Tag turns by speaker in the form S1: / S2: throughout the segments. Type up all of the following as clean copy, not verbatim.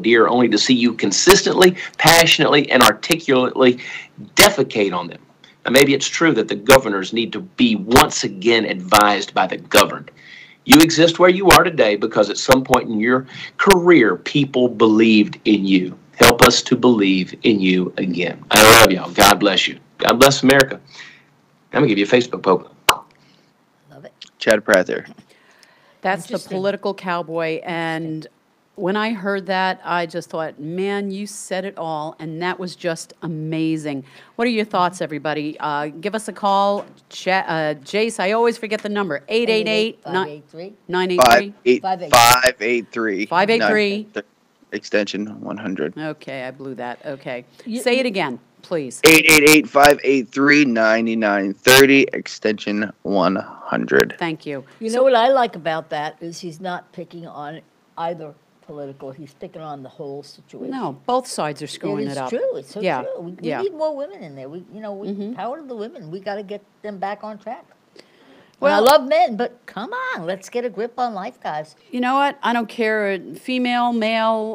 S1: deer only to see you consistently, passionately, and articulately defecate on them. Now, maybe it's true that the governors need to be once again advised by the governed. You exist where you are today because at some point in your career, people believed in you. Help us to believe in you again. I love y'all. God bless you. God bless America. I'm going to give you a Facebook poke.
S2: Love it.
S3: Chad Prather.
S4: That's the political cowboy. And when I heard that, I just thought, man, you said it all. And that was just amazing. What are your thoughts, everybody? Give us a call. Jace, I always forget the number. 888-983.
S3: 583.
S4: 583.
S3: Extension 100.
S4: Okay, I blew that. Okay. Say it again, please.
S3: 888-583-9930, extension 100.
S4: Thank you.
S2: You know what I like about that is he's not picking on either political. He's picking on the whole situation.
S4: No, both sides are screwing it up.
S2: It's true. It's so
S4: Yeah.
S2: true. We
S4: Yeah.
S2: need more women in there. Power to the women. We got to get them back on track.
S4: Well,
S2: I love men, but come on, let's get a grip on life, guys.
S4: You know what? I don't care, female, male,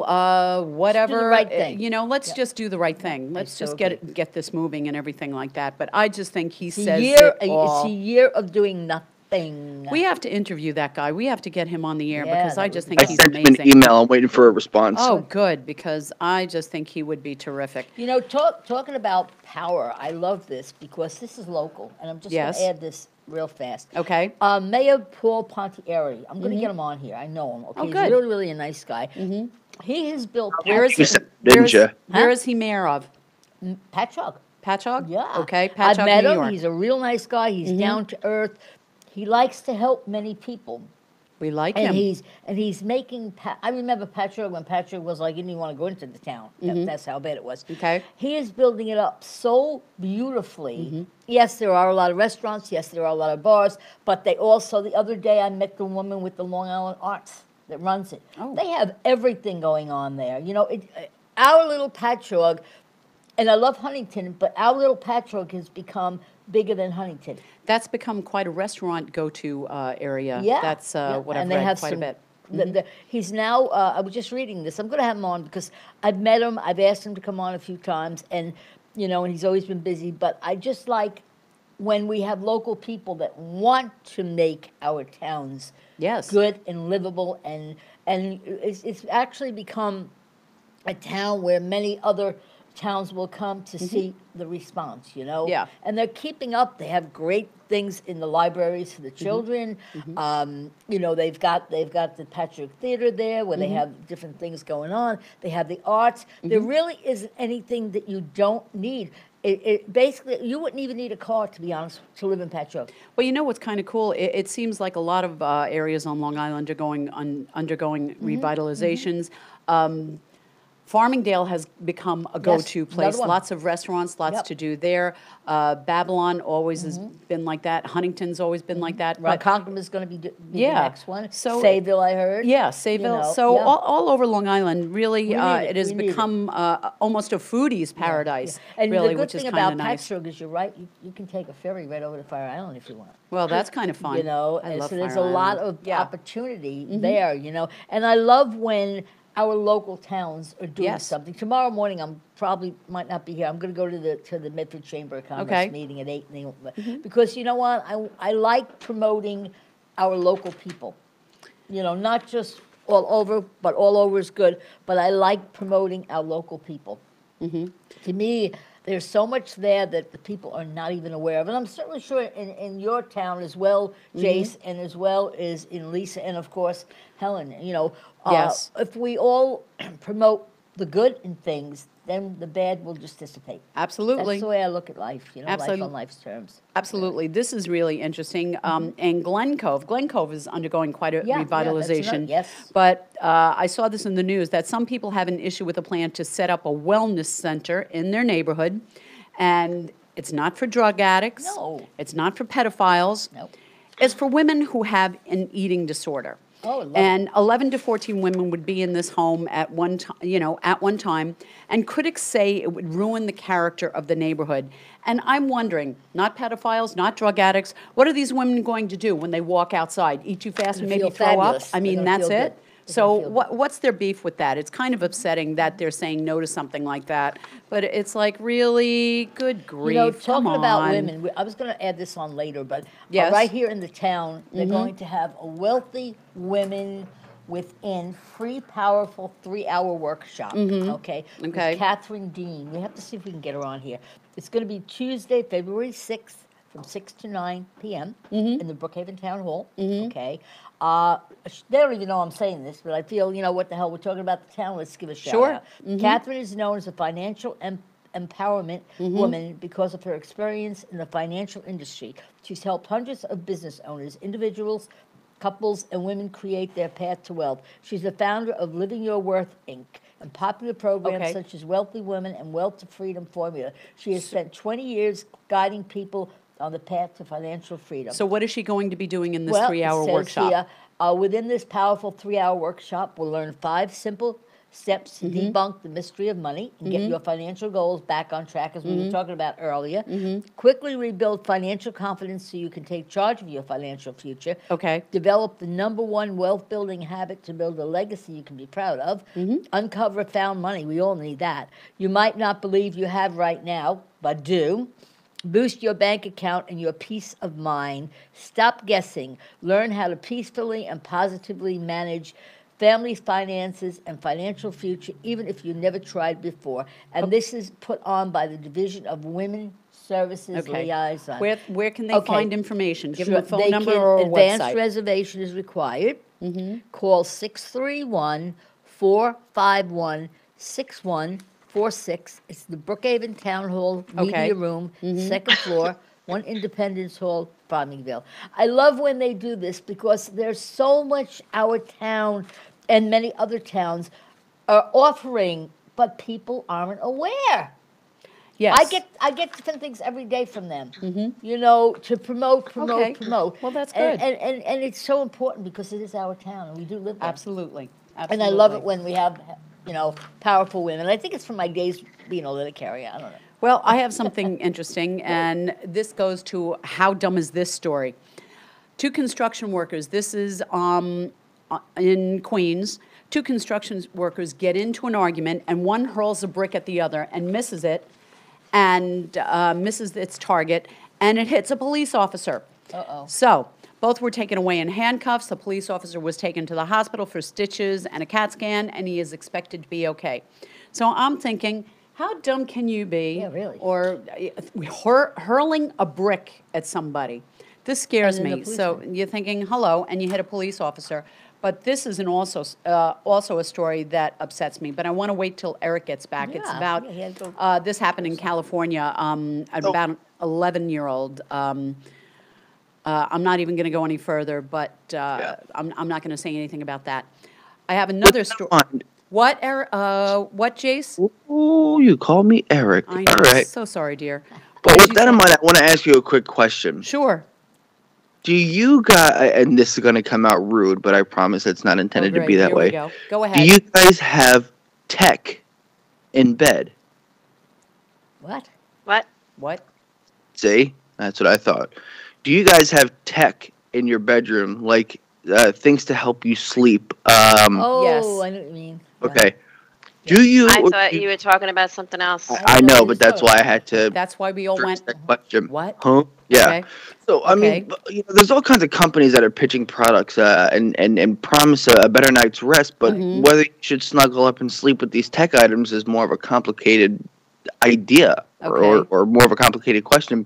S4: whatever.
S2: do the right thing.
S4: Let's just do the right thing. Let's just get this moving and everything like that. But I just think he says
S2: It's
S4: all.
S2: a year of doing nothing.
S4: We have to interview that guy. We have to get him on the air
S2: Yeah,
S4: because I
S2: that
S4: just
S2: would
S4: think
S3: I
S4: he's
S3: sent him
S4: amazing.
S3: an email. I'm waiting for a response.
S4: Oh, good, because I just think he would be terrific.
S2: Talking about power, I love this because this is local, and I'm just going
S4: Yes.
S2: to add this real fast.
S4: Okay.
S2: Mayor Paul Pontieri, I'm going to get him on here. I know him. Okay,
S4: Oh,
S2: he's
S4: good.
S2: really, really a nice guy. He has built
S4: Where is
S3: You
S4: he?
S3: said, didn't you?
S4: Where is he mayor of?
S2: Patchogue.
S4: Patchogue?
S2: Yeah.
S4: Okay,
S2: I've
S4: Patchogue,
S2: met
S4: New
S2: him.
S4: York.
S2: He's a real nice guy. He's down to earth. He likes to help many people.
S4: We like
S2: And
S4: him.
S2: he's making. I remember Patrick when Patrick was like, he didn't even want to go into the town. That's how bad it was.
S4: Okay.
S2: He is building it up so beautifully. Yes, there are a lot of restaurants. Yes, there are a lot of bars. But they also, the other day, I met the woman with the Long Island Arts that runs it.
S4: Oh.
S2: They have everything going on there. Our little Patchogue, and I love Huntington, but our little Patchogue has become bigger than Huntington.
S4: That's become quite a restaurant go-to area.
S2: Yeah.
S4: That's what I've
S2: and they
S4: read
S2: have
S4: quite a bit.
S2: He's now, I was just reading this. I'm going to have him on because I've met him. I've asked him to come on a few times, and he's always been busy. But I just like when we have local people that want to make our towns
S4: Yes.
S2: good and livable, and it's actually become a town where many other towns will come to see the response,
S4: Yeah.
S2: And they're keeping up. They have great things in the libraries for the children. They've got the Patrick Theater there where they have different things going on. They have the arts. There really isn't anything that you don't need. Basically, you wouldn't even need a car, to be honest, to live in Patchogue.
S4: Well, you know what's kind of cool? It seems like a lot of areas on Long Island are undergoing revitalizations. Farmingdale has become a go-to place.
S2: one.
S4: Lots of restaurants, lots
S2: Yep.
S4: to do there. Babylon always has been like that. Huntington's always been like that. But
S2: Ronkonkoma is going to be the
S4: Yeah.
S2: next one.
S4: So-
S2: Sayville, I heard.
S4: yeah, Sayville. So
S2: yeah.
S4: all over Long Island, really,
S2: We need it.
S4: it has
S2: We need it.
S4: become almost a foodie's paradise,
S2: And
S4: really,
S2: the good
S4: which is
S2: thing
S4: kind
S2: about
S4: of nice.
S2: Patchogue is you're right. You can take a ferry right over to Fire Island if you want.
S4: Well, that's kind of fun.
S2: I
S4: I love
S2: so there's
S4: Fire
S2: a lot
S4: Island.
S2: of
S4: Yeah.
S2: opportunity there, And I love when our local towns are doing
S4: Yes.
S2: something. Tomorrow morning, I'm probably might not be here. I'm going to go to the Medford Chamber of Commerce
S4: Okay.
S2: meeting at 8. Because you know what? I like promoting our local people. Not just all over, but all over is good. But I like promoting our local people. To me, there's so much there that the people are not even aware of. And I'm certainly sure in your town as well, Jace, and as well as in Lisa, and of course, Helen,
S4: Yes.
S2: if we all promote the good in things, then the bad will just dissipate.
S4: Absolutely.
S2: That's the way I look at life,
S4: Absolutely.
S2: life on life's terms.
S4: Absolutely. This is really interesting. And Glen Cove is undergoing quite a
S2: Yeah, that's
S4: revitalization.
S2: another- yes.
S4: But I saw this in the news that some people have an issue with a plan to set up a wellness center in their neighborhood. And it's not for drug addicts.
S2: No.
S4: It's not for pedophiles.
S2: Nope.
S4: It's for women who have an eating disorder.
S2: Oh, I love
S4: and 11 to 14 women would be in this home at one time, and critics say it would ruin the character of the neighborhood. And I'm wondering, not pedophiles, not drug addicts, what are these women going to do when they walk outside? Eat too fast and maybe
S2: Feel
S4: throw up?
S2: fabulous.
S4: I
S2: They're
S4: mean,
S2: gonna
S4: that's
S2: feel
S4: it.
S2: good.
S4: So
S2: feel
S4: what's their beef with that? It's kind of upsetting that they're saying no to something like that, but it's like, really, good grief,
S2: You know,
S4: come
S2: talking about
S4: on.
S2: women, I was going to add this on later, but
S4: Yes.
S2: right here in the town, they're going to have a wealthy women within free, powerful 3-hour workshop. Okay.
S4: Okay.
S2: With Catherine Dean. We have to see if we can get her on here. It's going to be Tuesday, February 6th, from 6 to 9 p.m. In the Brookhaven Town Hall. Okay. They don't even know I'm saying this, but I feel, you know, what the hell, we're talking about the town, let's give a shout
S4: Sure.
S2: out. Catherine is known as a financial empowerment woman because of her experience in the financial industry. She's helped hundreds of business owners, individuals, couples, and women create their path to wealth. She's the founder of Living Your Worth, Inc., and popular programs
S4: Okay.
S2: such as Wealthy Women and Wealth to Freedom Formula. She has spent 20 years guiding people on the path to financial freedom.
S4: So what is she going to be doing in this
S2: Well,
S4: 3-hour
S2: it says
S4: workshop?
S2: here, within this powerful 3-hour workshop, we'll learn 5 simple steps to debunk the mystery of money and get your financial goals back on track, as we were talking about earlier. Quickly rebuild financial confidence so you can take charge of your financial future.
S4: Okay.
S2: Develop the #1 wealth building habit to build a legacy you can be proud of. Uncover found money. We all need that. You might not believe you have right now, but do. Boost your bank account and your peace of mind. Stop guessing. Learn how to peacefully and positively manage family's finances and financial future, even if you never tried before. And this is put on by the Division of Women Services
S4: Okay.
S2: Liaison.
S4: Where can they
S2: Okay.
S4: find information? Give
S2: Sure,
S4: them a phone
S2: they
S4: number
S2: can-
S4: or a
S2: advanced
S4: website?
S2: reservation is required. Call 631-451-6146. It's the Brookhaven Town Hall
S4: Okay.
S2: Media Room, second floor, 1 Independence Hall, Farmingville. I love when they do this because there's so much our town and many other towns are offering, but people aren't aware.
S4: Yes.
S2: I get different things every day from them. You know, to promote.
S4: Okay. Well, that's
S2: And-
S4: good.
S2: And it's so important because it is our town and we do live there.
S4: Absolutely.
S2: And
S4: Absolutely.
S2: I love it when we have, you know, powerful women. I think it's from my days being a little carrier. I don't know.
S4: Well, I have something interesting, and this goes to how dumb is this story? 2 construction workers, this is in Queens, 2 construction workers get into an argument, and one hurls a brick at the other and misses it, and misses its target, and it hits a police officer.
S2: Uh-oh.
S4: So, both were taken away in handcuffs. The police officer was taken to the hospital for stitches and a CAT scan, and he is expected to be okay. So I'm thinking, how dumb can you be?
S2: Yeah, really.
S4: Or hurling a brick at somebody. This scares
S2: And then the
S4: me. So
S2: policeman.
S4: you're thinking, hello, and you hit a police officer. But this is also a story that upsets me. But I want to wait till Eric gets back. It's
S2: Yeah,
S4: about,
S2: yeah, he had to go-
S4: this happened in California, about an 11-year-old. I'm not even going to go any further, but I'm not going to say anything about that. I have another story. What, Eric? What, Jace?
S3: Oh, you call me Eric.
S4: I know.
S3: All right.
S4: So sorry, dear.
S3: But
S4: What
S3: with
S4: did
S3: that
S4: you
S3: in
S4: say?
S3: mind, I want to ask you a quick question.
S4: Sure.
S3: Do you guys, and this is going to come out rude, but I promise it's not intended to be
S4: great.
S3: that
S4: Here
S3: way.
S4: we go. Go ahead.
S3: Do you guys have tech in bed?
S2: What?
S5: What?
S4: What?
S3: See? That's what I thought. Do you guys have tech in your bedroom, like things to help you sleep?
S2: Oh,
S4: Yes.
S2: I know what you mean. Yeah.
S3: Okay. Do you?
S5: I
S3: or
S5: thought
S3: do
S5: you were talking about something else.
S3: I
S2: No,
S3: know,
S2: we
S3: but
S2: just
S3: that's
S2: thought
S3: why I
S2: about
S3: had to
S4: That's why we all
S3: address
S4: went,
S3: that question.
S4: what?
S3: Huh? Yeah.
S4: Okay.
S3: So I
S4: Okay.
S3: mean, there's all kinds of companies that are pitching products and promise a better night's rest, but whether you should snuggle up and sleep with these tech items is more of a complicated idea
S4: Okay.
S3: or more of a complicated question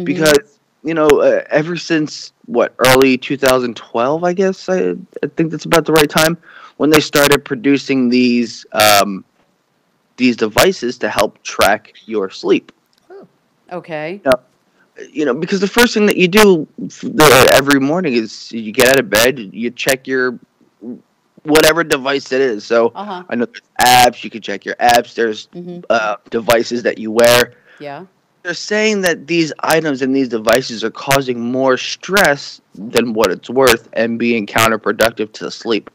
S3: because ever since early 2012, I guess I think that's about the right time when they started producing these devices to help track your sleep.
S4: Okay.
S3: Because the first thing that you do every morning is you get out of bed, you check your whatever device it is. So
S4: Uh-huh.
S3: I know there's apps, you can check your apps. There's devices that you wear.
S4: Yeah.
S3: They're saying that these items and these devices are causing more stress than what it's worth and being counterproductive to sleep.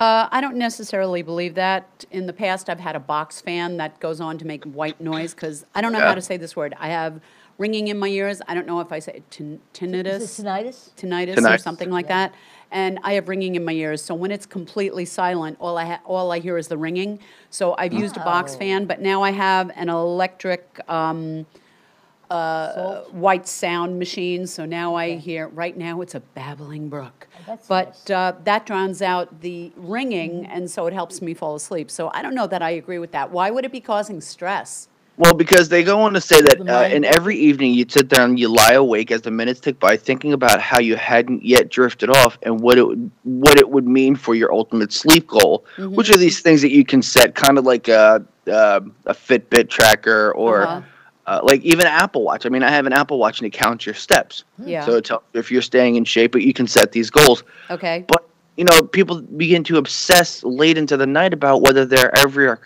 S4: I don't necessarily believe that. In the past, I've had a box fan that goes on to make white noise because I don't know how to say this word. I have ringing in my ears. I don't know if I say tinnitus.
S2: Is it tinnitus?
S4: Tinnitus or
S3: Tinnitus.
S4: something like that. And I have ringing in my ears. So when it's completely silent, all I hear is the ringing. So I've used a box
S2: Oh.
S4: fan, but now I have an electric
S2: Salt?
S4: white sound machine. So now I hear, right now it's a babbling brook.
S2: Oh, that's
S4: But
S2: nice.
S4: that drowns out the ringing, and so it helps me fall asleep. So I don't know that I agree with that. Why would it be causing stress?
S3: Well, because they go on to say that
S2: The mind
S3: in every evening you sit there and you lie awake as the minutes tick by, thinking about how you hadn't yet drifted off and what it would mean for your ultimate sleep goal, which are these things that you can set, kind of like a Fitbit tracker or like even an Apple Watch. I mean, I have an Apple Watch and it counts your steps,
S4: Yeah.
S3: so it tells you if you're staying in shape. But you can set these goals.
S4: Okay.
S3: But people begin to obsess late into the night about whether they're ever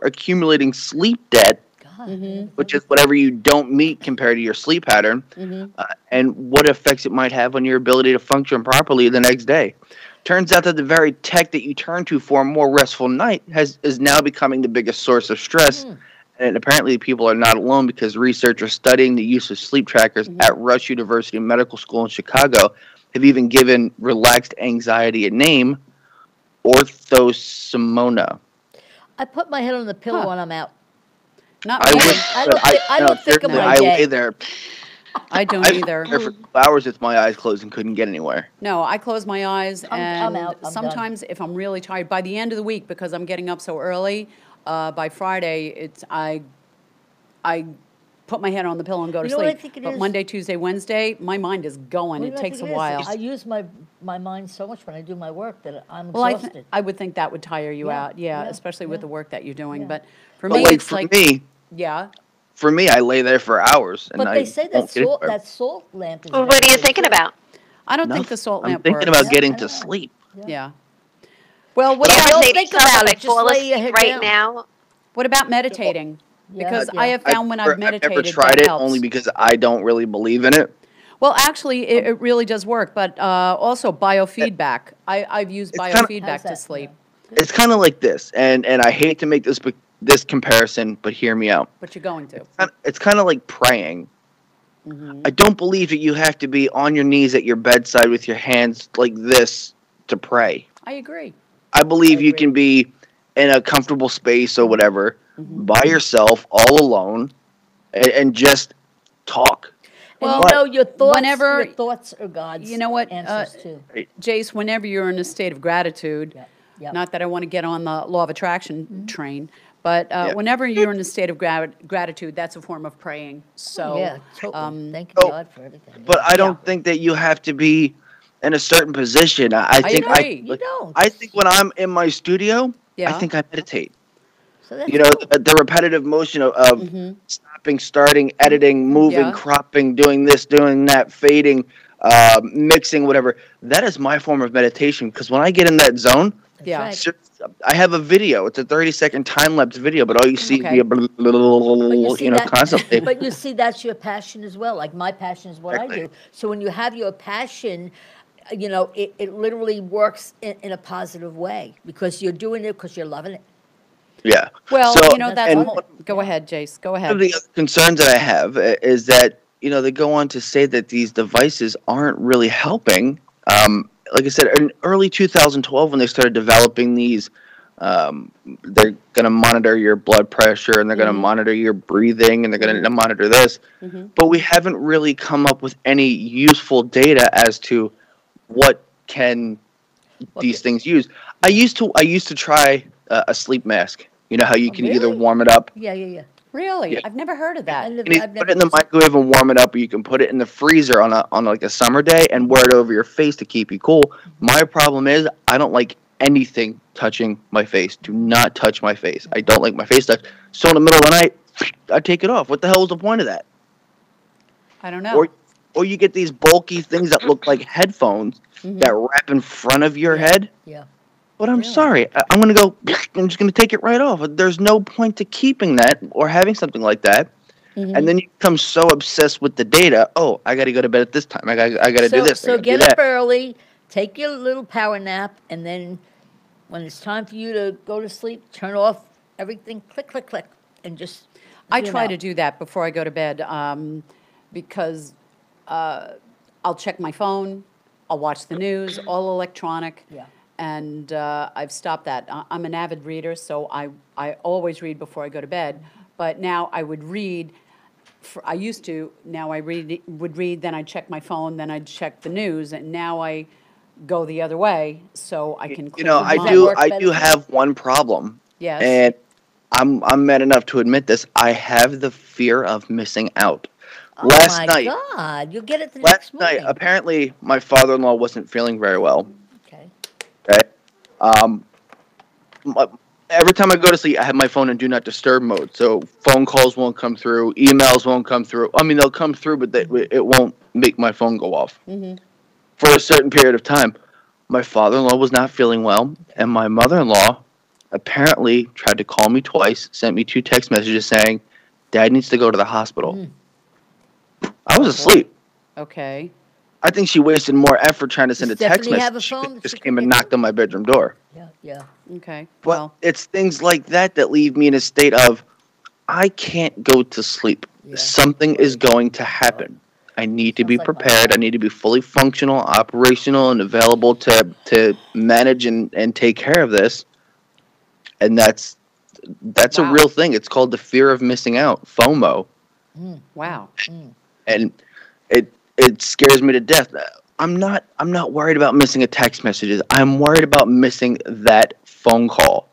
S3: accumulating sleep debt,
S2: God.
S3: which is whatever you don't meet compared to your sleep pattern, and what effects it might have on your ability to function properly the next day. Turns out that the very tech that you turn to for a more restful night is now becoming the biggest source of stress. And apparently people are not alone, because researchers studying the use of sleep trackers at Rush University Medical School in Chicago have even given relaxed anxiety a name, orthosimona.
S2: I put my head on the pillow when I'm out.
S4: Not
S3: I
S4: me.
S3: would.
S2: I don't think of my
S3: I
S2: day.
S3: lay there.
S4: I don't
S3: I
S4: either.
S3: there for 2 hours with my eyes closed and couldn't get anywhere.
S4: No, I close my eyes, and
S2: out. I'm done.
S4: sometimes if I'm really tired, by the end of the week, because I'm getting up so early, by Friday, I put my head on the pillow and go to
S2: You know what I
S4: sleep.
S2: think it
S4: But
S2: is?
S4: Monday, Tuesday, Wednesday, my mind is going.
S2: Well, you
S4: It
S2: know what I
S4: takes a
S2: think it is?
S4: while.
S2: I use my mind so much when I do my work that I'm
S4: Well,
S2: exhausted.
S4: I would think that would tire you
S2: Yeah,
S4: out, yeah,
S2: yeah,
S4: especially with
S2: yeah,
S4: the work that you're doing.
S2: yeah.
S4: But for
S3: But
S4: me,
S3: like
S4: it's
S3: for
S4: like,
S3: me,
S4: yeah.
S3: I lay there for hours and
S2: But
S3: I
S2: they say
S3: won't get anywhere.
S2: that salt lamp is
S5: Well,
S2: very
S5: what are you
S2: good,
S5: thinking
S2: too.
S5: about?
S4: I don't think
S3: Nothing.
S4: the salt
S3: I'm
S4: lamp
S3: thinking
S4: works.
S3: about getting
S2: I
S3: to
S2: know.
S3: sleep.
S4: Yeah. Well,
S5: You know,
S2: Don't
S5: say to
S2: think
S5: yourself,
S2: about
S5: if
S2: it,
S5: I
S2: just
S5: fall
S2: lay your
S5: asleep
S2: head
S5: right
S2: down.
S5: now,
S4: what about meditating?
S2: Yeah,
S4: Because
S2: yeah.
S4: I have found when I've
S3: I've never
S4: meditated,
S3: tried
S4: that
S3: it
S4: helps.
S3: only because I don't really believe in it.
S4: Well, actually, it really does work, but also biofeedback. I've used
S3: It's kinda-
S4: biofeedback
S2: How's
S4: to
S2: that?
S4: sleep,
S3: It's kind of like this, and I hate to make this comparison, but hear me out.
S4: but you're going to.
S3: It's kind of like praying.
S4: Mm-hmm.
S3: I don't believe that you have to be on your knees at your bedside with your hands like this to pray.
S4: I agree.
S3: I believe you
S2: agree.
S3: can be in a comfortable space or whatever, by yourself, all alone, and just talk.
S2: And
S4: Well,
S2: you know, your
S4: whenever-
S2: thoughts are God's
S4: You know what,
S2: answers, too.
S4: Jace, whenever you're in a state of gratitude,
S2: Yep, yep.
S4: not that I want to get on the law of attraction train, but
S3: Yeah.
S4: whenever you're in a state of gratitude, that's a form of praying. So,
S2: Yeah, totally. Thank
S3: oh,
S2: God for everything.
S3: But I don't think that you have to be in a certain position. I think
S4: agree.
S2: You don't.
S3: I think when I'm in my studio,
S4: Yeah.
S3: I think I meditate.
S2: So that's
S3: You know,
S2: cool.
S3: the repetitive motion of stopping, starting, editing, moving,
S4: Yeah.
S3: cropping, doing this, doing that, fading, mixing, whatever. That is my form of meditation, because when I get in that zone,
S2: That's
S4: Yeah.
S2: right.
S3: I have a video. It's a 30-second time-lapse video, but all you see
S4: Okay.
S3: is
S2: But
S3: you know, constantly.
S2: But you see, that's your passion as well. Like my passion is what I
S3: Exactly.
S2: do. So when you have your passion, you know, it literally works in a positive way because you're doing it because you're loving it.
S3: Yeah.
S4: well,
S3: So-
S4: you know,
S2: That's
S4: that's,
S2: wonderful.
S4: go ahead, Jace, go
S3: One of
S4: ahead.
S3: the other concerns that I have is that, they go on to say that these devices aren't really helping. Like I said, in early 2012, when they started developing these, they're going to monitor your blood pressure and they're going to monitor your breathing and they're going to monitor this. But we haven't really come up with any useful data as to what can these things use. I used to try a sleep mask. You know how you can either
S2: really?
S3: warm it up.
S2: Yeah, yeah, yeah.
S4: Really?
S3: Yeah.
S4: I've never heard of that.
S3: You can either
S2: I've
S3: put
S2: never
S3: it in the
S2: used it.
S3: microwave and warm it up, or you can put it in the freezer on like a summer day and wear it over your face to keep you cool. My problem is I don't like anything touching my face. Do not touch my face. I don't like my face touched. So in the middle of the night, I take it off. What the hell is the point of that?
S4: I don't know.
S3: Or you get these bulky things that look like headphones that wrap in front of your head.
S2: Yeah.
S3: But I'm sorry. I'm going to go, I'm just going to take it right off. There's no point to keeping that or having something like that. And then you become so obsessed with the data. Oh, I got to go to bed at this time. I got to do this. I
S2: So
S3: gotta do
S2: get up
S3: that.
S2: early, take your little power nap, and then when it's time for you to go to sleep, turn off everything, click, click, click, and just.
S4: I
S2: zoom
S4: try
S2: out.
S4: to do that before I go to bed. because I'll check my phone, I'll watch the news, all electronic.
S2: Yeah.
S4: And I've stopped that. I'm an avid reader, so I always read before I go to bed. But now I would read. I used to. Now I would read, then I'd check my phone, then I'd check the news, and now I go the other way so I can clear
S3: You know,
S4: the
S3: I
S4: mind.
S3: do
S2: work
S3: I
S2: better
S3: do
S2: for you?
S3: have one problem.
S4: Yes.
S3: And I'm mad enough to admit this. I have the fear of missing out.
S2: Oh
S3: Last
S2: my
S3: night,
S2: God! You'll get it the
S3: last
S2: next
S3: night,
S2: morning.
S3: apparently my father-in-law wasn't feeling very well.
S2: Okay.
S3: Okay. My- every time I go to sleep, I have my phone in do not disturb mode. So phone calls won't come through, emails won't come through. I mean, they'll come through, but it won't make my phone go off for a certain period of time. My father-in-law was not feeling well, and my mother-in-law apparently tried to call me twice, sent me 2 text messages saying, "Dad needs to go to the hospital." I was asleep.
S4: Okay.
S3: I think she wasted more effort trying to send a
S2: Does
S3: text
S2: Stephanie have
S3: message.
S2: a
S3: She
S2: phone that
S3: just
S2: she
S3: came
S2: can
S3: and
S2: get
S3: knocked on my bedroom door.
S2: Yeah. Yeah.
S4: Okay.
S3: But
S4: Well,
S3: it's things like that that leave me in a state of, I can't go to sleep.
S2: Yeah.
S3: Something is going to happen. I need to
S2: Sounds
S3: be
S2: like my
S3: prepared. I
S2: dad.
S3: need to be fully functional, operational, and available to manage and take care of this. And that's a
S4: Wow.
S3: real thing. It's called the fear of missing out, FOMO,
S4: wow.
S3: and it scares me to death. I'm not worried about missing a text messages. I'm worried about missing that phone call.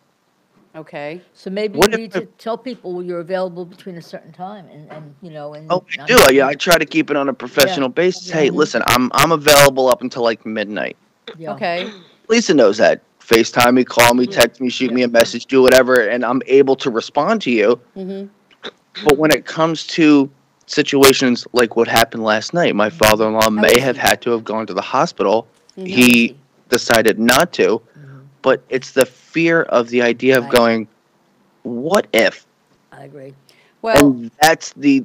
S4: Okay.
S2: So maybe
S3: What
S2: you
S3: if
S2: need to tell people you're available between a certain time, and you know, and
S3: Oh, I
S2: not
S3: do.
S2: have
S3: Yeah,
S2: to-
S3: I try to keep it on a professional basis.
S2: Yeah.
S3: Hey, listen, I'm available up until like midnight.
S2: yeah.
S4: Okay.
S3: Lisa knows that. FaceTime me, call me, text me, shoot me a message, do whatever, and I'm able to respond to you. But when it comes to situations like what happened last night, my father-in-law may
S2: is
S3: have
S2: he?
S3: had to have gone to the hospital.
S2: is
S3: He
S2: he?
S3: decided not to, but it's the fear of the idea of
S2: Right.
S3: going, what if?
S2: I agree.
S4: Well,
S3: And that's the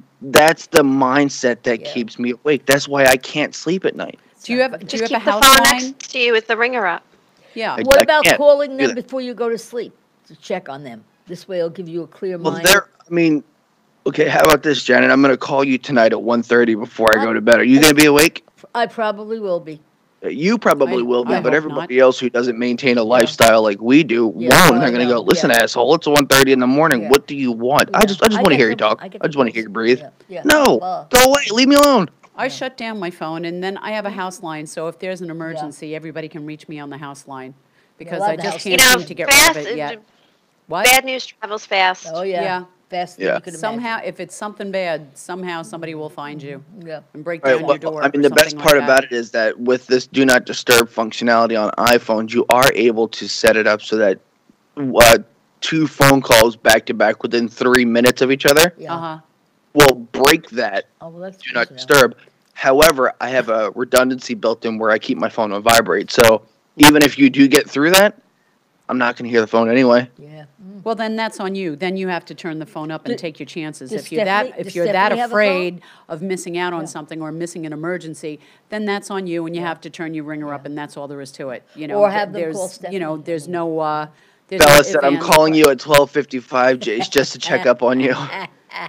S3: mindset that
S2: Yeah.
S3: keeps me awake. That's why I can't sleep at night.
S4: do you have a
S5: Just keep the
S4: house
S5: phone
S4: line?
S5: next to you with the ringer up.
S4: Yeah.
S2: What
S3: I
S2: about
S3: can't
S2: calling
S3: do
S2: them
S3: that.
S2: before you go to sleep to check on them? This way, it'll give you a clear
S3: Well,
S2: mind.
S3: okay, how about this, Janet? I'm going to call you tonight at 1:30 before I go to bed. Are you going to be awake?
S2: I probably will be.
S3: You probably
S4: I-
S3: will be,
S4: I
S3: but
S4: hope
S3: everybody else who doesn't maintain a
S2: Yeah.
S3: lifestyle like we do
S2: Yeah,
S3: won't.
S2: no,
S3: They're
S2: I
S3: going to go,
S2: know.
S3: listen,
S2: Yeah.
S3: asshole, it's 1:30 in the morning.
S2: Yeah.
S3: What do you want? I
S2: Yeah.
S3: just
S2: I
S3: want to
S2: get
S3: hear you
S2: the-
S3: talk.
S2: I get
S3: I
S2: the
S3: just want to
S2: calls.
S3: hear you breathe.
S2: Yeah, yeah.
S3: No,
S2: Well,
S3: go away. Leave me alone.
S4: I shut down my phone, and then I have a house line, so if there's an emergency, everybody can reach me on the house line, because
S2: love
S4: I
S2: the
S4: just
S2: house
S4: can't
S5: line.
S4: seem to get rid of
S5: fast,
S4: it yet. What?
S5: Bad news travels fast.
S2: Oh yeah.
S4: Yeah.
S2: Faster
S3: Yeah.
S2: than you could
S4: Somehow,
S2: imagine.
S4: if it's something bad, somehow somebody will find you
S2: Yeah.
S4: and break
S3: Right,
S4: down
S3: well,
S4: your door
S3: I mean,
S4: or
S3: the best
S4: something
S3: part
S4: like
S3: about
S4: that.
S3: it is that with this do not disturb functionality on iPhones, you are able to set it up so that 2 phone calls back to back within 3 minutes of each other
S2: Yeah.
S4: Uh-huh.
S3: will break that
S2: Oh well, that's
S3: do
S2: good
S3: not
S2: to know.
S3: disturb. However, I have a redundancy built in where I keep my phone on vibrate. So even if you do get through that, I'm not going to hear the phone anyway.
S2: Yeah.
S4: Well, then that's on you. Then you have to turn the phone up and
S2: Does-
S4: take your chances.
S2: does
S4: If you're that,
S2: Stephanie-
S4: if
S2: does
S4: you're that
S2: Stephanie have a phone?
S4: afraid of missing out on
S2: Yeah.
S4: something or missing an emergency, then that's on you, and you have to turn your ringer up, and that's all there is to it. You know,
S2: Or have them
S4: there's,
S2: call
S4: you know,
S2: Stephanie.
S4: there's no, there's
S3: Bella
S4: no
S3: said, I'm
S4: ifs, ands, or
S3: calling
S4: buts.
S3: you at 12:55, Jace, just to check up on you.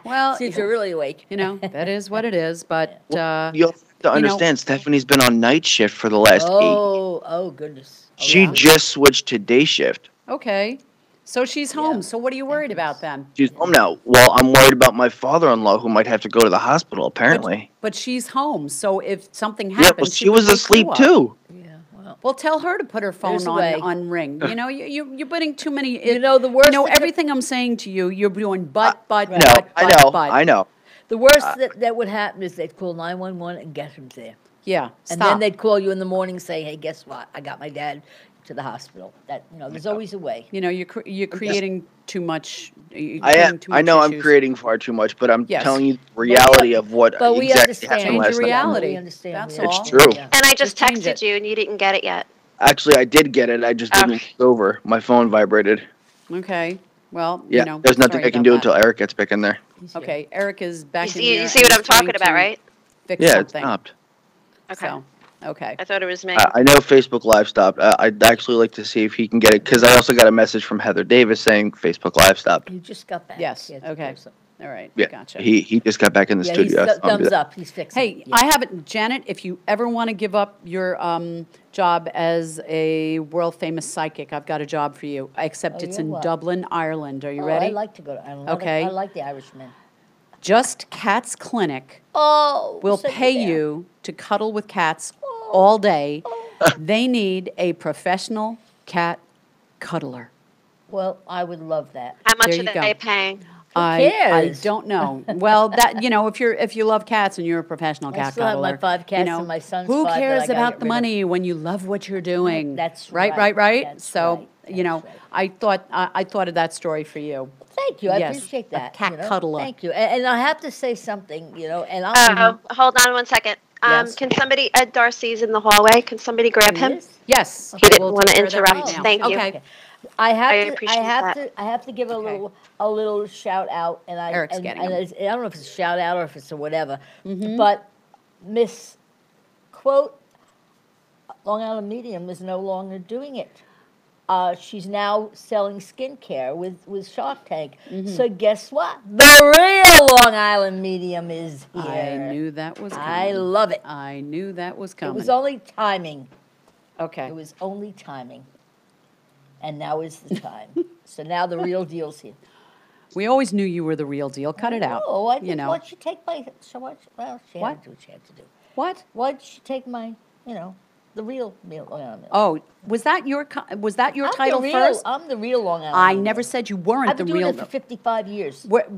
S4: Well,
S2: See if you're really awake.
S4: you know, that is what it is, but,
S3: You'll have to
S4: you know-
S3: understand, Stephanie's been on night shift for the last 8 years.
S2: Oh goodness. Oh,
S3: She
S2: yeah.
S3: just switched to day shift.
S4: okay. So she's home, so what are you worried about then?
S3: She's home now. Well, I'm worried about my father-in-law who might have to go to the hospital, apparently.
S4: But she's home, so if something
S3: Yeah, well,
S4: happens,
S3: she
S4: would
S3: was
S4: wake
S3: asleep
S4: you up.
S3: too.
S2: Yeah. Well.
S4: Well, tell her to put her phone
S2: There's a way.
S4: on ring. You know, you're putting too many.
S2: You know, the worst
S4: You know,
S2: thing that-
S4: everything I'm saying to you, you're doing but,
S3: I know.
S2: The worst that would happen is they'd call 911 and get him there.
S4: Yeah,
S2: And
S4: stop.
S2: then they'd call you in the morning saying, hey, guess what? I got my dad to the hospital. That, you know, there's always a way.
S4: You know, you're creating too much. You're
S3: I
S4: creating
S3: am.
S4: too
S3: I
S4: much
S3: know I'm
S4: issues.
S3: creating far too much, but I'm
S4: Yes.
S3: telling you the reality of what
S2: But we
S3: exactly
S2: understand.
S3: happened
S4: Change
S3: last
S4: your
S3: night.
S4: reality.
S2: We understand.
S4: That's
S2: we
S4: all.
S3: It's
S2: understand,
S3: true.
S2: yeah.
S5: And I just
S4: change
S5: texted
S4: it.
S5: you and you didn't get it yet.
S3: Actually, I did get it. I just didn't look over. My phone vibrated.
S4: Okay. Well,
S3: Yeah,
S4: you know,
S3: there's nothing
S4: sorry
S3: I can
S4: about
S3: do
S4: that.
S3: until Eric gets back in there.
S2: He's here.
S4: Okay, Eric is back in
S5: You
S4: here.
S5: see what
S4: and
S5: I'm
S4: he's trying
S5: talking about,
S4: to
S5: right?
S4: Fix
S3: Yeah, it
S4: something.
S3: stopped.
S5: Okay.
S4: So, okay.
S5: I thought it was me.
S3: I know Facebook Live stopped. I'd actually like to see if he can get it because I also got a message from Heather Davis saying Facebook Live stopped.
S2: You just got back.
S4: Yes,
S2: Yeah,
S4: okay. All right,
S3: Yeah,
S4: gotcha.
S3: he just got back in the
S2: Yeah,
S3: studio.
S2: he's
S3: I saw him do
S2: thumbs
S3: that.
S2: up, he's fixing
S4: Hey,
S2: it. Yeah.
S4: I haven't, Janet, if you ever want to give up your job as a world-famous psychic, I've got a job for you, except
S2: Oh,
S4: it's
S2: yeah,
S4: in
S2: what?
S4: Dublin, Ireland. Are you
S2: Oh,
S4: ready?
S2: I like to go to Ireland.
S4: Okay.
S2: I like the Irishmen.
S4: Just Cats Clinic
S2: Oh,
S4: will
S2: send me
S4: pay
S2: there.
S4: you to cuddle with cats all day.
S2: Oh.
S4: They need a professional cat cuddler.
S2: Well, I would love that.
S5: How much
S4: There
S5: are
S4: you go.
S5: they paying?
S4: I
S2: cares?
S4: don't know. Well, that if you love cats and you're a professional
S2: I
S4: cat
S2: still have my
S4: cuddler,
S2: 5 cats and my son's
S4: who
S2: 5 that I
S4: cares
S2: gotta
S4: about
S2: get
S4: the
S2: rid of.
S4: money when you love what you're doing?
S2: That's
S4: right.
S2: right. That's
S4: So
S2: right.
S4: that's right. I thought of that story for you.
S2: Thank you. I
S4: Yes,
S2: appreciate
S4: a
S2: that.
S4: cat cuddler.
S2: Thank you. And I have to say something, and I'm.
S5: Oh, hold on one second.
S4: Yes.
S5: Can somebody, Ed Darcy's in the hallway. Can somebody grab
S2: He
S5: him?
S2: is?
S4: Yes,
S5: He didn't
S4: we'll
S5: wanna
S4: take care of that
S5: interrupt.
S4: right now.
S5: Thank you.
S4: Okay.
S2: I have
S5: I
S2: to.
S5: appreciate that.
S2: I have to give
S4: Okay.
S2: a little shout out, and I.
S4: Eric's
S2: and,
S4: getting
S2: and
S4: him.
S2: it's, I don't know if it's a shout out or if it's a whatever,
S4: Mm-hmm.
S2: but Miss quote Long Island Medium is no longer doing it. She's now selling skincare with Shark Tank.
S4: Mm-hmm.
S2: So guess what? The real Long Island Medium is here.
S4: I knew that was coming.
S2: I love it.
S4: I knew that was
S2: It
S4: coming.
S2: was only timing.
S4: Okay.
S2: It was only timing. And now is the time. So now the real deal's here.
S4: We always knew you were the real deal. Cut it out.
S2: Oh, I
S4: you
S2: think
S4: know.
S2: why did she take my so much? Well, she
S4: What?
S2: had to do what she had to do.
S4: What?
S2: Why did she take my, the real Long Island?
S4: Oh, was that your
S2: I'm
S4: title
S2: the real,
S4: first?
S2: I'm the real Long Island.
S4: I
S2: Medium.
S4: never said you weren't
S2: I've
S4: the
S2: been doing
S4: real.
S2: it for 55 years.
S4: But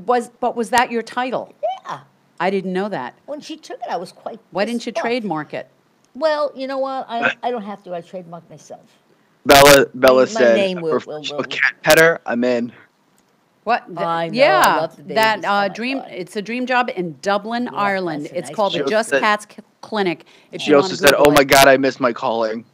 S4: was that your title?
S2: Yeah.
S4: I didn't know that.
S2: When she took it, I was quite.
S4: Why didn't you
S2: pissed off.
S4: trademark it?
S2: Well, you know what? I don't have to. I trademark myself.
S3: Bella
S2: My
S3: said,
S2: name will-
S3: professional cat petter, I'm in.
S4: What?
S2: I know, I
S4: Yeah,
S2: love the babies.
S4: that
S2: Oh my
S4: dream.
S2: God.
S4: It's a dream job in Dublin, Ireland.
S2: that's a
S4: It's
S2: nice
S4: called the
S3: place.
S4: Just
S3: She also
S4: Cats Clinic. If
S3: She
S4: you
S3: also
S4: wanna
S3: said,
S4: Google
S3: "Oh my
S4: it.
S3: God, I miss my calling."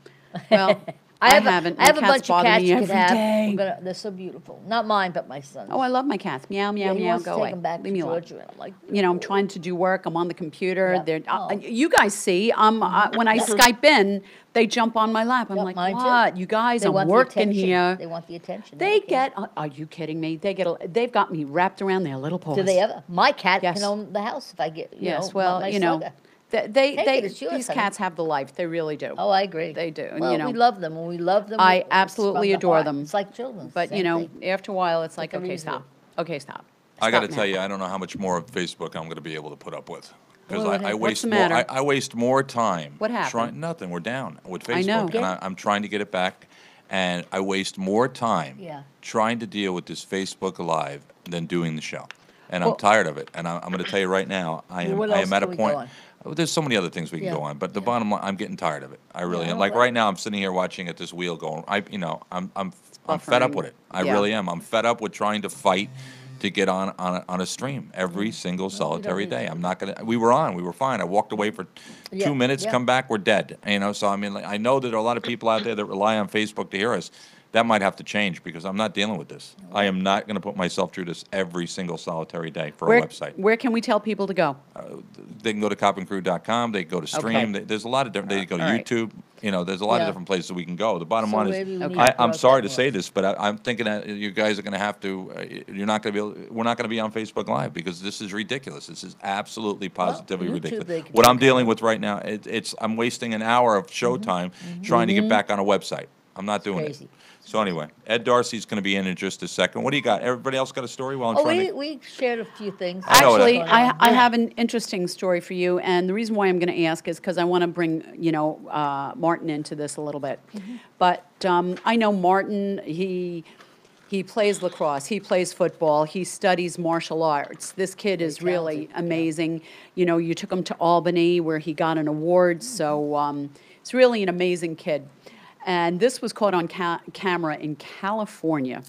S4: Well, I haven't.
S2: I have
S4: My
S2: a
S4: cats
S2: bunch of
S4: bother
S2: cats
S4: me
S2: you could
S4: every
S2: have.
S4: day.
S2: They're so beautiful. Not mine, but my son's.
S4: Oh, I love my cats. Meow, meow,
S2: Yeah, he
S4: meow.
S2: wants to
S4: Go
S2: take
S4: away.
S2: them back
S4: Leave
S2: to
S4: me alone.
S2: Georgia. I'm like,
S4: I'm trying to do work. I'm on the computer.
S2: Yep.
S4: They're,
S2: Oh.
S4: you guys see, when I Skype in, they jump on my lap. I'm
S2: Yep,
S4: like,
S2: mine too.
S4: what? You guys,
S2: They
S4: I'm
S2: want the
S4: working
S2: attention.
S4: here.
S2: They want the attention.
S4: They
S2: don't care.
S4: get, are you kidding me? They've got me wrapped around their little paws.
S2: Do they ever? My cat
S4: Yes.
S2: can own the house if I get.
S4: Yes,
S2: my
S4: well,
S2: slugger. Take it, it's yours,
S4: these
S2: honey.
S4: cats have the life. They really do.
S2: Oh, I agree.
S4: They do,
S2: Well, we love them, and we love them.
S4: I
S2: it's
S4: absolutely
S2: from the
S4: adore
S2: heart.
S4: them.
S2: It's like children.
S4: But,
S2: same thing.
S4: after a while, it's like,
S2: the
S4: okay,
S2: reason.
S4: stop. Okay, stop.
S6: I got to
S4: Stop
S6: tell
S4: now.
S6: you, I don't know how much more of Facebook I'm going to be able to put up with. Because
S2: Well,
S6: I
S2: what's
S6: waste
S4: the
S6: more.
S4: matter?
S6: I waste more time.
S4: What happened?
S6: Nothing. We're down with Facebook,
S4: I know.
S6: and I'm trying to get it back. And I waste more time
S2: Yeah.
S6: trying to deal with this Facebook Live than doing the show. And
S4: Well-
S6: I'm tired of it. And I'm going to tell you right now,
S2: Well, what
S6: I
S2: else
S6: am at a
S2: can we go
S6: point.
S2: on?
S6: There's so many other things we can
S2: Yeah.
S6: go on, but the bottom line, I'm getting tired of it. I really
S2: Yeah,
S6: am.
S2: I
S6: Like
S2: know.
S6: right now, I'm sitting here watching at this wheel going. I'm fed up
S4: Buffering.
S6: with it. I
S4: Yeah.
S6: really am. I'm fed up with trying to fight to get on a stream every single solitary
S2: need
S6: day.
S2: to.
S6: I'm not gonna. We were fine. I walked away for
S2: Yeah,
S6: 2 minutes,
S2: yeah.
S6: come back, we're dead. So I mean, like, I know that there are a lot of people out there that rely on Facebook to hear us. That might have to change because I'm not dealing with this. I am not going to put myself through this every single solitary day for a website.
S4: Where can we tell people to go?
S6: They can go to copandcrew.com. They can go to Stream.
S4: Okay.
S6: There's a lot of different. They go to
S4: All right.
S6: YouTube. There's a lot
S2: Yeah.
S6: of different places we can go. The bottom
S2: So
S6: line
S2: maybe we
S6: is,
S2: need to
S6: I'm
S2: put
S6: sorry
S2: that
S6: to say
S2: more.
S6: this, but I'm thinking that you guys are going to have to. You're not going to be. We're not going to be on Facebook Live because this is ridiculous. This is absolutely positively
S2: YouTube
S6: ridiculous.
S2: they can
S6: What I'm
S2: take
S6: dealing
S2: over.
S6: with right now, I'm wasting an hour of showtime trying to get back on a website. I'm not doing
S2: crazy.
S6: it. So anyway, Ed Darcy's going to be in just a second. What do you got? Everybody else got a story while I'm
S2: Oh,
S6: trying to.
S2: we shared a few things.
S6: I know
S4: Actually,
S6: that.
S4: I have an interesting story for you, and the reason why I'm going to ask is because I want to bring, Martin into this a little bit. But I know Martin, he plays lacrosse, he plays football, he studies martial arts. This kid is really amazing. You took him to Albany where he got an award, so it's really an amazing kid. And this was caught on camera in California.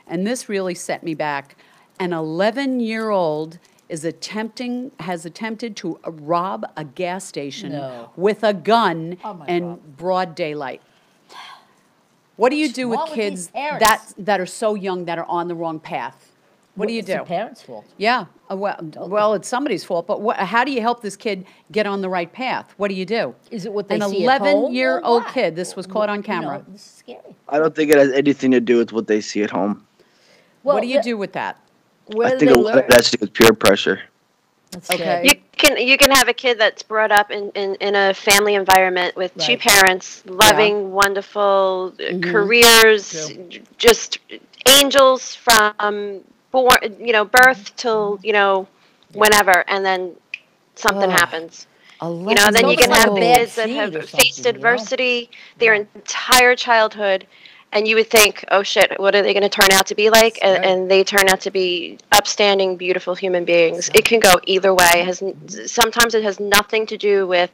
S4: And this really set me back. An 11-year-old has attempted to rob a gas station
S2: No.
S4: with a gun
S2: Oh, my
S4: in
S2: God.
S4: broad daylight. What do you do with
S2: wrong with these
S4: kids
S2: parents?
S4: that are so young that are on the wrong path? What do you
S2: It's
S4: do?
S2: the parents' fault.
S4: Yeah, well, it's somebody's fault, but how do you help this kid get on the right path? What do you do?
S2: Is it what they
S4: An
S2: see at home?
S4: 11-year-old
S2: or what?
S4: kid, this was caught on camera.
S2: This is scary.
S3: I don't think it has anything to do with what they see at home.
S4: What do you
S2: the-
S4: do with that?
S2: Where
S3: I
S2: do
S3: think
S2: they
S3: a lot of
S2: learn?
S3: that's to do with peer pressure.
S2: That's
S4: Okay.
S5: You can have a kid that's brought up in a family environment with two
S2: Right.
S5: parents, loving, wonderful careers,
S2: True.
S5: just angels from born, birth till, whenever, and then something
S4: Ugh.
S5: happens.
S4: 11
S5: Then you
S2: almost
S5: can
S2: like
S4: years
S2: a
S5: have the
S2: bad
S4: old.
S5: kids that have
S2: seed or
S5: faced
S2: something,
S5: adversity their
S2: Yeah.
S5: entire childhood, and you would think, oh shit, what are they going to turn out to be like? And,
S2: Right.
S5: and they turn out to be upstanding, beautiful human beings. It can go either way. Sometimes it has nothing to do with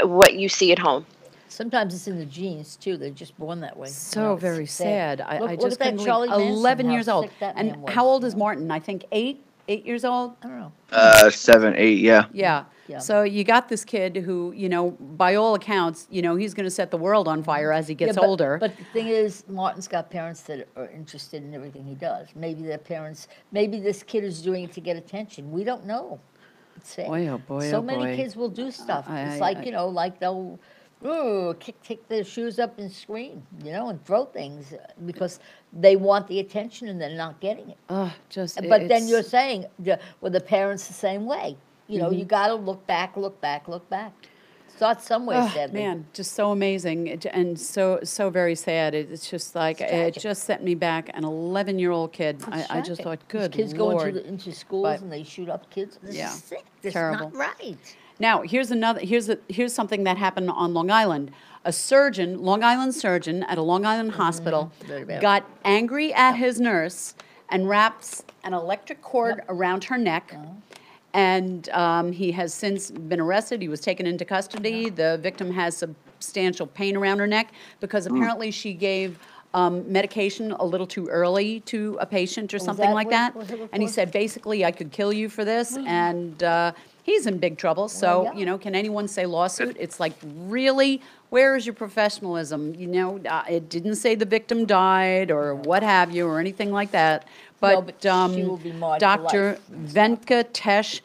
S5: what you see at home.
S2: Sometimes it's in the genes too. They're just born that way.
S4: So
S2: It's
S4: very sad. I
S2: Look
S4: just
S2: at that
S4: couldn't believe.
S2: Charlie Manson,
S4: 11
S2: how
S4: years old.
S2: sick that
S4: And
S2: man was,
S4: how old
S2: you
S4: is
S2: know?
S4: Martin? I think 8 years old?
S2: I don't know.
S3: 7, 8, yeah.
S4: Yeah.
S2: Yeah.
S4: So you got this kid who, by all accounts, he's going to set the world on fire as he gets
S2: Yeah, but,
S4: older.
S2: But the thing is, Martin's got parents that are interested in everything he does. Maybe their parents, maybe this kid is doing it to get attention. We don't know. It's sad.
S4: Boy, oh boy,
S2: So
S4: oh
S2: many
S4: boy.
S2: kids will do stuff. It's
S4: I-
S2: like,
S4: I-
S2: like they'll kick their shoes up and scream, and throw things because they want the attention and they're not getting it.
S4: Just.
S2: But then
S4: it's-
S2: you're saying, well, the parents the same way. You got to look back. Start somewhere,
S4: Oh,
S2: sadly.
S4: man, just so amazing and so very sad. It's just like it
S2: tragic.
S4: just set me back. An 11-year-old kid.
S2: It's
S4: I just
S2: shocking.
S4: thought,
S2: These
S4: good
S2: kids
S4: Lord.
S2: go into schools
S4: But-
S2: and they shoot up kids. This
S4: Yeah,
S2: is sick. This
S4: terrible.
S2: is not right.
S4: Now, here's something that happened on Long Island. A surgeon, Long Island surgeon at a Long Island hospital,
S2: Very bad.
S4: got angry at his nurse and wraps an electric cord around her neck. And he has since been arrested. He was taken into custody. The victim has substantial pain around her neck because apparently she gave medication a little too early to a patient or something
S2: that
S4: like
S2: what-
S4: that.
S2: was it
S4: And he
S2: for?
S4: said, basically, I could kill you for this. And he's in big trouble. So,
S2: yeah.
S4: can anyone say lawsuit? It's like, really? Where is your professionalism? It didn't say the victim died or what have you or anything like that.
S2: No,
S4: But
S2: but she will be marred for
S4: Dr.
S2: life.
S4: Venkatesh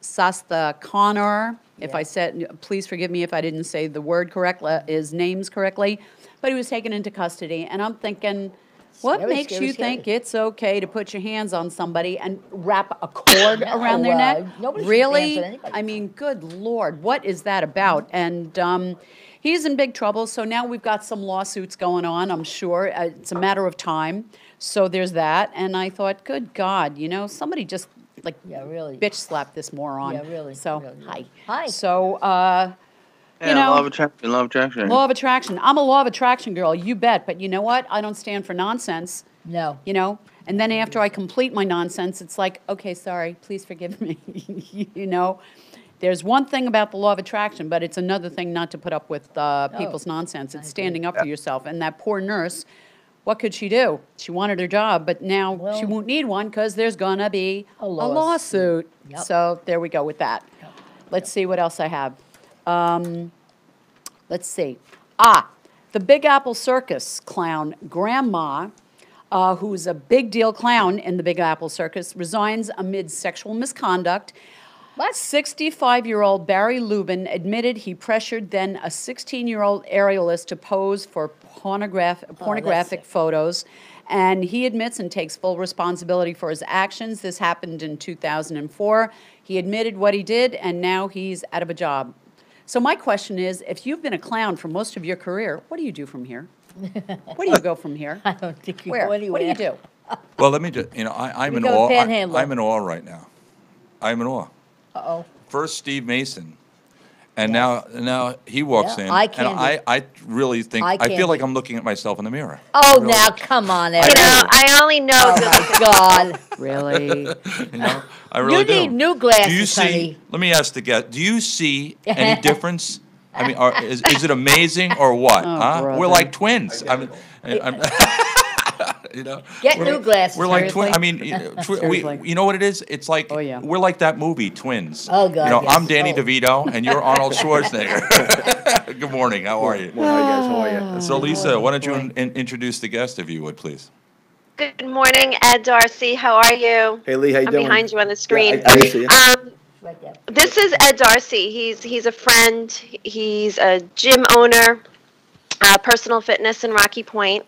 S4: Sasthakanor, if
S2: Yeah.
S4: I said, please forgive me if I didn't say the word correctly, his names correctly, but he was taken into custody. And I'm thinking, what
S2: Scary,
S4: makes
S2: scary,
S4: you
S2: scary.
S4: think it's okay to put your hands on somebody and wrap a cord around their
S2: No,
S4: neck?
S2: nobody should
S4: Really?
S2: dance on anybody.
S4: I mean, good Lord, what is that about? And he's in big trouble, so now we've got some lawsuits going on, I'm sure. It's a matter of time. So there's that. And I thought, good God, somebody just
S2: Yeah, really.
S4: bitch slap this moron.
S2: Yeah, really,
S4: So,
S2: really,
S4: hi.
S2: really. Hi.
S4: So,
S3: Yeah, law of attraction, law of attraction.
S4: law of attraction. I'm a law of attraction girl, you bet. But you know what? I don't stand for nonsense.
S2: No.
S4: And then after I complete my nonsense, it's like, okay, sorry, please forgive me. There's one thing about the law of attraction, but it's another thing not to put up with people's nonsense. It's standing up for yourself. And that poor nurse, what could she do? She wanted her job, but now she
S2: Well-
S4: won't need one because there's going to be
S2: A
S4: a
S2: lawsuit.
S4: lawsuit.
S2: Yep.
S4: So there we go with that. Let's see what else I have. Let's see. The Big Apple Circus clown, Grandma, who's a big deal clown in the Big Apple Circus, resigns amid sexual misconduct.
S2: What?
S4: 65-year-old Barry Lubin admitted he pressured then a 16-year-old aerialist to pose for pornographic
S2: sick.
S4: photos. And he admits and takes full responsibility for his actions. This happened in 2004. He admitted what he did, and now he's out of a job. So my question is, if you've been a clown for most of your career, what do you do from here? Where do you go from here?
S2: I don't think you
S4: Where?
S2: go anywhere.
S4: What do you do?
S6: Well, let me just, I'm in
S2: Become a
S6: awe.
S2: panhandler.
S6: I'm in awe right now. I'm in awe.
S2: Uh-oh.
S6: First Steve Mason, and now he walks
S2: Yeah,
S6: in,
S2: eye
S6: and
S2: candy.
S6: I really think
S2: Eye
S6: I feel like
S2: candy.
S6: I'm looking at myself in the mirror.
S2: Oh, now, come on, Eric.
S5: I only know
S2: Oh,
S5: good
S2: my God.
S4: Really?
S6: You know, I really do.
S2: need new glasses,
S6: Do you see?
S2: honey.
S6: Let me ask the guest. Do you see any difference? I mean, is it amazing or what? huh? We're
S4: brother.
S6: like twins. I'm
S2: Get new glasses.
S6: We're like
S4: Seriously?
S6: twins. I mean,
S4: Seriously.
S6: you know what it is? It's like
S4: Oh, yeah.
S6: we're like that movie, Twins.
S2: Oh, God,
S6: You know,
S2: yes.
S6: I'm Danny
S2: Oh.
S6: DeVito, and you're Arnold Schwarzenegger. Good morning. How are you?
S3: Well, hi guys, how are you?
S6: So, Lisa, why don't you introduce the guest, if you would, please?
S5: Good morning, Ed Darcy. How are you?
S7: Hey Lee, how you
S5: I'm
S7: doing?
S5: behind you on the screen.
S7: I see you.
S2: Right there.
S5: This is Ed Darcy. He's a friend. He's a gym owner, personal fitness in Rocky Point.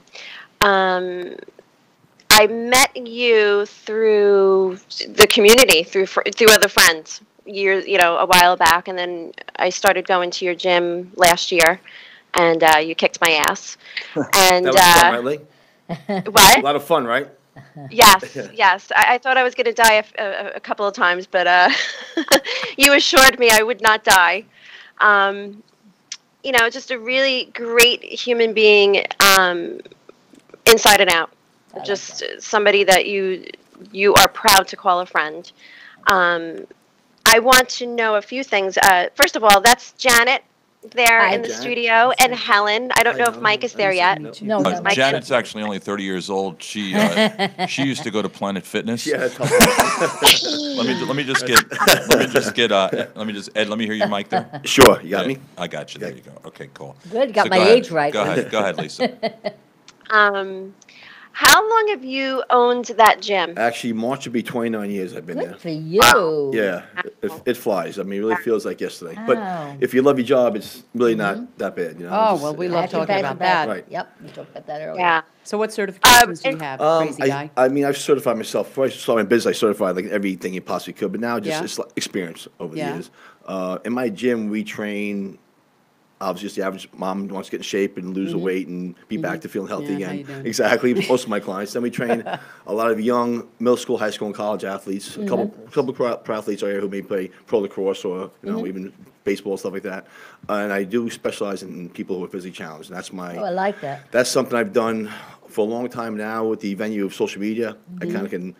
S5: I I met you through the community, through other friends, a while back, and then I started going to your gym last year, and you kicked my ass. And
S7: That was fun, right, Lee? A
S5: what?
S7: lot of fun, right?
S5: Yes, yes. I thought I was going to die a couple of times, but you assured me I would not die. Um, just a really great human being, inside and out.
S2: I like
S5: Just
S2: that.
S5: somebody that you are proud to call a friend. Um, I want to know a few things. First of all, that's Janet there
S2: Hi.
S5: in the
S7: Janet.
S5: studio, and Helen. I don't
S7: Hi,
S5: know if
S7: Helen.
S5: Mike is there
S7: Nice to
S5: yet.
S7: meet you.
S2: No, no,
S5: Mike-
S6: Janet's actually only 30 years old. She used to go to Planet Fitness.
S7: Yeah, tough one.
S6: Let me just Ed, let me hear your mic there.
S7: Sure, you got
S6: Yeah,
S7: me?
S6: I got you. There you go. Okay, cool.
S2: Good, got
S6: So
S2: my
S6: go ahead.
S2: age right.
S6: Go ahead, Lisa.
S5: How long have you owned that gym?
S7: Actually, March will be 29 years I've been there.
S2: Good for you.
S7: Yeah, it flies. I mean, it really feels like yesterday.
S2: Wow.
S7: But if you love your job, it's really not that bad, you know?
S4: Oh,
S7: Just-
S4: well, we love
S2: Passion,
S4: talking
S2: passion,
S4: about
S2: passion.
S4: that.
S7: Right.
S2: Yep, we talked about that earlier.
S5: Yeah.
S4: So what certifications do you
S5: and-
S4: have, crazy guy?
S7: I mean, I've certified myself. Before I started my business, I certified like everything you possibly could, but now just
S4: Yeah.
S7: it's like experience over the
S4: Yeah.
S7: years. In my gym, we train, obviously, just the average mom wants to get in shape and lose the weight and be back to feeling healthy
S4: Mm-hmm. Yeah, how
S7: again.
S4: you doing?
S7: Exactly, most of my clients. Then we train a lot of young middle school, high school, and college athletes. A couple pro athletes are here who may play pro lacrosse or even baseball, stuff like that. And I do specialize in people who are physically challenged. And that's my.
S2: Oh, I like that.
S7: That's something I've done for a long time now with the venue of social media. I kind of can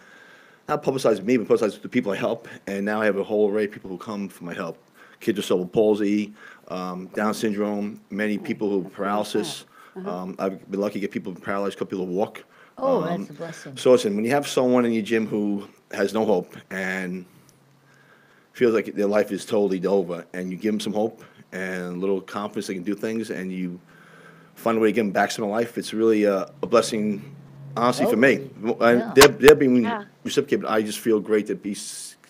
S7: not publicize me, but publicize the people I help. And now I have a whole array of people who come for my help. Kids with cerebral palsy, Down syndrome, many people who have paralysis. I've been lucky to get people paralyzed, a couple people who walk.
S2: Oh, that's a blessing.
S7: So listen, when you have someone in your gym who has no hope and feels like their life is totally over, and you give them some hope and a little confidence they can do things, and you find a way to get them back to their life, it's really a blessing, honestly, for me. And
S2: Yeah.
S7: they're being
S5: Yeah.
S7: reciprocated, but I just feel great to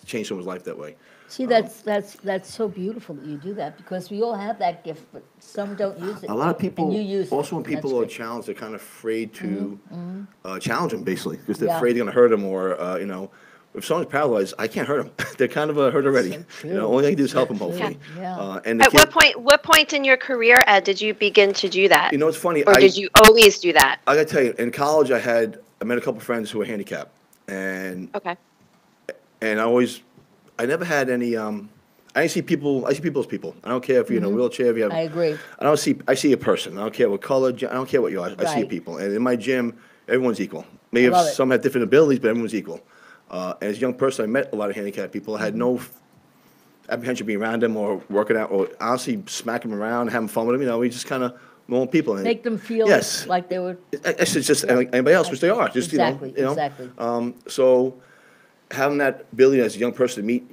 S7: change someone's life that way.
S2: See, that's so beautiful that you do that, because we all have that gift, but some don't use it.
S7: A lot of people,
S2: And you use it.
S7: also when
S2: That's
S7: people are
S2: great.
S7: challenged, they're kind of afraid to challenge them, basically, because they're
S2: Yeah.
S7: afraid they're going to hurt them, or, if someone's paralyzed, I can't hurt them. They're kind of hurt already.
S2: So
S7: You know,
S2: true.
S7: only I can do is help them, hopefully.
S2: Yeah.
S7: And the
S5: At what point in your career, Ed, did you begin to do that?
S7: You know, it's funny.
S5: Or did you always do that?
S7: I got to tell you, in college, I met a couple friends who were handicapped, and
S5: Okay.
S7: I never had any. I see people as people. I don't care if you're in a wheelchair, if you have.
S2: I agree.
S7: I see a person. I don't care what color. I don't care what you are. I see
S2: Right.
S7: people, and in my gym, everyone's equal. Maybe
S2: I love it.
S7: some have different abilities, but everyone's equal. And as a young person, I met a lot of handicapped people. I had no apprehension being around them or working out or honestly smacking them around, having fun with them. You know, we just kind of normal people. And
S2: Make them feel
S7: Yes.
S2: like they were.
S7: It's just like anybody else, which they are. Just
S2: Exactly,
S7: you know.
S2: exactly.
S7: So having that ability as a young person to meet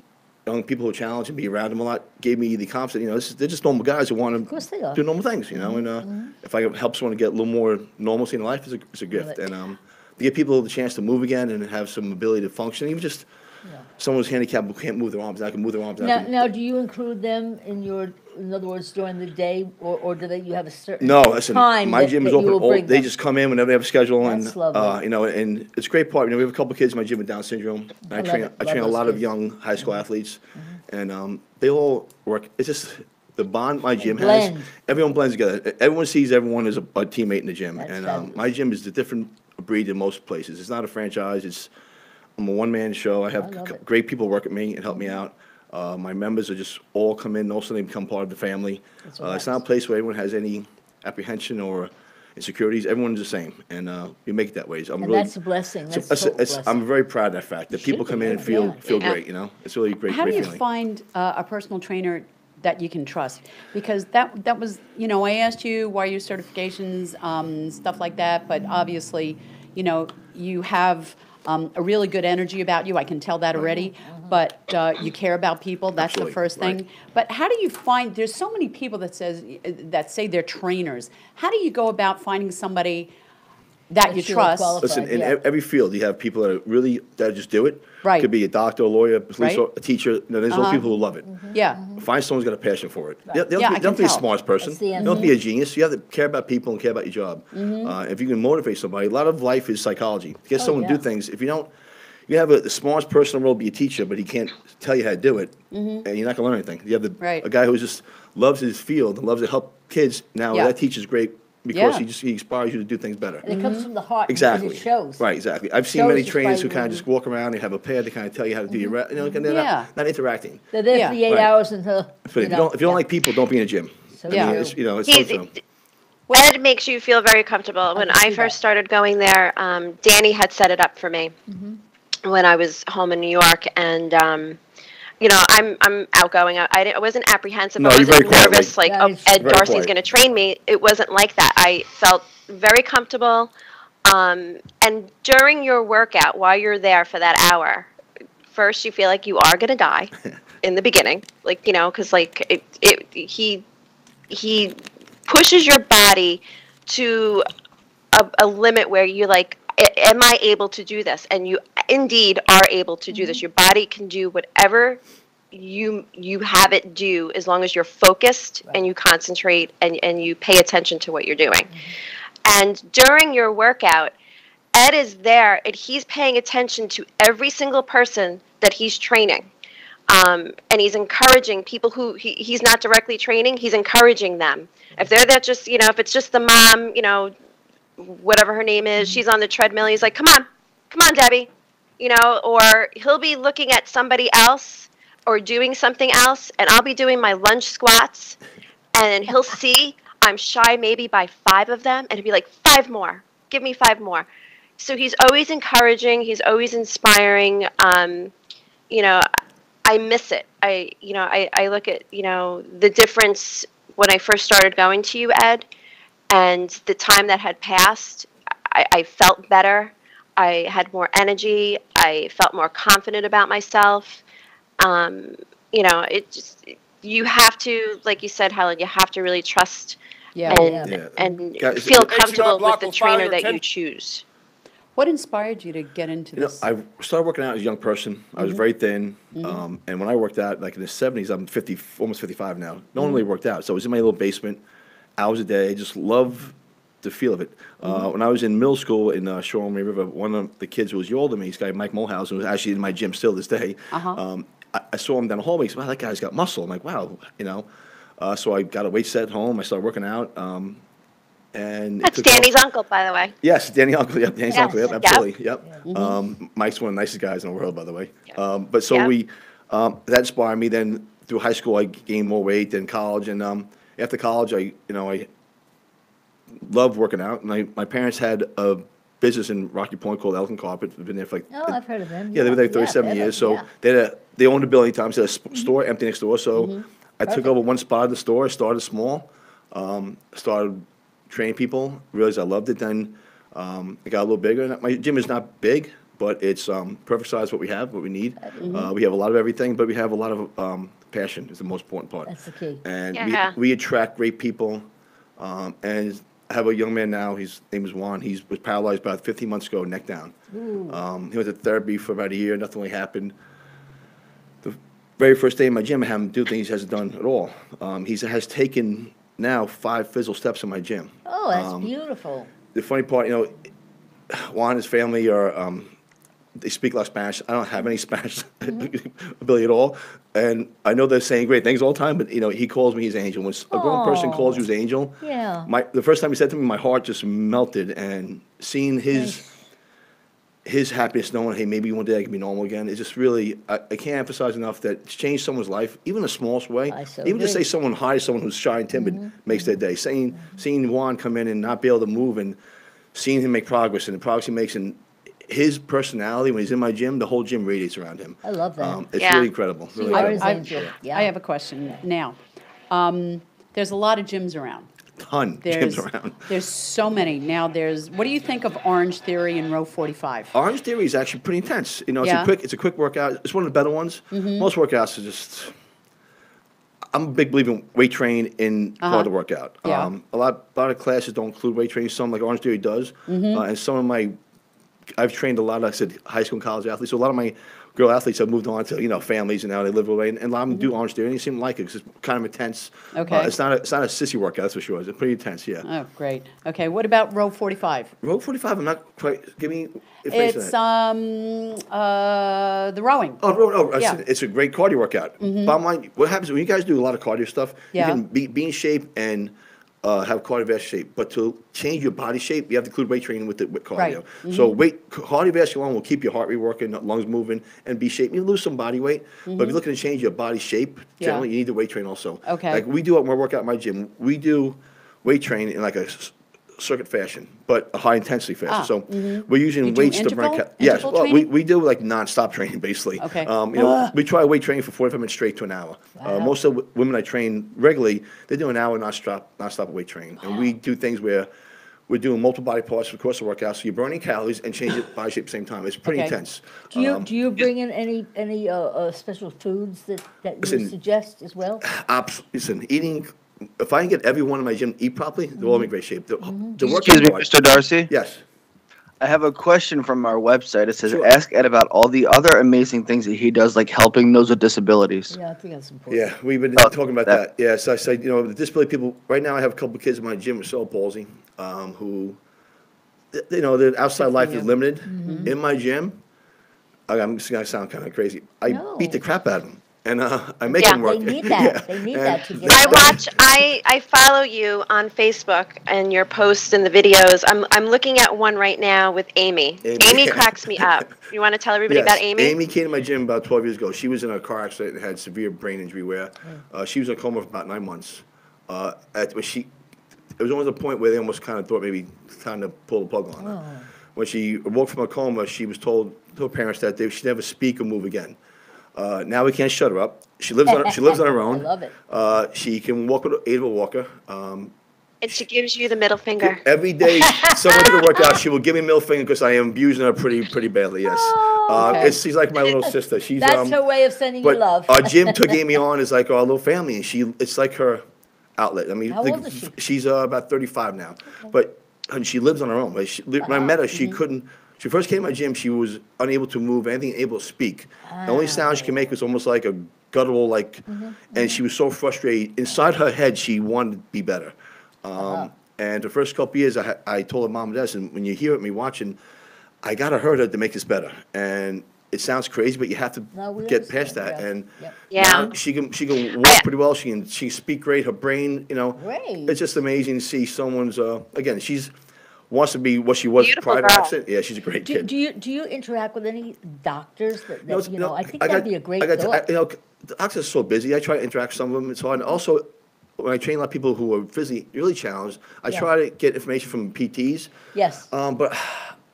S7: young people who are challenged and be around them a lot gave me the confidence. You know, they're just normal guys who want
S2: course
S7: to
S2: they are.
S7: do normal things. You know, and if I can help someone to get a little more normalcy in life, it's a gift.
S2: it.
S7: And to give people the chance to move again and have some ability to function, even just someone who's handicapped who can't move their arms, I can move their arms.
S2: Now, do you include them in other words, during the day, or do you have a certain
S7: No, listen,
S2: time
S7: my
S2: that-
S7: gym is
S2: that you
S7: open
S2: will
S7: all,
S2: bring
S7: they
S2: them?
S7: just come in whenever they have a schedule,
S2: That's lovely.
S7: you know, and it's a great part. You know, we have a couple kids in my gym with Down syndrome. And
S2: I
S7: I
S2: love
S7: train
S2: it.
S7: I
S2: Love
S7: train a
S2: those
S7: lot of
S2: kids.
S7: young high school athletes, and they all work. It's just the bond my gym has.
S2: blend.
S7: Everyone blends together. Everyone sees everyone as a teammate in the gym,
S2: That's
S7: and
S2: fabulous.
S7: my gym is a different breed than most places. It's not a franchise. I'm a one-man show. I have
S2: love it.
S7: great people work at me and help me out. My members are just all come in, also they become part of the family.
S2: That's what
S7: It's not a place where anyone has any apprehension or insecurities. Everyone's the same, and we make it that way. So I'm
S2: And
S7: really,
S2: that's a blessing.
S7: so
S2: That's a total blessing.
S7: I'm very proud of that fact that people
S2: should
S7: come
S2: be,
S7: in and
S2: yeah.
S7: feel
S5: Yeah.
S7: great. You know, it's really a great,
S4: How do
S7: great
S4: you
S7: feeling.
S4: find a personal trainer that you can trust? Because that was, I asked you why your certifications, stuff like that, but obviously, you have a really good energy about you. I can tell that already. But you care about people. That's the
S7: Absolutely,
S4: first thing.
S7: right.
S4: But how do you find? There's so many people that say they're trainers. How do you go about finding somebody that you
S2: That you're
S4: trust.
S2: qualified.
S7: Listen, in
S2: yeah.
S7: every field, you have people that just do it.
S4: Right.
S7: Could be a doctor, a lawyer, a police,
S4: Right.
S7: a teacher. You know, there's those people who love it.
S4: Yeah.
S7: Find someone who's got a passion for it. They don't,
S4: Yeah, I
S7: they don't
S4: can
S7: be a
S4: tell.
S7: smart person.
S2: That's the
S7: They
S2: answer.
S7: don't be a genius. You have to care about people and care about your job. If you can motivate somebody, a lot of life is psychology. Get someone to
S2: yeah.
S7: do things. If you don't, you have the smartest person in the world be a teacher, but he can't tell you how to do it, and you're not going to learn anything. You have
S4: Right.
S7: a guy who just loves his field and loves to help kids. Now
S4: Yeah.
S7: that teacher's great because
S4: Yeah.
S7: he inspires you to do things better.
S2: And it comes from the heart.
S7: Exactly.
S2: Because it shows.
S7: Right, exactly. I've seen
S2: Shows
S7: many
S2: just
S7: trainers
S2: by
S7: who kind
S2: when
S7: of just walk around, they have a pad, they kind of tell you how to do your, and they're
S4: Yeah.
S7: not interacting.
S2: They're there
S4: Yeah.
S2: for the 8
S7: Right.
S2: hours until,
S7: But if you don't like people, don't be in a gym.
S2: So
S7: I mean,
S4: Yeah.
S2: true.
S7: it's, it's
S5: He's,
S7: so true.
S5: Ed makes you feel very comfortable. When
S2: can
S5: I
S2: see
S5: first
S2: that.
S5: started going there, Danny had set it up for me when I was home in New York, and I'm outgoing. I wasn't apprehensive.
S7: No,
S5: I
S7: you're
S5: wasn't
S7: very quiet,
S5: nervous.
S7: like-
S5: Like,
S2: Yeah,
S5: oh,
S2: he's
S5: Ed
S7: very
S5: Darcy's
S7: quiet.
S5: going to train me. It wasn't like that. I felt very comfortable. And during your workout, while you're there for that hour, first you feel like you are going to die in the beginning, because he pushes your body to a limit where you're like, am I able to do this? And you indeed are able to do this. Your body can do whatever you have it do, as long as you're focused and you concentrate and you pay attention to what you're doing. And during your workout, Ed is there and he's paying attention to every single person that he's training. And he's encouraging people who he's not directly training, he's encouraging them. If they're there just, if it's just the mom, whatever her name is, she's on the treadmill, he's like, come on, Debbie, or he'll be looking at somebody else or doing something else, and I'll be doing my lunge squats, and he'll see I'm shy maybe by 5 of them, and he'll be like, 5 more, give me 5 more. So he's always encouraging, he's always inspiring. I miss it. I look at, the difference when I first started going to you, Ed, and the time that had passed. I felt better. I had more energy. I felt more confident about myself. You have to, like you said, Helen, you have to really trust
S4: Yeah.
S5: and
S7: Guys,
S5: feel
S7: it makes
S5: comfortable
S6: block
S5: with the
S6: will fire
S5: trainer
S6: your
S5: that you
S6: attention.
S5: choose.
S4: What inspired you to get into this?
S7: I started working out as a young person. I was very thin. And when I worked out, like in the 70s, I'm 50, almost 55 now. No one really worked out. So I was in my little basement, hours a day. I just loved the feel of it. When I was in middle school in Shore River, one of the kids who was older than me, this guy, Mike Mulhouse, who was actually in my gym still this day, I saw him down the hallway. He said, wow, that guy's got muscle. I'm like, wow, So I got a weight set at home. I started working out. And
S5: That's Danny's uncle, by the way.
S7: Yes, Danny Uncle. Yep, Danny's
S5: Yes.
S7: uncle. Yep,
S5: Yep.
S7: absolutely. Yep. Mike's one of the nicest guys in the world, by the way. But so
S5: Yep.
S7: that inspired me. Then through high school, I gained more weight. Then college, and after college, I loved working out. And my parents had a business in Rocky Point called Elkin Carpet. They've been there for like
S2: Oh, I've heard of them.
S7: yeah, they were there 37 years. So they owned a building times. They had a store empty next door. So I took over one spot of the store. Started small. Started training people. Realized I loved it. Then it got a little bigger. And my gym is not big, but it's perfect size. What we need. We have a lot of everything, but we have a lot of passion. Is the most important part.
S2: That's the key.
S7: And
S5: Yeah.
S7: we attract great people. And I have a young man now. His name is Juan. He was paralyzed about 15 months ago, neck down. He went to therapy for about a year. Nothing really happened. The very first day in my gym, I had him do things he hasn't done at all. He has taken now 5 physical steps in my gym.
S2: Oh, that's beautiful.
S7: The funny part, Juan and his family are, they speak a lot of Spanish. I don't have any Spanish ability at all. And I know they're saying great things all the time, but, he calls me his angel. When a grown person calls you his angel,
S2: Yeah.
S7: the first time he said to me, my heart just melted. And seeing his happiness, knowing, hey, maybe one day I can be normal again, it's just really, I can't emphasize enough that it's changed someone's life, even in the smallest way.
S2: I so
S7: Even to
S2: agree.
S7: say someone hi to someone who's shy and timid makes their day. Seeing Juan come in and not be able to move and seeing him make progress and the progress he makes and his personality when he's in my gym, the whole gym radiates around him.
S2: I love that.
S7: It's
S5: Yeah.
S7: really incredible. Really
S2: You are
S7: incredible.
S2: his angel. Yeah.
S4: I have a question now. There's a lot of gyms around.
S7: Ton
S4: There's
S7: gyms around.
S4: There's so many. Now what do you think of Orange Theory in row 45?
S7: Orange Theory is actually pretty intense.
S4: Yeah.
S7: It's a quick workout. It's one of the better ones. Most workouts are just, I'm a big believer in weight training in part of the workout.
S4: Yeah.
S7: A lot of classes don't include weight training. Some, like Orange Theory, does. And some of my, I've trained a lot of, like I said, high school and college athletes. So a lot of my girl athletes have moved on to, families, and now they live away. And a lot of them do Orange Theory, and they seem to like it because it's kind of intense.
S4: Okay.
S7: It's not a sissy workout, that's for sure. It's pretty intense, yeah.
S4: Oh, great. Okay, what about row 45?
S7: Row 45, I'm not quite, give me information
S4: It's
S7: on that.
S4: the rowing.
S7: Yeah. It's a great cardio workout. Bottom line, what happens when you guys do a lot of cardio stuff,
S4: Yeah.
S7: you can be in shape and have cardiovascular shape. But to change your body shape, you have to include weight training with cardio.
S4: Right.
S7: So cardiovascular alone will keep your heart rate working, lungs moving, and be shape. You lose some body weight, but if you're looking to change your body shape, generally you need the weight training also.
S4: Okay.
S7: Like we do at my workout at my gym, we do weight training in like a circuit fashion, but a high intensity fashion. So we're using
S4: You do
S7: weights to burn
S4: interval-
S7: Yes,
S4: interval
S7: well,
S4: training?
S7: we do like non-stop training basically.
S4: Okay.
S7: We try weight training for 45 minutes straight to an hour. Most of the women I train regularly, they do an hour non-stop weight training, and we do things where we're doing multiple body parts for the course of the workout, so you're burning calories and changing body shape at the same time. It's pretty
S4: Okay.
S7: intense.
S2: Do you bring in any special foods that you
S7: Listen,
S2: suggest as well?
S7: Listen, eating. If I can get everyone in my gym to eat properly, they're all in great shape. The workout
S3: Excuse me,
S7: part-
S3: Mr. Darcy.
S7: Yes.
S3: I have a question from our website. It says,
S7: Sure.
S3: ask Ed about all the other amazing things that he does, like helping those with disabilities.
S2: Yeah, I think that's important.
S7: Yeah, we've been
S3: Oh,
S7: talking about that. Yeah, so I said, the disability people, right now I have a couple of kids in my gym with cerebral palsy, who, their outside life is limited. In my gym, I'm just going to sound kind of crazy. I
S2: No.
S7: beat the crap out of them, and I make
S5: Yeah.
S7: them work.
S2: They need that.
S7: Yeah.
S2: They need
S7: And
S2: that to get.
S5: I follow you on Facebook and your posts and the videos. I'm looking at one right now with Amy.
S7: Amy,
S5: Amy
S7: yeah.
S5: cracks me up. You want to tell everybody
S7: Yes,
S5: about Amy?
S7: Amy came to my gym about 12 years ago. She was in a car accident and had severe brain injury where she was in a coma for about 9 months. It was almost a point where they almost kind of thought maybe time to pull the plug on her. When she awoke from a coma, she was told to her parents that she'd never speak or move again. Now we can't shut her up. She lives on her own.
S2: I love it.
S7: She can walk with the aid of a walker.
S5: And she gives you the middle finger.
S7: Every day, someone to work out, she will give me a middle finger because I am abusing her pretty badly. Yes,
S4: okay.
S7: she's like my little sister. She's
S2: That's her way of sending you
S7: but
S2: love.
S7: our gym took Amy on as like our little family, and it's like her outlet. I mean,
S2: How old is she?
S7: she's about 35 now, and she lives on her own. But when I met her, she couldn't. She first came to my gym, she was unable to move, anything, able to speak. The only sound she could make was almost like a guttural, and she was so frustrated. Inside her head, she wanted to be better. And the first couple years, I told her mom and dad, and when you hear me watching, I got to hurt her to make this better. And it sounds crazy, but you have to get past that.
S2: yeah.
S7: And
S2: Yep.
S5: Yeah.
S7: now she can walk pretty well. She can speak great. Her brain,
S2: Great.
S7: it's just amazing to see someone's. Again, wants to be what she was
S5: Beautiful
S7: prior to
S5: girl.
S7: accident. Yeah, she's a great kid.
S2: Do you interact with any doctors that
S7: No,
S2: I think that'd be a great thought.
S7: the doctors are so busy. I try to interact with some of them. It's hard. And also, when I train a lot of people who are physically really challenged, I
S2: Yeah.
S7: try to get information from PTs.
S2: Yes.
S7: But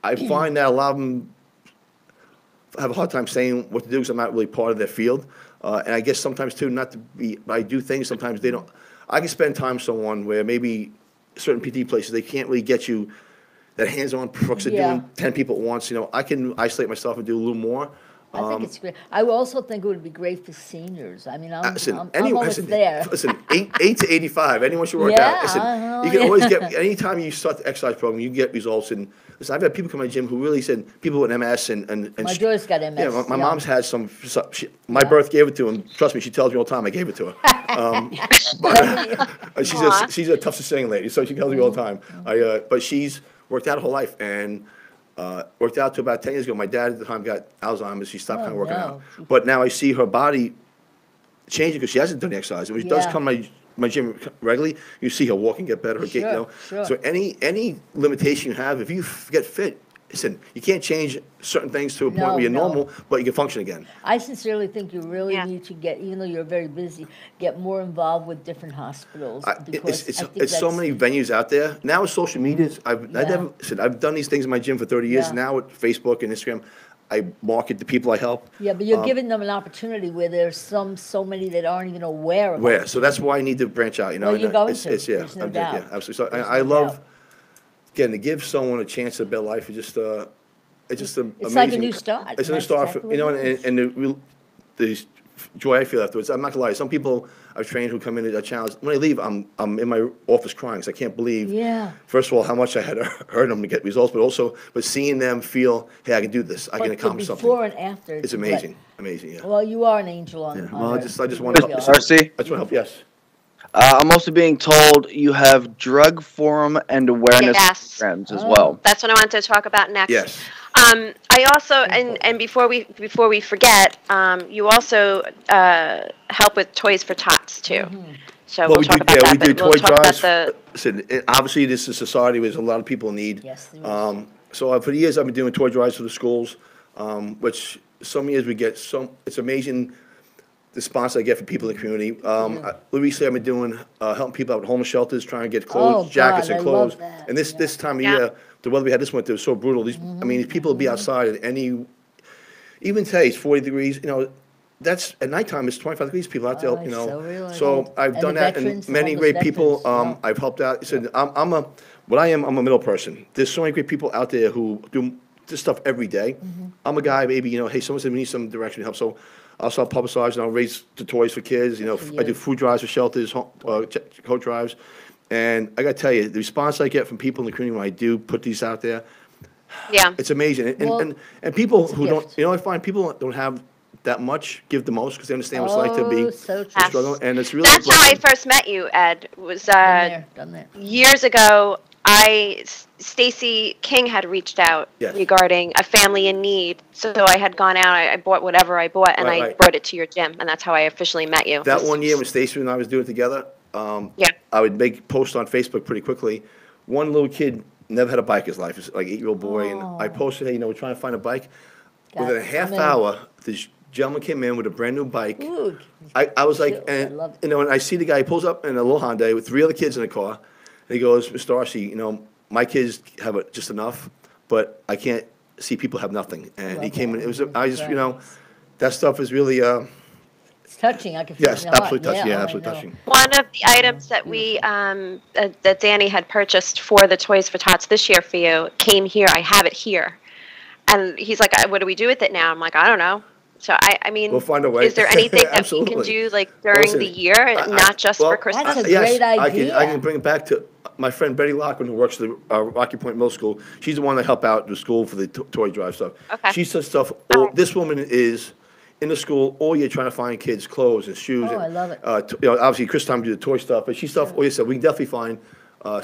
S7: I find that a lot of them have a hard time saying what to do because I'm not really part of their field. And I guess sometimes too, not to be, I do things sometimes they don't. I can spend time with someone where maybe certain PT places they can't really get you that hands-on crooks of
S2: Yeah.
S7: doing 10 people at once. I can isolate myself and do a little more.
S2: I think it's great. I also think it would be great for seniors. I mean, I'm
S7: Listen,
S2: almost there.
S7: Listen, 8 to 85, anyone should work
S2: Yeah,
S7: out. Listen, you can always get, anytime you start the exercise program, you get results. And listen, I've had people come to my gym who really said, people with MS and
S2: My daughter's got MS.
S7: Yeah, my
S2: yeah.
S7: mom's had my birth gave it to him. Trust me, she tells me all the time I gave it to her. But she's a tough singing lady, so she tells me all the time. But she's worked out her whole life and worked out to about 10 years ago. My dad at the time got Alzheimer's. She stopped kind of working out. But now I see her body changing because she hasn't done the exercise. When she does come to my gym regularly, you see her walking get better. Her gait,
S2: Sure.
S7: So any limitation you have, if you get fit, listen, you can't change certain things to a point where you're normal, but you can function again.
S2: I sincerely think you really need to get, even though you're very busy, get more involved with different hospitals. Because
S7: It's so many venues out there. Now with social media, I've done these things in my gym for 30 years.
S2: Yeah.
S7: Now with Facebook and Instagram, I market the people I help.
S2: Yeah, but you're giving them an opportunity where there's so many that aren't even aware of it.
S7: So that's why I need to branch out.
S2: Well, you're going to.
S7: Yeah,
S2: There's no doubt.
S7: yeah, absolutely. So
S2: There's
S7: I
S2: no
S7: love,
S2: doubt.
S7: again, to give someone a chance at a better life. It's just amazing.
S2: like a new start.
S7: It's a new
S2: That's
S7: start,
S2: exactly
S7: for,
S2: what it is.
S7: and the joy I feel afterwards. I'm not gonna lie. Some people I've trained who come in at a challenge. When I leave, I'm in my office crying because I can't believe.
S2: Yeah.
S7: First of all, how much I had to hurt them to get results, but seeing them feel, hey, I can do this. I can
S2: But the
S7: accomplish something.
S2: before and after.
S7: It's amazing. Amazing. Yeah.
S2: Well, you are an angel on.
S7: Yeah.
S2: on
S7: Well, I
S2: earth.
S7: just
S2: You
S7: want to
S2: really
S7: help.
S2: are.
S3: RC?
S7: I just want to help. Yes.
S3: I'm also being told you have drug forum and awareness
S5: Yes.
S3: programs as well.
S5: That's what I wanted to talk about next.
S7: Yes.
S5: I also, and before we forget, you also help with Toys for Tots too. So we'll talk about that.
S7: We do
S5: but we'll
S7: toy
S5: talk about
S7: drives. Listen, obviously, this is a society where there's a lot of people in need.
S2: Yes, there is.
S7: So for the years, I've been doing toy drives for the schools, which some years we get it's amazing the sponsor I get from people in the community. Recently, I've been doing, helping people out with homeless shelters, trying to get clothes,
S2: Oh,
S7: jackets
S2: God,
S7: and
S2: I love
S7: clothes.
S2: that.
S7: And this time of
S5: Yeah.
S7: year, the weather we had this winter was so brutal. I mean, these people will be outside at even today, it's 40 degrees, that's, at nighttime, it's 25 degrees, people out there,
S2: Oh, it's so real,
S7: So I've
S2: and
S7: done
S2: the
S7: that,
S2: veterans,
S7: and
S2: the
S7: many
S2: homeless
S7: great people,
S2: veterans, yeah.
S7: I've helped out. Listen, I'm a middle person. There's so many great people out there who do this stuff every day. I'm a guy, maybe, hey, someone said we need some direction to help, so I'll start publicizing, I'll raise the toys for kids, I do food drives for shelters, coat drives. And I gotta tell you, the response I get from people in the community when I do put these out there,
S5: Yeah.
S7: it's amazing.
S2: Well,
S7: And people
S2: it's a
S7: who don't,
S2: gift.
S7: I find people that don't have that much give the most because they understand what it's like to be
S2: Oh, so
S7: a
S2: true.
S7: struggle. And it's really
S5: That's how I
S7: blessing.
S5: first met you, Ed. Was
S2: Done there.
S5: years ago. Stacy King had reached out
S7: Yes.
S5: regarding a family in need. So I had gone out, I bought whatever I bought, and I
S7: Right.
S5: brought it to your gym, and that's how I officially met you.
S7: That one year when Stacy and I was doing it together,
S5: Yeah.
S7: I would make posts on Facebook pretty quickly. One little kid never had a bike in his life. He was like an 8-year-old boy, and I posted, hey, we're trying to find a bike. Within a
S2: That's
S7: half
S2: amazing.
S7: hour, this gentleman came in with a brand new bike.
S2: Ooh,
S7: I was like,
S2: I
S7: and
S2: love it.
S7: and I see the guy, he pulls up in a little Hyundai with 3 other kids in the car, and he goes, Mr. Arcee, my kids have just enough, but I can't see people have nothing. And he
S2: Love
S7: came in,
S2: that.
S7: it was, I just,
S2: Right.
S7: that stuff is really,
S2: it's touching. I can feel
S7: yes,
S2: it in the heart.
S7: absolutely touching, yeah,
S2: oh, I
S7: absolutely
S2: know.
S7: touching.
S5: One of the items that we that Danny had purchased for the Toys for Tots this year for you came here. I have it here, and he's like, "What do we do with it now?" I'm like, "I don't know." So I mean,
S7: We'll find a way.
S5: is there anything that we can
S7: Absolutely.
S5: do like during
S7: Listen,
S5: the year, not just
S7: well,
S5: for Christmas?
S2: That's a
S7: yes,
S2: great
S7: I
S2: idea.
S7: can bring it back to my friend Betty Lockwood, who works at the Rocky Point Middle School. She's the one that helped out the school for the toy drive stuff.
S5: Okay.
S7: She does stuff.
S5: Alright.
S7: This woman is in the school all year trying to find kids clothes and shoes.
S2: Oh,
S7: and,
S2: I love it.
S7: Obviously, Chris time do the toy stuff, but she stuff all year. So we can definitely find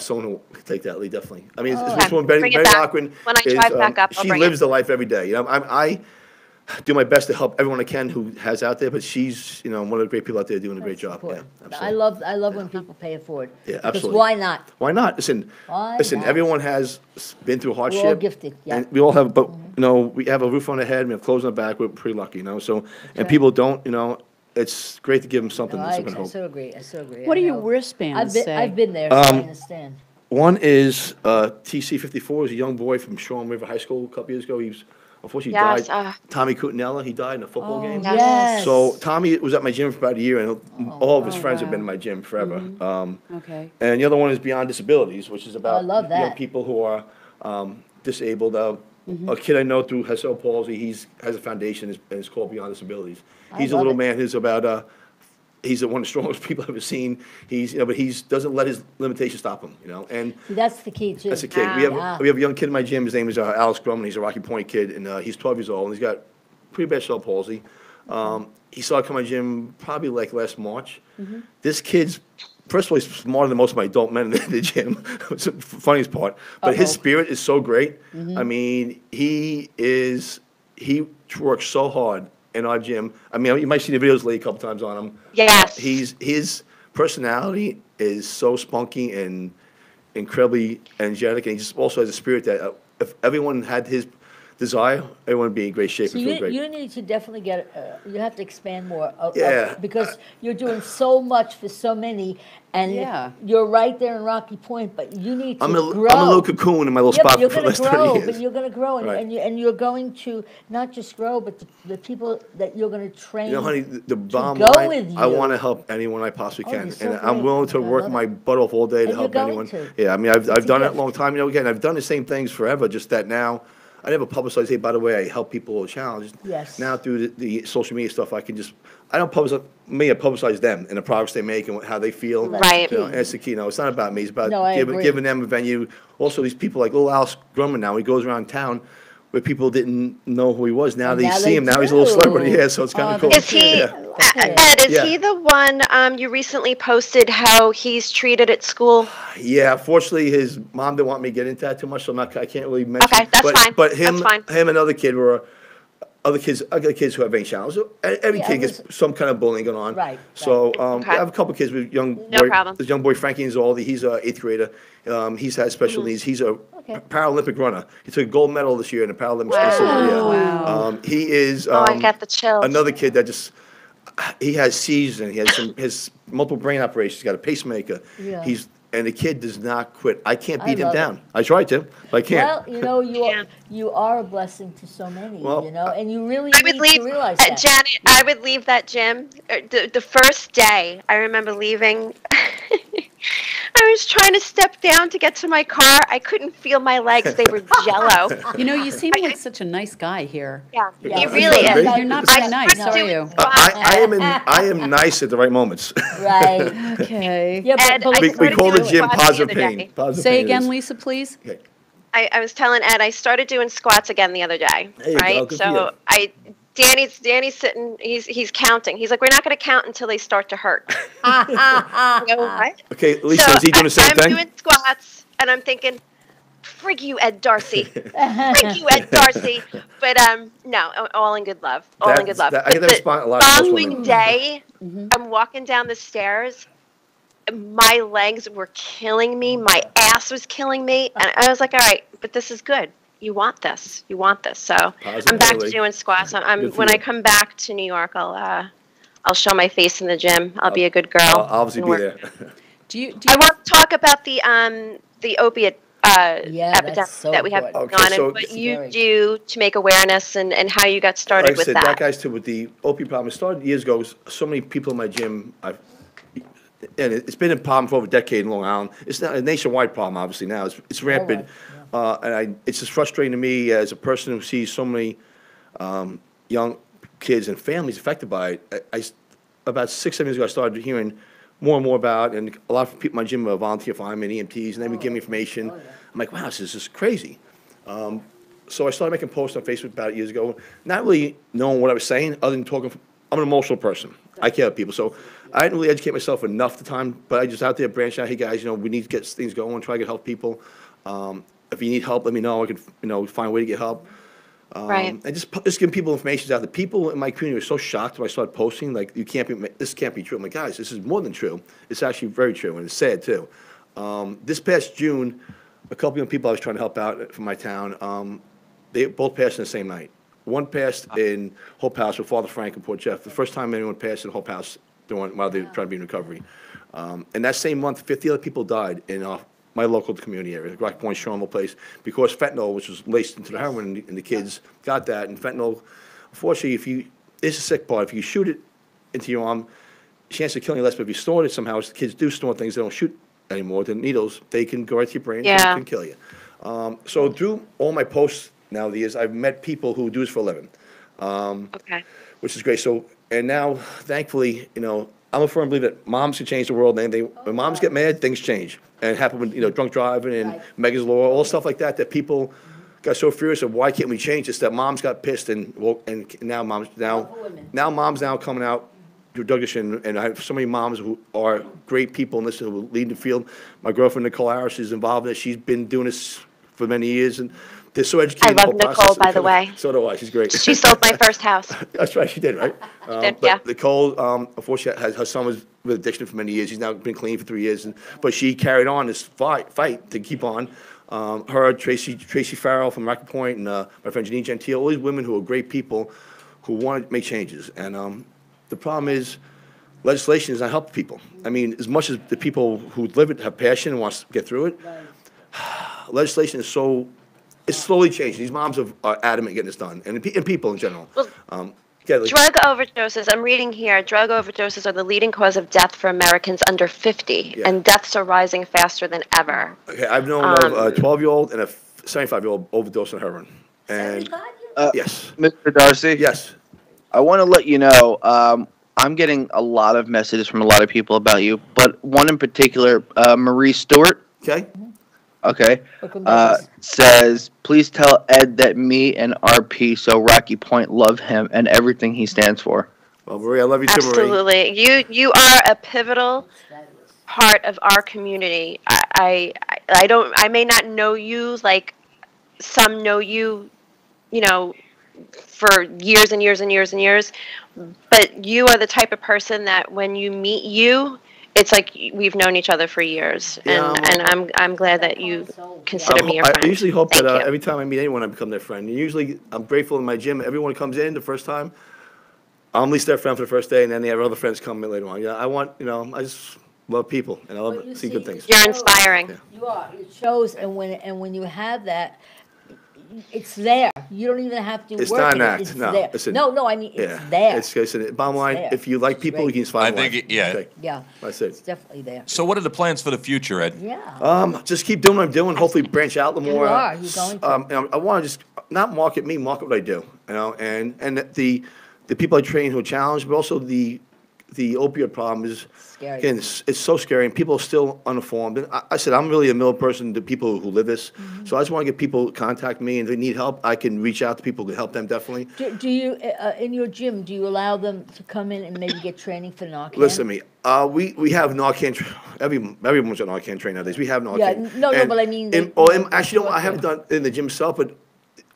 S7: someone who can take that lead. Definitely. I mean,
S2: Oh.
S7: this woman
S5: Bring
S7: Betty
S5: it back.
S7: Lockwood
S5: When I drive back up, I'll
S7: she
S5: bring
S7: lives
S5: it.
S7: the life every day. I do my best to help everyone I can who has out there, but she's one of the great people out there doing a great job. Yeah,
S2: Important.
S7: absolutely.
S2: I love when people pay it forward.
S7: Yeah,
S2: Because
S7: absolutely.
S2: why not?
S7: Why not? Listen,
S2: Why not?
S7: everyone has been through hardship.
S2: We're all gifted, yeah.
S7: And we all have, but, we have a roof on our head, we have clothes on our back, we're pretty lucky, So, and
S2: right.
S7: people don't, it's great to give them something
S2: No,
S7: that's
S2: I,
S7: going to
S2: I
S7: hope.
S2: so agree. I so agree.
S4: What
S2: I
S4: do your
S2: know.
S4: wristbands say?
S2: I've been there, so I understand.
S7: One is TC54, is a young boy from Shawn River High School a couple years ago. He was, unfortunately,
S5: Yes,
S7: died. Tommy Cutinella, he died in a football game.
S2: Oh, yes.
S7: So Tommy was at my gym for about a year, and all of his friends have been in my gym forever.
S4: Okay.
S7: And the other one is Beyond Disabilities, which is about
S2: I love
S7: young
S2: that.
S7: people who are disabled. A kid I know through cerebral palsy, he has a foundation, and it's called Beyond Disabilities. He's a
S2: love
S7: little
S2: it.
S7: man who's about, he's one of the strongest people I've ever seen. He's, but he's doesn't let his limitations stop him, And
S2: See, that's the key, too.
S7: that's a kid.
S2: Ah.
S7: We have a young kid in my gym. His name is Alex Grumman. He's a Rocky Point kid, and he's 12 years old, and he's got pretty bad cerebral palsy. He started coming to my gym probably like last March. This kid's, first of all, he's smarter than most of my adult men in the gym. It's the funniest part. But his spirit is so great. I mean, he works so hard in our gym. I mean, you might see the videos lately a couple times on him.
S5: Yes.
S7: His personality is so spunky and incredibly energetic, and he just also has a spirit that if everyone had his desire, everyone would be in great shape
S2: So
S7: and feel great.
S2: you need to definitely you have to expand more.
S7: Yeah.
S2: Because you're doing so much for so many, and
S4: Yeah.
S2: you're right there in Rocky Point, but you need to
S7: I'm a
S2: grow.
S7: little cocoon in my little
S2: Yeah, but
S7: spot
S2: you're
S7: for the
S2: going
S7: last
S2: to
S7: 30
S2: grow,
S7: years.
S2: but you're going to grow, and,
S7: Right.
S2: and you're going to not just grow, but the people that you're going to train.
S7: Honey, the bottom
S2: go
S7: line,
S2: with
S7: I
S2: you.
S7: want to help anyone I possibly
S2: Oh,
S7: can,
S2: you're so
S7: and I'm
S2: great.
S7: willing to
S2: I
S7: work
S2: love
S7: my
S2: it.
S7: butt off all day to
S2: And
S7: help
S2: you're going
S7: anyone.
S2: to.
S7: Yeah, I mean, I've
S2: It's a
S7: done it a
S2: gift.
S7: long time. Again, I've done the same things forever. Just that now, I never publicized, hey, by the way, I help people with challenges.
S2: Yes.
S7: Now through the social media stuff, I can just, I don't publicize, I publicize them and the products they make and how they feel.
S5: Right.
S7: You know, and it's the key. No, it's not about me. It's about
S2: No, I agree.
S7: giving them a venue. Also, these people like little Alice Grumman now, he goes around town where people didn't know who he was. Now
S2: And
S7: they
S2: now
S7: see
S2: they
S7: him. Now he's a little
S2: do.
S7: celebrity. Yeah, so it's kind
S2: Oh,
S7: of cool.
S5: Is he,
S7: Yeah.
S5: Ed, is
S7: Yeah.
S5: he the one you recently posted how he's treated at school?
S7: Yeah, fortunately, his mom didn't want me to get into that too much, so I can't really mention.
S5: Okay, that's fine.
S7: But him,
S5: That's fine.
S7: him and other kids who have brain challenges. Every
S2: Yeah,
S7: kid gets some kind of bullying going on.
S2: Right,
S7: So
S5: Okay.
S7: I have a couple kids with young
S5: No
S7: boy.
S5: problem.
S7: This young boy Frankie Inzaldi, he's a 8th grader. He's had special needs. He's a
S2: Okay.
S7: Paralympic runner. He took a gold medal this year in the Paralympics.
S5: Wow.
S7: specifically, yeah.
S4: Wow.
S7: He is.
S5: Oh, I got the chills.
S7: Another kid that just. He has seizures and he has multiple brain operations. He's got a pacemaker.
S2: Yeah.
S7: And the kid does not quit. I can't
S2: I
S7: beat him
S2: love
S7: down. I tried to, but I can't.
S2: Well, you know,
S5: Yeah.
S2: you are a blessing to so many,
S7: Well,
S2: you know, and you really
S5: I would
S2: need
S5: leave,
S2: to realize that.
S5: Janet, I would leave that gym. The first day, I remember leaving. I was trying to step down to get to my car. I couldn't feel my legs. They were jello.
S4: You know, you seem like such a nice guy here.
S5: Yeah,
S2: Yeah,
S5: he
S2: that's
S5: really
S7: right,
S5: is.
S7: baby.
S4: You're not
S5: I
S4: very nice,
S5: started
S4: are
S5: doing
S4: you?
S5: squats.
S7: I am nice at the right moments.
S2: Right.
S4: Okay.
S2: Yeah,
S5: Ed,
S2: but
S5: I
S7: we
S5: started
S7: call the
S5: doing
S7: gym
S5: squats the
S7: positive
S5: other
S7: pain.
S5: day.
S7: Positive
S4: Say
S7: pain it
S4: again,
S7: is.
S4: Lisa, please.
S7: Okay.
S5: I was telling Ed I started doing squats again the other day,
S7: There you go,
S5: right?
S7: good for you.
S5: So Danny's sitting. He's counting. He's like, we're not going to count until they start to hurt. I go, what?
S7: Okay, Lisa,
S5: So
S7: is he doing the same
S5: I'm
S7: thing?
S5: doing squats, and I'm thinking, frig you, Ed Darcy. Frig you, Ed Darcy. But no, all in good love. All in good love.
S7: I get that
S5: But
S7: response a
S5: the
S7: lot from most
S5: following
S7: women.
S5: day, I'm walking down the stairs. My legs were killing me. My ass was killing me. And I was like, all right, but this is good. You want this. You want this. So I'm back to
S7: Positively.
S5: doing squats.
S7: Good for
S5: When
S7: you.
S5: I come back to New York, I'll show my face in the gym. I'll be a good girl.
S7: I'll obviously
S5: and
S7: be
S5: work.
S7: there.
S4: Do you
S5: I want to talk about the opiate
S2: Yeah, that's
S5: epidemic
S2: so
S5: that we have
S2: important.
S5: going on
S7: Okay, so-
S5: and what you
S2: Very.
S5: do to make awareness and how you got started
S7: Like I
S5: with
S7: said,
S5: that.
S7: that guy's too with the opiate problem. It started years ago. So many people in my gym, and it's been a problem for over a decade in Long Island. It's not a nationwide problem, obviously, now. It's rampant. It's just frustrating to me as a person who sees so many young kids and families affected by it. About 6-7 years ago, I started hearing more and more about, and a lot of people in my gym volunteer firemen, EMTs, and they would give me information. I'm like, wow, this is just crazy. So I started making posts on Facebook about it years ago, not really knowing what I was saying, other than talking. I'm an emotional person. I care about people, so I didn't really educate myself enough at the time. But I just out there branching out. Hey guys, we need to get things going. Try to help people. If you need help, let me know. I can, find a way to get help.
S5: Right.
S7: And just giving people information out. The people in my community were so shocked when I started posting, like, this can't be true. I'm like, guys, this is more than true. It's actually very true, and it's sad too. This past June, a couple of people I was trying to help out from my town, they both passed in the same night. One passed in Hope House with Father Frank and Port Jeff. The first time anyone passed in Hope House while they were trying to be in recovery. And that same month, 50 other people died in my local community area, Rock Point, Shoreville Place, because fentanyl, which was laced into the heroin, and the kids got that. And fentanyl, unfortunately, it's a sick part. If you shoot it into your arm, chance of killing you less. But if you snort it somehow, the kids do snort things they don't shoot anymore. The needles, they can go right to your brain and can kill you. So through all my posts now over the years, I've met people who do this for a living,
S5: Okay.
S7: which is great. So, and now, thankfully, I'm a firm believer that moms can change the world. And when moms get mad, things change. And it happened with, drunk driving and
S2: Right.
S7: Megan's Law, all stuff like that, that people got so furious of why can't we change this, that moms got pissed and now moms coming out through Douglas, and I have so many moms who are great people in this, who lead the field. My girlfriend, Nicole Harris, is involved in it. She's been doing this for many years, and they're so educated.
S5: I
S7: in the
S5: love
S7: whole
S5: Nicole,
S7: process.
S5: by the way.
S7: So do I. She's great.
S5: She sold my first house.
S7: That's right, she did, right?
S5: did,
S7: But
S5: yeah.
S7: Nicole, unfortunately, her son was with addiction for many years. He's now been clean for 3 years, but she carried on this fight to keep on. Her, Tracy Farrell from Rocky Point, and my friend Janine Gentile, all these women who are great people who want to make changes. And the problem is, legislation is not helping people. I mean, as much as the people who live it have passion and wants to get through it, legislation is it's slowly changing. These moms are adamant getting this done, and people in general.
S5: Well, drug overdoses, I'm reading here, drug overdoses are the leading cause of death for Americans under 50,
S7: Yeah.
S5: and deaths are rising faster than ever.
S7: Okay, I've known of a 12-year-old and a 75-year-old overdose on heroin. And
S2: 75?
S7: yes,
S3: Mr. Darcy?
S7: yes.
S3: I want to let you know, I'm getting a lot of messages from a lot of people about you, but one in particular, Marie Stewart,
S7: Okay.
S3: okay,
S2: Brooklyn Douglas.
S3: says, please tell Ed that me and RP, so Rocky Point, love him and everything he stands for.
S7: Well, Marie, I love you too, Marie.
S5: Absolutely. You are a pivotal part of our community. I may not know you like some know you, you know, for years and years and years and years, but you are the type of person that when you meet you, it's like we've known each other for years,
S7: Yeah,
S5: and I'm glad that you consider me your
S7: I
S5: friend.
S7: usually hope
S5: Thank
S7: that
S5: you.
S7: every time I meet anyone, I become their friend. And usually, I'm grateful in my gym. Everyone who comes in the first time, I'm at least their friend for the first day, and then they have other friends come in later on. Yeah, I want, I just love people, and I love
S2: But you
S7: see good things.
S5: You're inspiring.
S2: You are. It shows, and when you have that, it's there. You don't even have to
S7: It's
S2: work
S7: not an
S2: it.
S7: act,
S2: It's
S7: no,
S2: there.
S7: listen,
S2: No, I mean, it's
S7: Yeah,
S2: there.
S7: listen, bottom line,
S2: there.
S7: if you like
S2: It's
S7: people, you
S2: great.
S7: can inspire
S6: I
S7: life.
S6: think yeah.
S7: Okay,
S2: Yeah,
S7: that's
S2: it's
S7: it.
S2: definitely there.
S6: So what are the plans for the future, Ed?
S2: Yeah.
S7: Just keep doing what I'm doing. Hopefully, branch out a little
S2: You
S7: more.
S2: are. You're going to.
S7: I want to just not market me, market what I do. And the people I train who are challenged, but also the opioid problem is
S2: Scary.
S7: again, it's so scary, and people are still uninformed. And I said I'm really a middle person to people who live this, so I just want to get people to contact me, and if they need help, I can reach out to people to help them definitely.
S2: Do you, in your gym, do you allow them to come in and maybe get training for Narcan?
S7: Listen to me. We have Narcan. Everyone's on Narcan train nowadays. We have Narcan.
S2: Yeah, no,
S7: And
S2: but I mean,
S7: actually, I haven't done in the gym itself, but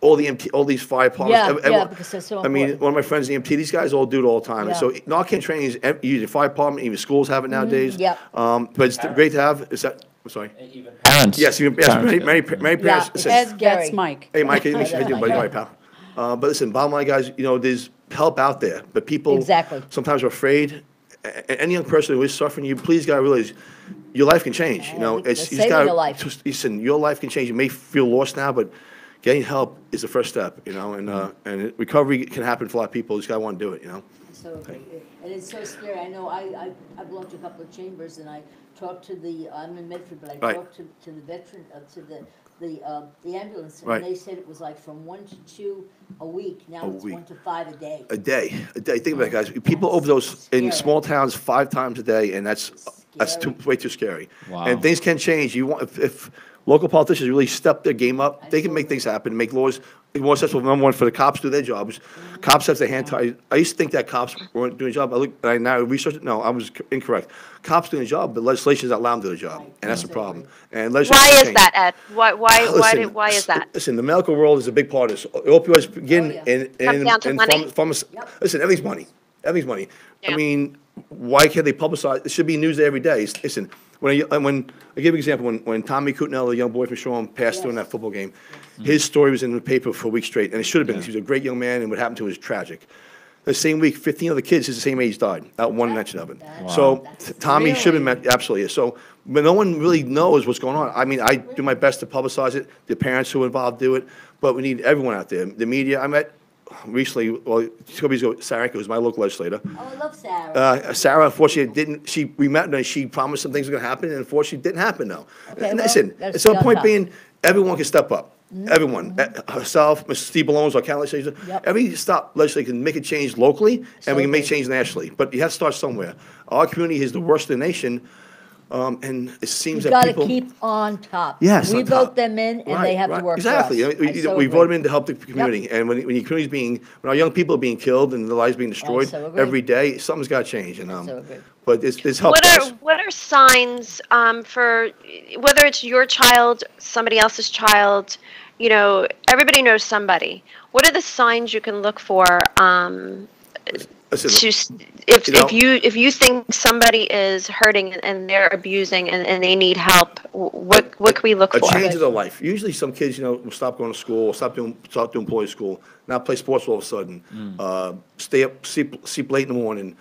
S7: all these fire departments.
S2: Yeah, because they're so
S7: I mean,
S2: important.
S7: one of my friends, the EMT, these guys all do it all the time. And
S2: Yeah.
S7: so Narcan training is usually fire department, even schools have it nowadays.
S2: yep.
S7: But it's great to have. Is that? I'm sorry.
S8: Even parents.
S7: Yes, many parents.
S2: Yeah,
S7: listen,
S2: it's
S4: Ed,
S2: scary.
S4: that's Mike.
S7: hey, Mike, how you doing, buddy?
S2: Yeah.
S7: All right, pal. But listen, bottom line, guys, there's help out there, but people
S2: Exactly.
S7: sometimes are afraid. Any young person who is suffering, you please gotta realize your life can change.
S2: they're
S7: You just
S2: saving
S7: gotta
S2: your life.
S7: listen. Your life can change. You may feel lost now, but getting help is the first step. And recovery can happen for a lot of people. You just gotta want to do it.
S2: So, and it's so scary. I know I belong to a couple of chambers, and I talked to I'm in Medford, but I
S7: Right.
S2: talked to the veteran, to the ambulance,
S7: Right.
S2: and they said it was like from 1 to 2 a week. Now it's
S7: week.
S2: 1 to 5 a day.
S7: A day. Think about it, guys. People
S2: That's
S7: overdose in
S2: scary.
S7: small towns 5 times a day, and that's way too scary.
S8: Wow.
S7: And things can change. If local politicians really step their game up, they can make things happen, make laws more accessible. Number one, for the cops to do their jobs. Cops have their hand tied. I used to think that cops weren't doing a job. I now researched it. No, I was incorrect. Cops doing a job, but legislation doesn't allow them to do a job, and that's the problem. And legislation
S5: Why
S7: can
S5: is
S7: change.
S5: that, Ed?
S7: Listen,
S5: Why is that?
S7: Listen, the medical world is a big part of this. Opioids begin
S2: Oh, yeah.
S5: Comes down to money?
S7: Listen, everything's money. Everything's money.
S5: Yeah.
S7: I mean, why can't they publicize? It should be news every day. Listen, when I give you an example, when Tommy Cootenell, the young boy from Shoreham, passed during that football game, his story was in the paper for a week straight, and it should have been. He was a great young man, and what happened to him was tragic. The same week, 15 other kids his same age died. Not one mention of it. So Tommy should have been absolutely. So, but no one really knows what's going on. I mean, I do my best to publicize it. The parents who are involved do it, but we need everyone out there. The media. I met recently. Well, a couple years ago, Sarah, who's my local legislator.
S2: Oh, I love Sarah.
S7: Sarah, unfortunately, didn't. We met and she promised some things were going to happen, and unfortunately, it didn't happen. Though.
S2: Okay,
S7: And
S2: well,
S7: listen,
S2: that's
S7: so the
S2: done
S7: point
S2: tough.
S7: being, everyone can step up. Everyone, herself, Mr. Steve Ballones, our county legislator,
S2: Yep.
S7: every stop legislator can make a change locally, and we can make
S2: Absolutely.
S7: change nationally. But you have to start somewhere. Our community is the worst in the nation, and it seems
S2: You
S7: that
S2: got to
S7: people.
S2: keep on top.
S7: Yes,
S2: We
S7: on top.
S2: vote them in, and
S7: Right,
S2: they have
S7: right,
S2: to work
S7: exactly.
S2: for us.
S7: We,
S2: I so
S7: we
S2: agree.
S7: vote them in to help the community, and when your community's when our young people are being killed and their lives being destroyed
S2: so agree.
S7: every day, something's got to change. And
S2: so agree.
S7: but it's help.
S5: What are signs for whether it's your child, somebody else's child? Everybody knows somebody. What are the signs you can look for if you think somebody is hurting and they're abusing and they need help? What can we look for?
S7: A change of their life. Usually, some kids, will stop going to school, start doing employee school, not play sports all of a sudden, stay up, sleep late in the morning.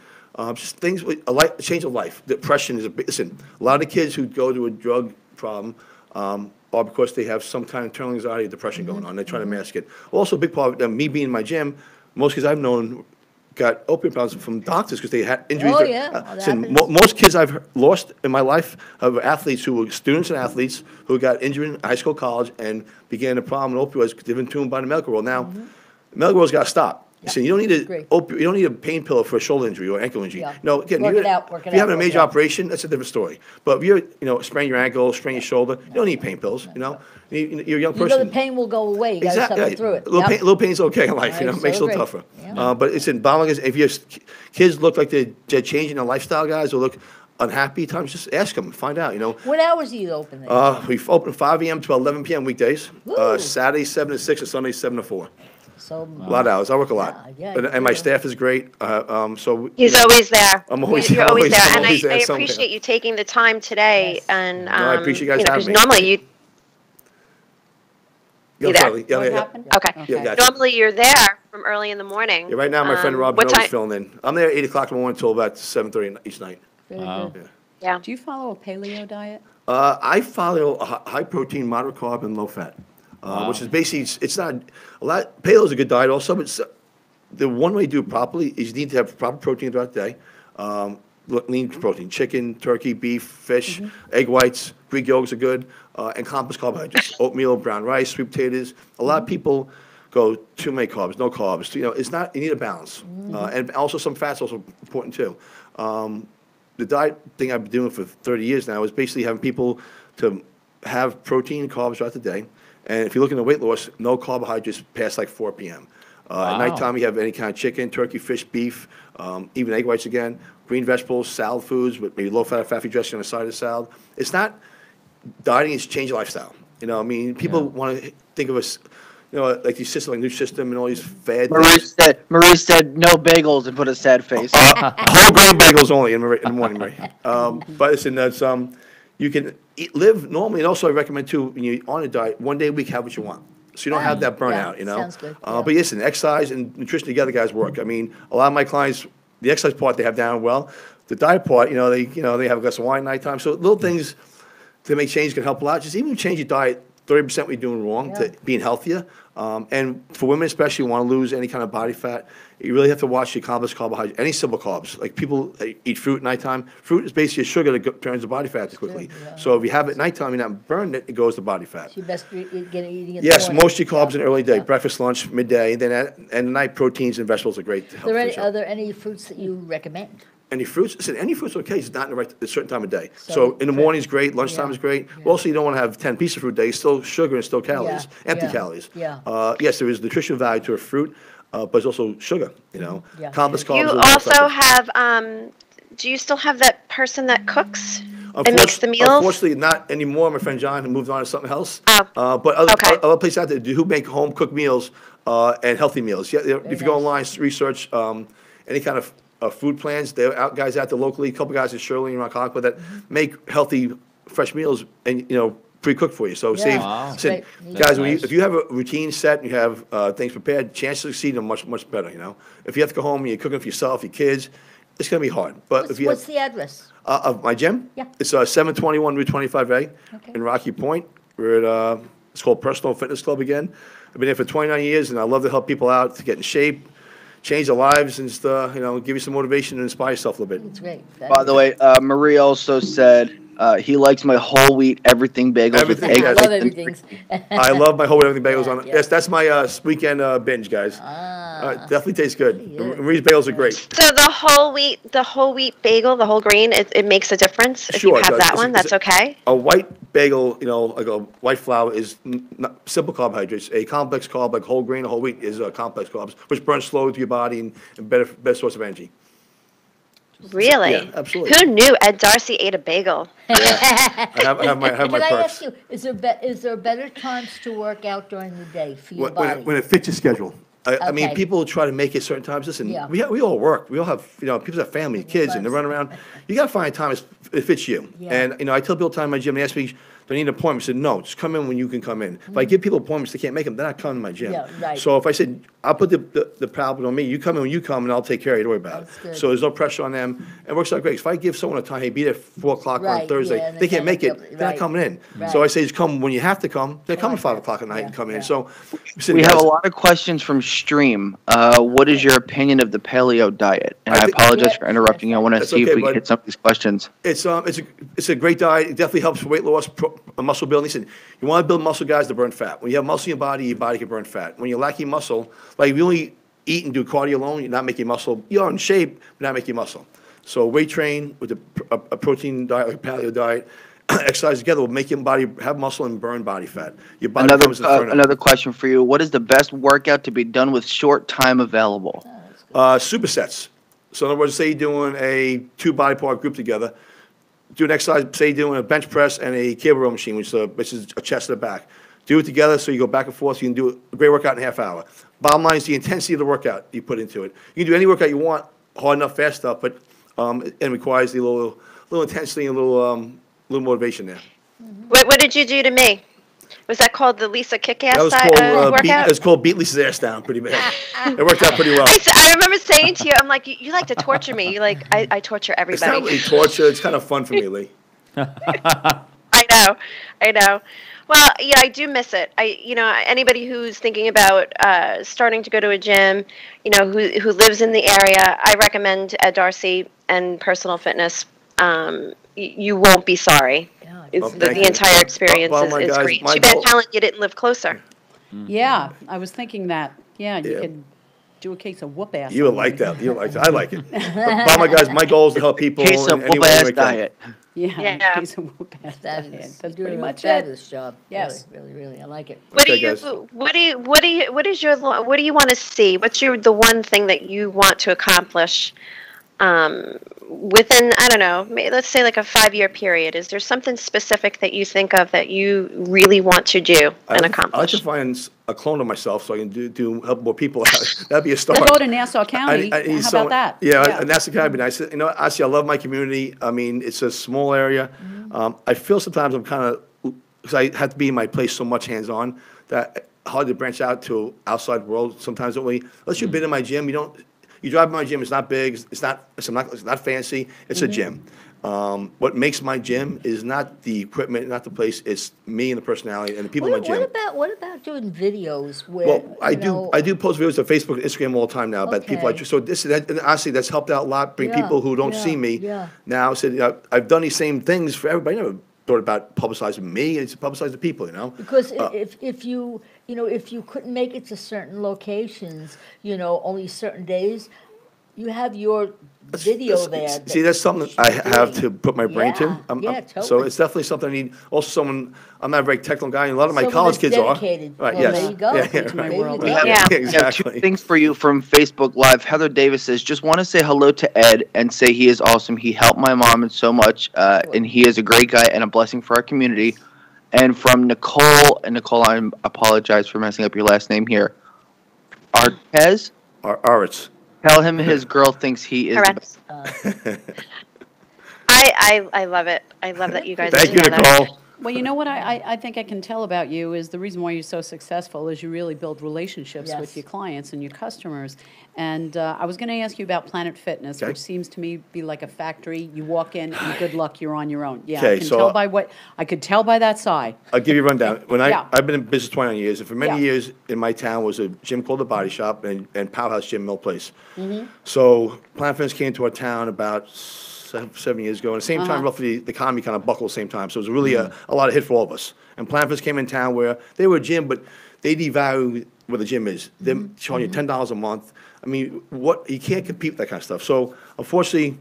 S7: Just things with a change of life. Depression is a big. Listen, a lot of the kids who go to a drug problem are because they have some kind of internal anxiety or depression going on. They try to mask it. Also, a big part of me being in my gym, most kids I've known got opioid problems from doctors because they had injuries.
S2: Oh, yeah. Well, that
S7: Listen,
S2: happens.
S7: most kids I've lost in my life are athletes who were students and athletes who got injured in high school, college, and began a problem with opioids. They've been tuned by the medical world. Now, the medical world's got to stop. Listen, you don't need
S2: agree.
S7: you don't need a pain pillar for a shoulder injury or ankle injury.
S2: Yeah.
S7: No, again,
S2: Work
S7: you're,
S2: it out, work it
S7: if you're
S2: out,
S7: having a
S2: work it
S7: major
S2: out.
S7: operation, that's a different story. But if you're, sprain your ankle, strain your shoulder, you don't need pain pills. You're a young
S2: You know
S7: person.
S2: the pain will go away. You got to
S7: Exactly.
S2: suffer through it.
S7: A little,
S2: Yep.
S7: pain, little pain's okay in life,
S2: I
S7: it makes it a
S2: so
S7: little
S2: agree.
S7: tougher.
S2: Yeah.
S7: But it's in bottom line is if your kids look like they're changing their lifestyle, guys, or look unhappy, times just ask them, find out.
S2: What hours are you open there?
S7: We open 5 a.m. to 11 p.m. weekdays.
S2: Woo.
S7: Saturday 7 to 6 and Sunday 7 to 4.
S2: So
S7: A lot of hours. I work a lot,
S2: Yeah, you
S7: and my
S2: do.
S7: staff is great. So
S5: He's always there.
S7: I'm always-
S5: You're always
S7: always-
S5: there,
S7: I'm
S5: and
S7: always there
S5: I
S7: somewhere.
S5: appreciate you taking the time today.
S2: Yes.
S5: And
S7: I appreciate you guys having
S5: 'cause
S7: me.
S5: normally you.
S7: Yeah,
S5: You there?
S7: sorry. Yeah,
S4: What
S7: yeah, yeah.
S4: happened?
S5: Okay.
S7: Yeah, gotcha.
S5: Normally you're there from early in the morning.
S7: Yeah, right now my friend Rob
S5: what
S7: Noe is
S5: time?
S7: filling in. I'm there 8 o'clock in the morning until about 7:30 each night.
S2: Very
S6: Wow.
S2: good.
S5: Yeah.
S4: Do you follow a paleo diet?
S7: I follow a high protein, moderate carb, and low fat, which is basically it's not a lot. Paleo is a good diet also, but the one way to do it properly is you need to have proper protein throughout the day. Lean protein, chicken, turkey, beef, fish, egg whites, Greek yolks are good, and complex carbohydrates, oatmeal, brown rice, sweet potatoes. A lot of people go too many carbs, no carbs. It's not. You need a balance, and also some fats also important too. The diet thing I've been doing for 30 years now is basically having people to have protein and carbs throughout the day. And if you're looking at weight loss, no carbohydrates past like 4 p.m. At
S6: Wow.
S7: nighttime, you have any kind of chicken, turkey, fish, beef, even egg whites again, green vegetables, salad foods with maybe low-fat or fat-free dressing on the side of the salad. It's not dieting, it's change your lifestyle. People want to think of us, like these systems, like New System and all these fad things.
S3: Marie said no bagels and put a sad face.
S7: Whole grain bagels only in the morning, Marie. But listen, that's you can live normally, and also I recommend too when you're on a diet, one day a week have what you want, so you don't have that burnout.
S2: sounds good, yeah.
S7: But listen, exercise and nutrition together, guys, work. I mean, a lot of my clients, the exercise part they have down well, the diet part, they have a glass of wine at nighttime. So little things to make change can help a lot. Just even change your diet 30% what you're doing wrong to being healthier. And for women especially who want to lose any kind of body fat, you really have to watch your complex carbohydrates, any simple carbs. Like people that eat fruit at nighttime. Fruit is basically a sugar that turns to body fat quickly.
S2: yeah.
S7: So if you have it at nighttime, you're not burning it, it goes to body fat.
S2: So you best get eating in the
S7: Yes,
S2: morning.
S7: most of your carbs in the early day,
S2: Yeah.
S7: breakfast, lunch, midday, then at night, proteins and vegetables are great to help.
S2: Are there any fruits that you recommend?
S7: Any fruits? Listen, any fruit's okay. It's not in a certain time of day.
S2: So,
S7: So in the morning is great. Lunchtime
S2: yeah,
S7: is great.
S2: yeah.
S7: Also, you don't want to have 10 pieces of fruit a day. It's still sugar and still calories,
S2: Yeah,
S7: empty
S2: yeah,
S7: calories.
S2: yeah.
S7: Yes, there is nutritional value to a fruit, but it's also sugar.
S2: Yeah.
S7: Complex carbs.
S5: You
S7: are more
S5: also
S7: effective.
S5: have. Do you still have that person that cooks and makes the meals?
S7: Unfortunately, not anymore. My friend John moved on to something else.
S5: Oh,
S7: But other,
S5: okay.
S7: other places out there who make home cooked meals and healthy meals. Yeah, if you go online, research any kind of food plans. There are guys out there locally, a couple guys in Shirley and Ronkonkoma that make healthy, fresh meals and pre-cooked for you. So
S2: Yeah.
S7: save.
S6: Wow.
S7: Listen,
S2: Great.
S7: guys,
S6: Nice.
S7: if you have a routine set and you have things prepared, chances of succeeding are much better. If you have to go home and you're cooking for yourself, your kids, it's going to be hard. But if you
S2: What's
S7: have
S2: the address?
S7: of my gym,
S2: Yeah.
S7: it's 721 Route 25A
S2: Okay.
S7: in Rocky Point. We're at it's called Personal Fitness Club again. I've been there for 29 years, and I love to help people out to get in shape, change their lives, and give you some motivation and inspire yourself a little bit.
S2: It's great.
S3: By the way, Marie also said he likes my whole wheat everything bagels with
S7: Everything,
S3: egg
S2: I
S7: yes.
S3: whites
S2: love
S3: and
S2: everything.
S7: I love my whole everything bagels
S2: Yeah,
S7: on.
S2: yeah.
S7: Yes, that's my weekend binge, guys. Definitely tastes good.
S2: Yeah.
S7: Marie's bagels are great.
S5: So the whole wheat bagel, the whole grain, it makes a difference if
S7: Sure,
S5: you
S7: it
S5: have
S7: does.
S5: that
S7: It's-
S5: one. That's okay.
S7: A white bagel, like a white flour, is not simple carbohydrates. A complex carb, like whole grain or whole wheat, is complex carbs, which burn slow to your body and better source of energy.
S5: Really?
S7: Yeah, absolutely.
S5: Who knew Ed Darcy ate a bagel?
S7: I have my
S2: Can I
S7: perks.
S2: ask you, is there better times to work out during the day for your
S7: When
S2: body?
S7: when it fits your schedule. I mean,
S2: Okay.
S7: people try to make it certain times. Listen,
S2: Yeah.
S7: we all work. We all have, people have family, kids, and they run around. You got to find time it fits you.
S2: Yeah.
S7: And, I tell people all the time in my gym, they ask me, Do I need an appointment? I said, no, just come in when you can come in. If I give people appointments, they can't make them, they're not coming to my gym.
S2: Yeah, right.
S7: So if I said, I'll put the problem on me, you come in when you come, and I'll take care of you, don't worry about
S2: That's
S7: it.
S2: good.
S7: So there's no pressure on them. It works out great. If I give someone a time, hey, be there at 4 o'clock
S2: Right,
S7: on Thursday,
S2: yeah, and
S7: they
S2: they
S7: can't make
S2: can't
S7: it,
S2: make it,
S7: they're not
S2: right.
S7: coming in.
S2: Right.
S7: So I say, just come when you have to come. They're coming
S2: like
S7: 5
S2: that.
S7: o'clock at night and
S2: Yeah,
S7: come in.
S2: yeah.
S7: So
S3: We have a lot of questions from Stream. What is your opinion of the paleo diet? And
S7: I
S3: I
S7: think-
S3: apologize
S2: Yeah,
S3: for interrupting you. I want to
S7: that's
S3: see if
S7: okay,
S3: we can
S7: bud.
S3: hit some of these questions.
S7: It's a great diet. It definitely helps weight loss, muscle building. Listen, you want to build muscle, guys, to burn fat. When you have muscle in your body can burn fat. When you're lacking muscle, like if you only eat and do cardio alone, you're not making muscle. You're in shape, but not making muscle. So weight train with a protein diet, like a paleo diet, exercise together will make your body have muscle and burn body fat. Your body becomes inferno.
S3: Another question for you. What is the best workout to be done with short time available?
S7: Supersets. So in other words, say you're doing a 2 body part group together, do an exercise, say you're doing a bench press and a cable row machine, which is a chest and a back. Do it together so you go back and forth. So you can do a great workout in a half hour. Bottom line is the intensity of the workout you put into it. You can do any workout you want, hard enough, fast enough, but it requires the little intensity and a little motivation there.
S5: What did you do to me? Was that called the Lisa Kick-Ass
S7: That was called
S5: workout?
S7: it's called beat Lisa's ass down pretty bad. It worked out pretty well.
S5: I remember saying to you, I'm like, you like to torture me. You're like, I torture
S7: It's not
S5: everybody.
S7: really torture. It's kind of fun for me, Lee.
S5: I know. Well, yeah, I do miss it. Anybody who's thinking about starting to go to a gym, who lives in the area, I recommend Ed Darcy and Personal Fitness. You won't be sorry.
S2: Yeah,
S5: It's
S7: Well,
S5: the
S7: thank you.
S5: entire experience
S7: Well, my
S5: is
S7: guys,
S5: great.
S7: my
S5: Too bad,
S7: goal-
S5: Helen, you didn't live closer.
S4: Yeah, I was thinking that. Yeah, you
S7: Yeah.
S4: could do a case of whoop ass.
S7: You would
S4: on
S7: like
S4: me.
S7: that. You would like that. I like it. But my guys, my goal is to help people.
S3: Case of
S7: in any
S3: whoop
S7: way
S3: ass
S7: I can.
S3: diet.
S4: Yeah,
S5: Yeah.
S4: case of whoop ass.
S2: That
S4: diet.
S2: is,
S4: That's
S2: you're
S4: pretty
S2: doing a
S4: much it.
S2: fabulous job.
S4: Yes.
S2: Really, really, really, I like it.
S5: What do
S7: Okay,
S5: you
S7: guys.
S5: what do you want to see? What's the one thing that you want to accomplish within, I don't know, let's say like a 5-year period? Is there something specific that you think of that you really want to do and
S7: I like
S5: accomplish?
S7: to find a clone of myself so I can help more people out. That'd be a start.
S4: We'll go to Nassau County.
S7: I need
S4: How
S7: someone-
S4: about that?
S7: Yeah, and that's the kind of be nice. Honestly, I love my community. I mean, it's a small area. I feel sometimes I'm kind of, because I have to be in my place so much hands-on, that hard to branch out to outside world sometimes. Unless you've been in my gym, you drive by my gym, it's not big, it's not fancy, it's a gym. What makes my gym is not the equipment, not the place, it's me and the personality and the people in my gym.
S2: What about doing videos where,
S7: Well, I
S2: you
S7: do
S2: know,
S7: I do post videos on Facebook and Instagram all the time now about people
S2: Okay.
S7: so and honestly that's helped out a lot, bring
S2: Yeah,
S7: people who don't
S2: yeah,
S7: see me
S2: yeah.
S7: now. So I've done these same things for everybody. I never thought about publicizing me, it's publicize the people,
S2: Because if you couldn't make it to certain locations, only certain days, you have your video there.
S7: See, that's something I have to put my brain
S2: Yeah,
S7: to.
S2: yeah,
S7: So
S2: totally.
S7: it's definitely something I need. Also, I'm not a very technical guy, and a lot of my
S2: Someone
S7: college
S2: that's
S7: kids are.
S2: dedicated.
S7: Right?
S2: Well,
S7: Yes.
S2: there you go.
S7: Yeah,
S2: There
S4: my
S2: you
S4: world.
S2: go.
S3: We have,
S5: Yeah.
S3: we have
S7: Exactly.
S3: 2 things for you from Facebook Live. Heather Davis says, just want to say hello to Ed and say he is awesome. He helped my mom and so much, and he is a great guy and a blessing for our community. And from Nicole, I apologize for messing up your last name here. Artez,
S7: Arts.
S3: tell him his girl thinks he is.
S5: Correct. I love it. I love that you guys
S7: Thank
S5: are
S7: you,
S5: together.
S7: Nicole.
S4: Well, you know what I think I can tell about you is the reason why you're so successful is you really build relationships
S2: Yes.
S4: with your clients and your customers. And I was going to ask you about Planet Fitness,
S7: Okay.
S4: which seems to me be like a factory. You walk in and good luck, you're on your own. Yeah,
S7: Okay,
S4: I can
S7: so-
S4: tell by I could tell by that sigh.
S7: I'll give you a rundown.
S4: Yeah.
S7: I've been in business 29 years, and for many
S4: Yeah.
S7: years in my town was a gym called The Body Shop and Powerhouse Gym, Mill Place.
S4: Mm-hmm.
S7: So Planet Fitness came to our town about 7 years ago. And at the same
S4: Uh-huh.
S7: time, roughly, the economy kind of buckled at the same time. So it was really a lot of hit for all of us. And Planet Fitness came in town where they were a gym, but they devalue what the gym is. They're
S4: Mm-hmm.
S7: charging you $10 a month. I mean, you can't compete with that kind of stuff. So unfortunately,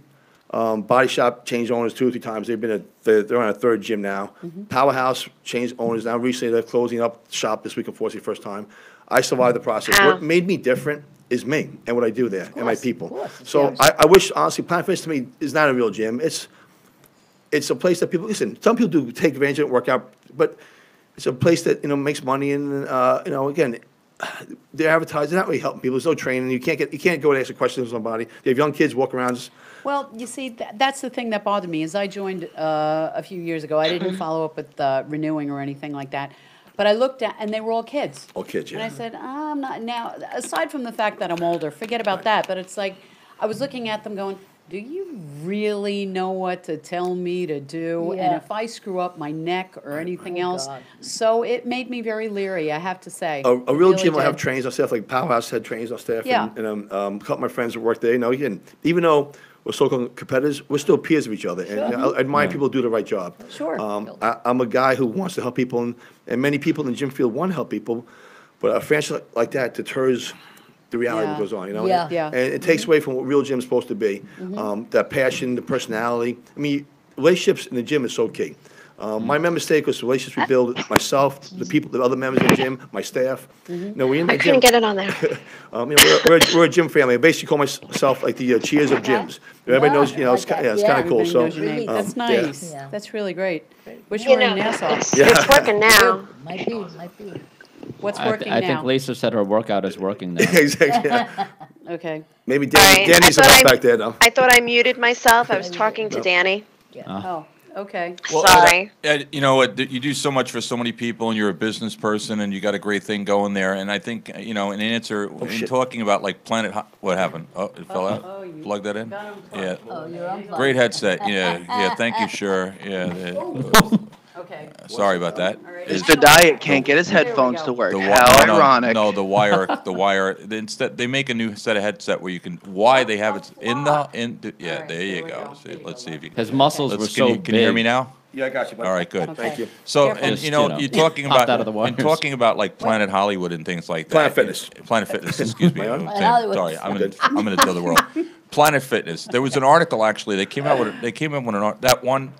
S7: Body Shop changed owners 2 or 3 times. They're on a 3rd gym now.
S4: Mm-hmm.
S7: Powerhouse changed owners now. Recently, they're closing up shop this week, unfortunately, first time. I survived the process.
S5: Wow.
S7: What made me different is me and what I do there and my people.
S2: course,
S7: So
S2: yes.
S7: I wish, honestly, Planet Fitness to me is not a real gym. It's a place that people, listen, some people do take advantage of it, work out, but it's a place that, makes money and, again, they're advertising, they're not really helping people. There's no training. You can't go and ask a question to somebody. They have young kids walk around. Just,
S4: Well, you see, that's the thing that bothered me, is I joined a few years ago. I didn't follow up with renewing or anything like that. But I looked at, and they were all kids.
S7: All kids, yeah.
S4: And I said, I'm not, now, aside from the fact that I'm older, forget about that. But it's like, I was looking at them going, do you really know what to tell me to do? And
S2: Yeah.
S4: if I screw up my neck or anything
S2: Oh,
S4: else,
S2: God.
S4: so it made me very leary, I have to say.
S7: a real
S4: Really
S7: gym will have
S4: did.
S7: trainers on staff, like Powerhouse had trainers on staff.
S4: Yeah.
S7: And a couple of my friends that work there, again, even though we're so-called competitors, we're still peers of each other. And I admire people who do the right job.
S4: Sure.
S7: I'm a guy who wants to help people, and many people in the gym field want to help people, but a franchise like that deters the reality
S4: Yeah.
S7: that goes on,
S2: Yeah.
S4: Yeah.
S7: And it takes away from what real gym's supposed to be. That passion, the personality. I mean, relationships in the gym is so key. My members stay because the relationships we build, myself, the other members of the gym, my staff. We're in the
S5: I
S7: gym.
S5: couldn't get it on there.
S7: We're a gym family. I basically call myself like the cheers of gyms. Everybody knows, it's kind of cool.
S4: Everybody
S7: So
S4: knows your name. That's
S7: yeah.
S4: nice.
S2: Yeah.
S4: That's really great. Wish
S5: You
S4: you were in
S5: know,
S4: Nassau.
S5: it's working now.
S2: Might be, might be.
S4: What's
S8: I
S4: working
S8: think
S4: now?
S8: Lisa said her workout is working now.
S7: Exactly. Yeah.
S4: Okay.
S7: Maybe
S5: All right.
S7: Danny's
S5: I thought
S7: about
S5: I-
S7: back there though.
S5: I thought I muted myself. I was talking to Danny.
S4: Oh, okay.
S6: Well,
S5: Sorry.
S6: Ed, you know what? You do so much for so many people, and you're a business person, and you got a great thing going there. And I think, in answer, in
S7: shit.
S6: talking about like what happened? Oh, it fell out?
S4: Oh, you
S6: Plug that in?
S4: got 'em plugged.
S6: Yeah.
S2: Oh, you're unplugged.
S6: Great headset. Yeah. Thank you, sure. Yeah.
S4: Okay.
S6: Sorry about that.
S4: All right.
S6: Is-
S3: Mr. Diet can't get his
S4: There we
S3: headphones
S4: go.
S3: to work.
S6: The
S3: How
S6: no,
S3: ironic.
S6: No, the wire. Instead, they make a new set of headset where you can. Why they have it in the. Yeah,
S4: right,
S6: there you
S4: there we
S6: go.
S4: go.
S6: See,
S4: There you
S6: let's
S4: go.
S6: see if you.
S8: His muscles were so
S6: Can you hear
S8: big.
S6: me now?
S7: Yeah, I got you.
S6: All right, good.
S4: Okay.
S7: Thank you.
S6: So,
S4: Careful.
S6: and
S8: Just,
S6: you're talking
S8: popped
S6: about
S8: out of the
S6: and
S8: wires.
S6: talking about like Planet Hollywood and things like that.
S7: Planet Fitness.
S6: Planet Fitness. Excuse me.
S7: Planet
S2: Hollywood.
S6: Sorry, I'm in the other world. Planet Fitness. There was an article actually. They came out with that one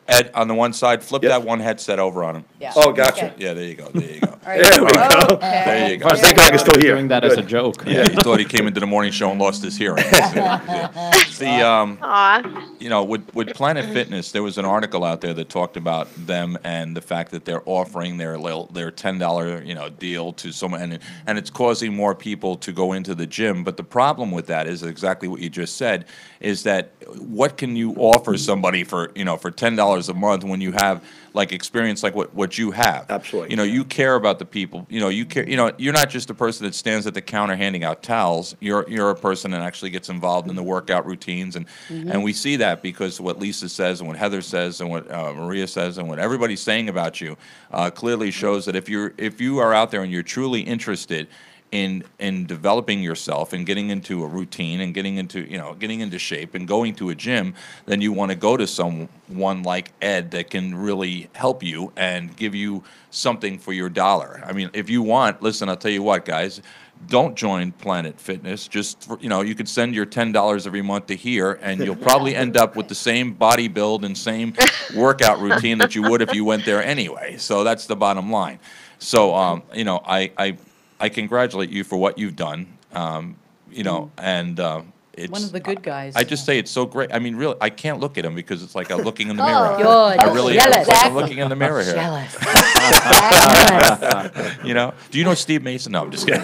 S6: Ed on the one side. Flip
S7: Yep.
S6: that one headset over on him.
S4: Yeah.
S7: Oh, gotcha.
S4: Okay.
S6: Yeah, there you go.
S4: All right.
S7: There we go.
S4: Okay.
S6: There you go.
S7: I think I can still hear.
S8: Doing that as a
S7: Good.
S8: joke.
S6: Yeah, he thought he came into the morning show and lost his hearing.
S5: Aw.
S6: With Planet Fitness, there was an article out there that talked about them and the fact that they're offering their $10 deal to someone, and it's causing more people to go into the gym. But the problem with that is exactly what you just said: is that what can you offer somebody for $10 a month when you have like experience like what you have?
S7: Absolutely.
S6: You care about the people. You care. You're not just a person that stands at the counter handing out towels. You're a person that actually gets involved in the workout routines, and we see that because what Lisa says and what Heather says and what Maria says and what everybody's saying about you clearly shows that if you are out there and you're truly interested in developing yourself and getting into a routine and getting into shape and going to a gym, then you want to go to someone like Ed that can really help you and give you something for your dollar. I mean, if you want, listen, I'll tell you what, guys, don't join Planet Fitness. Just you could send your $10 every month to here, and you'll probably end up with the same body build and same workout routine that you would if you went there anyway. So that's the bottom line. So I congratulate you for what you've done, and it's
S4: One of the good guys.
S6: I just say it's so great. I mean, really, I can't look at him because it's like I'm looking in the
S2: Oh,
S6: mirror.
S2: good.
S6: I really am.
S2: Jealous.
S6: It's like I'm looking in the mirror here.
S2: Jealous. Jealous.
S6: Do you know Steve Mason? No, I'm just kidding.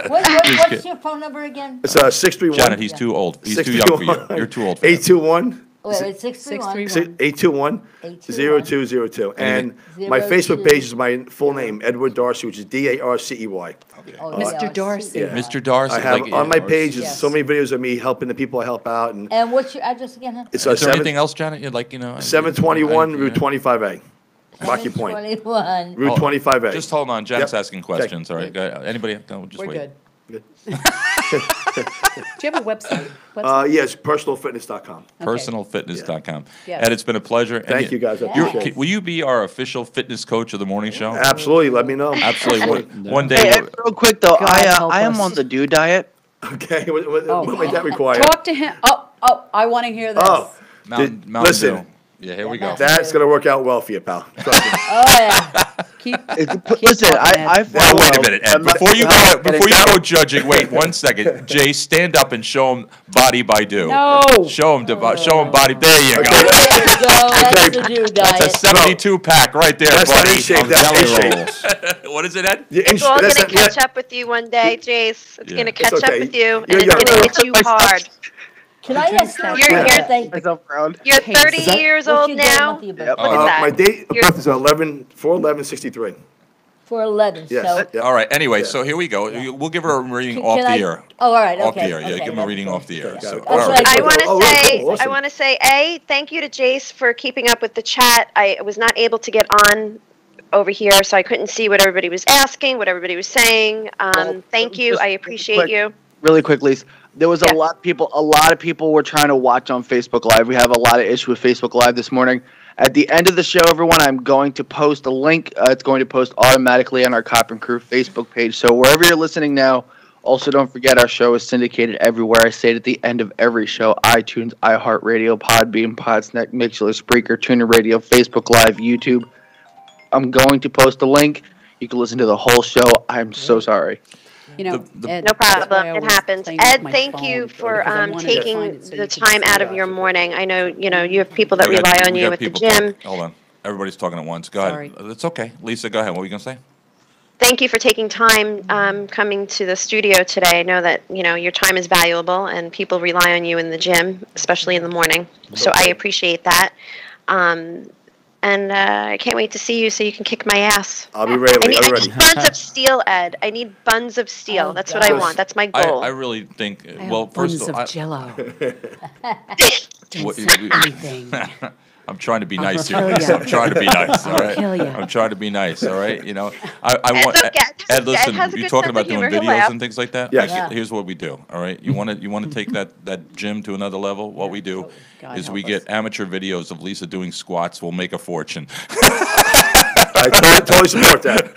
S2: What's your phone number again?
S7: It's 631.
S6: Janet, he's too old. He's too young for you. You're too old for him.
S7: 821.
S2: Wait, it's 631.
S7: 821 0202. And my Facebook page is my full name, Edward Darcy, which is Darcey.
S2: Oh,
S4: Mr.
S2: yeah.
S4: Darcy.
S7: Yeah.
S6: Mr. Darcy.
S7: I have
S6: like,
S7: on my page is
S2: Yes.
S7: so many videos of me helping the people I help out, and
S2: And what's your address again? Huh?
S7: it's
S6: Is there anything else, Janet? You'd like,
S7: 721 Route 25A, Rocky Point,
S2: 21.
S7: Route 25A.
S6: Just hold on. Janet's
S7: Yep.
S6: asking questions. All right. Go ahead. Anybody? No, just
S4: We're
S6: wait.
S4: good.
S7: Good.
S4: Do you have a website?
S7: Yes, personalfitness.com.
S6: Personalfitness.com.
S4: Yeah.
S6: Ed, it's been a pleasure. And
S7: Thank you guys. I appreciate it.
S6: Will you be our official fitness coach of the morning show?
S7: Absolutely. Let me know.
S6: Absolutely. One
S3: Hey,
S6: day.
S3: Ed, real quick though,
S4: God help
S3: I am
S4: us.
S3: on the do diet.
S7: Okay. What might that require?
S4: Talk to him. Oh, I want to hear this.
S7: Oh,
S6: Mountain
S7: listen.
S6: Dew. Yeah, here we go.
S2: Mountain
S7: That's going to work out well for you, pal. Trust me.
S2: Oh, yeah.
S3: Listen, I
S6: Now, wait a minute, Ed.
S3: I'm not-
S6: Before you
S3: I'm
S6: go,
S3: not
S6: before you
S3: getting
S6: go judging, wait 1 second. Jay, stand up and show him body by do.
S4: No.
S6: Show him body. There you go.
S2: There you go, that's the new
S6: That's a
S2: diet.
S6: 72 pack right there,
S7: That's not
S6: buddy.
S7: A-shape,
S6: Of
S7: that's
S6: jelly
S7: A-shape.
S6: rolls. What is it, Ed?
S5: It's all going to catch up with you one day, Jace. It's
S6: Yeah.
S5: going to
S6: It's
S5: catch up
S7: okay.
S5: with you, and
S7: You're
S5: it's going to
S7: young.
S5: hit you hard.
S2: Can I ask you a
S5: You're-
S2: birthday?
S3: myself proud.
S5: You're 30 years
S2: What's
S5: old
S2: your day,
S5: now.
S2: month of your
S3: Yep.
S2: birthday?
S5: Look at that.
S7: My date of
S5: You're-
S7: birth is 4/11/63.
S2: For 11,
S7: Yes.
S2: so.
S7: Yeah.
S6: All right. Anyway, so here we go. We'll give her a reading
S2: Can-
S6: off
S2: can
S6: the
S2: I-
S6: air.
S2: Oh, all right,
S6: Off the
S2: okay,
S6: air. Yeah,
S2: okay,
S6: give him a
S2: that's
S6: reading
S2: cool.
S6: off the air.
S7: Okay,
S6: So,
S7: got it.
S6: all
S2: That's
S6: right.
S2: what
S5: I want to
S7: Oh, really
S5: say,
S7: cool, awesome.
S5: I want to say, thank you to Jace for keeping up with the chat. I was not able to get on over here, so I couldn't see what everybody was asking, what everybody was saying. Thank you.
S3: just
S5: I appreciate
S3: quick-
S5: you.
S3: Really quickly, there was
S5: Yeah.
S3: a lot of people were trying to watch on Facebook Live. We have a lot of issue with Facebook Live this morning. At the end of the show, everyone, I'm going to post a link. It's going to post automatically on our Cop and Crew Facebook page. So wherever you're listening now, also don't forget our show is syndicated everywhere. I say it at the end of every show: iTunes, iHeartRadio, Podbean, Podsnet, Mixler, Spreaker, Tuner Radio, Facebook Live, YouTube. I'm going to post a link. You can listen to the whole show. I'm so sorry.
S4: You know, Ed,
S5: No
S4: that's why I
S5: problem. It
S4: always
S5: happens.
S4: play with
S5: Ed,
S4: my
S5: thank you
S4: phone,
S5: for
S4: because I wanted to find
S5: taking
S4: it so you
S5: the
S4: could
S5: time
S4: see
S5: out
S4: it.
S5: of your morning. I know, you have people that
S6: We got-
S5: rely on
S6: we
S5: you
S6: got
S5: at the
S6: people
S5: gym.
S6: talking. Hold on. Everybody's talking at once. Go ahead.
S4: Sorry.
S6: It's okay. Lisa, go ahead. What were you going to say?
S5: Thank you for taking time coming to the studio today. I know that, your time is valuable and people rely on you in the gym, especially in the morning. So I appreciate that. And I can't wait to see you so you can kick my ass.
S7: I'll be ready.
S5: I
S7: I'll be
S5: need
S7: ready.
S5: buns of steel, Ed. I need buns of steel.
S2: Oh,
S5: That's what I
S2: gosh.
S5: want. That's my goal.
S6: I really think,
S4: I have
S6: well, first
S4: buns
S6: of all,
S4: of Jello.
S6: What-
S4: Didn't say anything.
S6: I'm trying to be
S4: I'll
S6: nice
S4: kill
S6: here.
S4: ya.
S6: I'm trying to be nice, all right?
S4: kill ya.
S6: I'm trying to be nice, all right? I
S5: It's
S6: want
S5: okay.
S6: Ed, listen,
S5: Ed has a
S6: you
S5: good
S6: talking
S5: sense
S6: about
S5: of
S6: doing
S5: humor. He'll
S6: videos
S5: laugh.
S6: and things like that?
S7: Yes.
S2: Yeah.
S6: Here's what we do, all right? You want to take that gym to another level? What we do
S4: God
S6: is
S4: help
S6: we
S4: us.
S6: get amateur videos of Lisa doing squats. We'll make a fortune.
S7: I totally support that.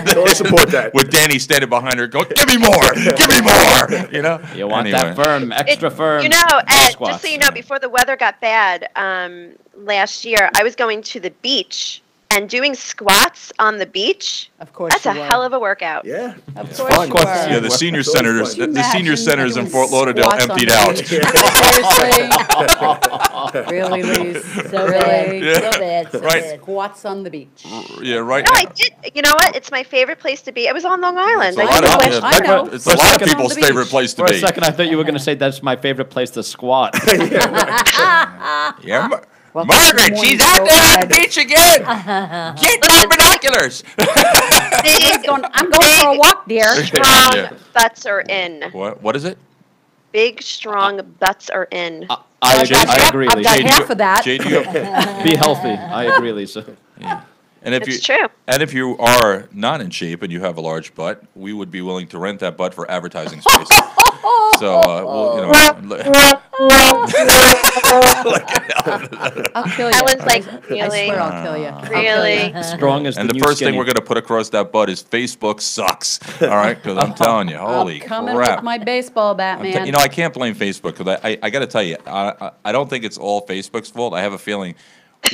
S7: Totally support that.
S6: With Danny standing behind her going, give me more, give me more, you know?
S8: You want
S6: Anyway.
S8: that firm, extra firm.
S5: Ed, just
S8: squats.
S5: so you know, before the weather got bad last year, I was going to the beach and doing squats on the beach.
S4: Of course
S5: That's a
S4: you were.
S5: hell of a workout.
S7: Yeah.
S4: Of
S8: fun.
S4: course you were.
S6: Yeah, the senior
S7: So
S6: centers,
S7: fun.
S6: the senior
S4: Imagine
S6: centers in
S4: doing
S6: Fort Lauderdale
S4: squats on
S6: emptied
S4: the
S6: out.
S4: beach. Seriously? Really, Lise?
S2: So
S4: Really?
S2: bad, so bad, so
S6: Right.
S2: bad.
S4: Squats on the beach.
S6: Yeah, right.
S5: No, I did. You know what? It's my favorite place to be. I was on Long Island.
S6: It's a
S5: I
S6: lot
S5: did
S6: of,
S5: it
S6: yeah,
S5: last
S4: I know.
S6: it's
S8: For
S6: a
S8: a
S6: lot of
S8: second-
S6: people's
S4: On the
S6: favorite
S4: beach.
S6: place to
S8: For a
S6: be.
S8: second, I thought you were going to say that's my favorite place to squat.
S6: Yeah,
S4: Welcome
S6: Margaret,
S4: to
S6: she's
S4: Morning
S6: out
S4: Show,
S6: there on the
S4: Ed.
S6: beach again. Get my binoculars.
S4: I'm going for a walk, dear.
S5: Strong
S6: Yeah.
S5: butts are in.
S6: What is it?
S5: Big, strong butts are in.
S8: I agree,
S4: I've got
S8: Lisa.
S4: half of that.
S6: Jay, do you have,
S8: Be healthy. I agree, Lisa.
S6: and if
S5: It's
S6: you
S5: true.
S6: and if you are not in shape and you have a large butt, we would be willing to rent that butt for advertising space. So,
S4: I'll kill you.
S5: Ellen's like,
S4: I
S5: really?
S4: swear I'll kill you. I'll kill
S5: Really?
S4: you.
S8: Strong as
S6: and
S8: the
S6: the
S8: new
S6: first thing
S8: skinny.
S6: we're going to put across that butt is Facebook sucks. All right, because I'm telling you, holy
S4: I'm coming
S6: crap.
S4: with my baseball bat, man.
S6: You know, I can't blame Facebook because I got to tell you, I don't think it's all Facebook's fault. I have a feeling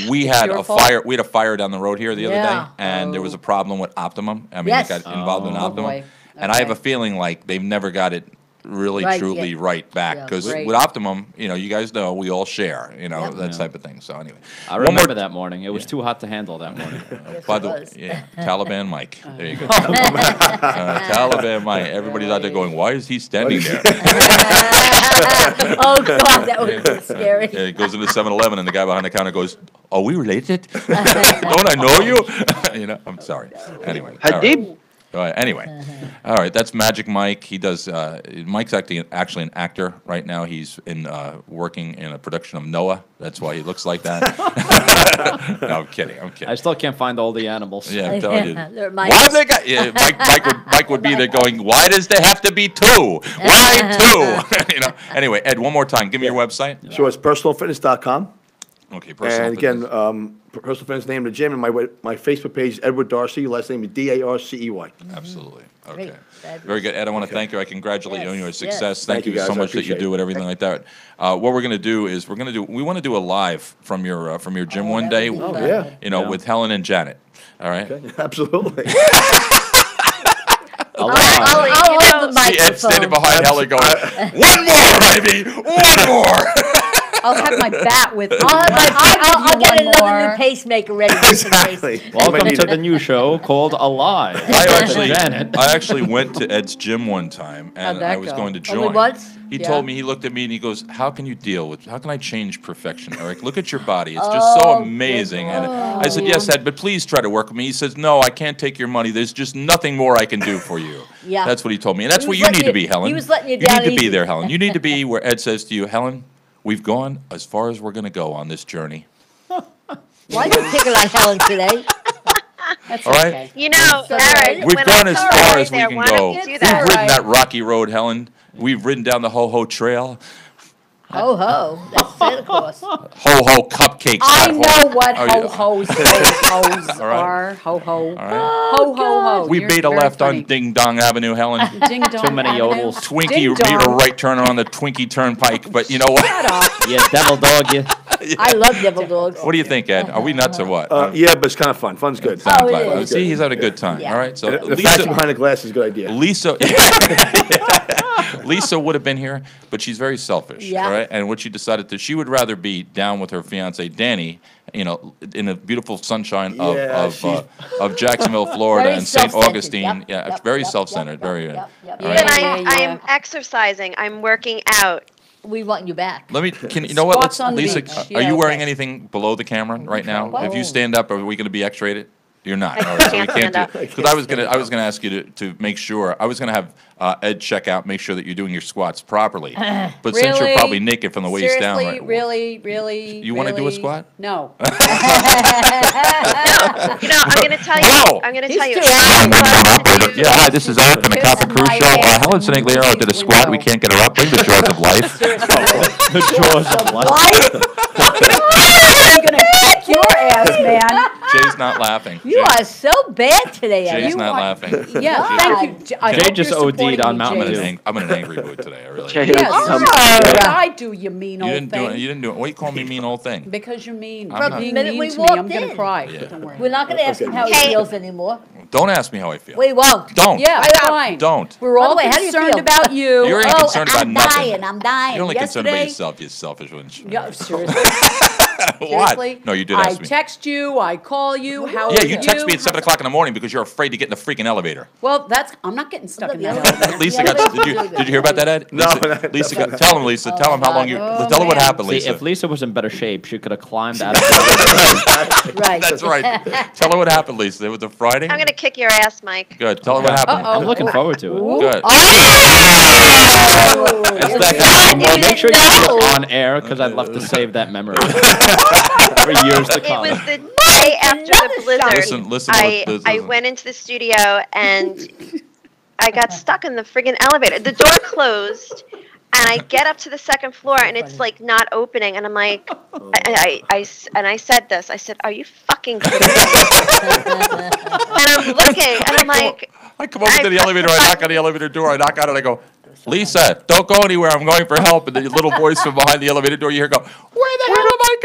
S6: we had
S4: your
S6: a
S4: fault?
S6: fire. We had a fire down the road here the other
S2: Yeah.
S6: day, and there was a problem with Optimum. I mean,
S2: Yes.
S6: it got involved in
S4: Oh,
S6: Optimum,
S4: boy.
S6: and I have a
S4: Okay.
S6: feeling like they've never got it really
S2: Right,
S6: truly
S2: yeah.
S6: right back
S2: Yeah.
S6: because
S4: Right.
S6: with Optimum, you guys know we all share,
S2: Yeah.
S6: that type of thing. So anyway,
S8: I
S6: one more-
S8: remember that morning. It was too hot to handle that morning.
S6: By
S2: it
S6: the way,
S2: was.
S6: yeah, Taliban Mike. There you go. Taliban Mike. Everybody's out there going, why is he standing there?
S2: Oh, God, that would be scary.
S6: Yeah, it goes into 7-Eleven and the guy behind the counter goes, are we related? Don't I know you? I'm sorry. Anyway. all right.
S3: Hadid.
S6: All right, anyway, all right. That's Magic Mike. He does. Mike's actually an actor right now. He's working in a production of Noah. That's why he looks like that. No, I'm kidding.
S8: I still can't find all the animals.
S6: Yeah, I'm telling you.
S2: They're
S6: Why have they got? Yeah, Mike would be there going. Why does there have to be two? Why two? Anyway, Ed, one more time. Give me your website.
S7: Sure, it's personalfitness.com.
S6: Okay, personal
S7: And again,
S6: fitness.
S7: personal fitness name of the gym, and my Facebook page is Edward Darcy. Last name is Darcey.
S6: Absolutely.
S2: Great.
S6: Okay.
S2: Fabulous.
S6: Very good. Ed, I want to thank you. I congratulate you on your
S2: Yes,
S6: success.
S2: yes.
S6: Thank
S7: Thank you,
S6: you so
S7: guys. I
S6: much that you
S7: appreciate
S6: do
S7: it.
S6: it, everything like that. What we're going to do is we want to do a live from your gym one day.
S2: that'd be fun.
S7: yeah.
S6: You know,
S8: Yeah.
S6: with Helen and Janet. All right.
S7: Okay, absolutely.
S8: Alive.
S2: I'll hold the
S6: See Ed standing
S2: microphone.
S6: behind Helen going, one more, baby, one more.
S4: I'll have my bat with me.
S2: I'll get
S4: one
S2: another
S4: more.
S2: new pacemaker ready just in case.
S7: Exactly.
S8: Welcome to the new show called Alive. Janet.
S6: I actually went to Ed's gym one time, and
S4: How'd that
S6: I was
S4: go?
S6: going to join.
S2: Only once?
S6: He
S4: Yeah.
S6: told me, he looked at me and he goes, how can I change perfection, Eric? Look at your body. It's just so amazing. And I said, yes, Ed, but please try to work with me. He says, no, I can't take your money. There's just nothing more I can do for you.
S2: Yeah.
S6: That's what he told me. And that's
S2: He
S6: where
S2: was
S6: you
S2: letting
S6: need to
S2: you-
S6: be, Helen.
S2: he was letting you
S6: You
S2: down
S6: need to be
S2: easy.
S6: there, Helen. You need to be where Ed says to you, Helen, we've gone as far as we're going to go on this journey.
S2: Why are you picking on Helen today?
S4: That's
S6: All right.
S4: okay.
S5: You know, Eric,
S6: We've
S5: when
S6: gone
S5: I
S6: as
S5: saw
S6: far
S5: you
S6: as we
S5: there,
S6: can
S5: why don't
S6: go.
S5: you do
S6: We've
S5: that?
S6: ridden that rocky road, Helen. We've ridden down the Ho-Ho Trail.
S2: Ho ho, that's Santa Claus.
S6: Ho-Ho cupcakes.
S4: I
S6: not
S4: know what
S6: Oh, yeah.
S4: ho-hos
S6: All right.
S4: are. Ho-ho.
S6: All right.
S4: Ho-ho-ho.
S6: We
S4: You're
S6: made a
S4: very
S6: left
S4: funny.
S6: on Ding Dong Avenue, Helen.
S4: Ding Dong
S8: Too many
S4: Avenue.
S8: yodels.
S6: Twinkie,
S4: Ding
S6: you made a
S4: Dong.
S6: right turn on the Twinkie Turnpike, but you know what?
S4: Shut up.
S8: Yeah, devil dog you.
S2: I love devil dogs.
S6: What do you think, Ed? Are we nuts or what?
S7: Yeah, but it's kind of fun. Fun's good.
S6: I'm
S2: Oh, it
S6: glad.
S2: is.
S6: See, he's having a good time.
S2: Yeah.
S6: All right, so
S7: The fashion
S6: Lisa,
S7: behind the glass is a good idea.
S6: Lisa would have been here, but she's very selfish.
S2: Yeah.
S6: All right, and what she decided to, she would rather be down with her fiance Danny, you know, in the beautiful sunshine
S7: Yeah,
S6: of Jacksonville, Florida,
S2: Very
S6: and St.
S2: self-centered.
S6: Augustine.
S2: Yep,
S6: Yeah,
S2: yep,
S6: very
S2: yep,
S6: self-centered.
S2: yep,
S6: Very.
S2: yep, yep.
S6: all
S2: Yeah,
S6: right.
S5: But
S4: Yeah.
S5: I'm exercising. I'm working out.
S2: We want you back.
S6: Let me. You know what?
S4: Squats on the
S6: Lisa,
S4: beach.
S6: are
S4: Yeah,
S6: you wearing
S4: okay.
S6: anything below the camera right now?
S2: What?
S6: If you stand up, are we going to be X-rated? You're not.
S5: I
S6: All right, so we
S5: can't
S6: can't
S5: stand up.
S6: do. Because I was gonna ask you to make sure. I was gonna have Ed check out, make sure that you're doing your squats properly. But since you're
S4: Really?
S6: probably naked from the waist down,
S4: Seriously,
S6: right?
S4: really.
S6: You wanna do a
S4: really?
S6: squat?
S4: No.
S5: No, you know, I'm going to tell you.
S6: Whoa.
S5: I'm going to
S2: He's
S5: tell you.
S2: too
S5: I love to do-
S6: Yeah, hi, this is Eric from the
S4: Kiss
S6: Copper Cruise
S4: my
S6: Show.
S4: ass
S6: Helen Sinigliero did a squat. We
S4: window.
S6: can't get her up. Bring the jaws of life.
S8: The jaws of life.
S4: I'm gonna kick your ass, man.
S6: Jay's not laughing.
S2: You are so bad today,
S6: Jay's
S2: Eddie.
S6: not
S4: are-
S6: laughing.
S4: Yeah,
S2: God.
S4: thank you. I
S8: Jay
S4: hope
S8: just
S4: you're
S8: OD'd
S4: supporting
S8: on
S4: me,
S8: Mountain
S4: Jay.
S8: Dew.
S6: I'm in an angry mood today. I really.
S3: Jay,
S6: am.
S4: Yes.
S3: some-
S4: What I do, you mean
S6: You
S4: old
S6: didn't do it.
S4: thing.
S6: You didn't do it. What are you calling me mean old thing?
S4: Because you're mean.
S6: I'm
S4: You're
S6: not.
S4: being
S2: The minute
S4: mean
S2: we
S4: to me. I'm
S2: walked
S4: gonna
S2: in.
S4: cry.
S6: Yeah.
S4: Don't worry.
S2: We're not going to ask him how he
S5: Hey.
S2: feels anymore.
S6: Don't ask me how I feel.
S2: We won't.
S6: Don't.
S4: Yeah, fine.
S6: Don't.
S4: We're all
S2: By the way, how do you
S4: concerned
S2: feel?
S4: about you.
S6: You're
S2: Oh,
S6: concerned about
S2: I'm
S6: nothing.
S2: dying. I'm dying.
S6: You're only concerned about
S2: Yesterday-
S6: yourself, you selfish one.
S4: Yeah, seriously.
S6: What?
S4: Seriously?
S6: No, you did
S4: I
S6: ask me.
S4: text you, I call you, how
S6: Yeah,
S4: are
S6: you text me at 7 o'clock in the morning because you're afraid to get in the freaking elevator.
S4: Well, I'm not getting stuck in that
S2: Yeah.
S4: elevator.
S6: Lisa
S2: Yeah,
S6: got.
S2: but-
S6: Did you hear about that, Ed?
S7: No,
S6: Lisa got. Tell him, Lisa. Tell him how long you.
S4: Oh,
S6: Tell him what
S4: man.
S6: happened,
S8: See,
S6: Lisa.
S8: if Lisa was in better shape, she could have climbed out of the
S2: Right.
S6: That's right. Tell her what happened, Lisa. It was a Friday.
S5: I'm going to kick your ass, Mike.
S6: Good. Tell her what happened.
S8: I'm looking forward to it.
S6: Good.
S8: It's that kind of- well, make sure you
S2: No.
S8: do it on air because I'd love to save that memory for years to
S5: It
S8: come.
S5: was the day after the
S2: another
S5: blizzard.
S6: Listen to what
S5: I went into the studio and I got stuck in the friggin' elevator. The door closed, and I get up to the second floor, and it's like not opening. And I'm like, and I said this. I said, "Are you fucking kidding me?" And I'm looking, and I'm like,
S6: I come over to the elevator. I knock on the elevator door. I knock on it. I go, Lisa, don't go anywhere. I'm going for help. And the little voice from behind the elevator door, you hear go, where the hell am I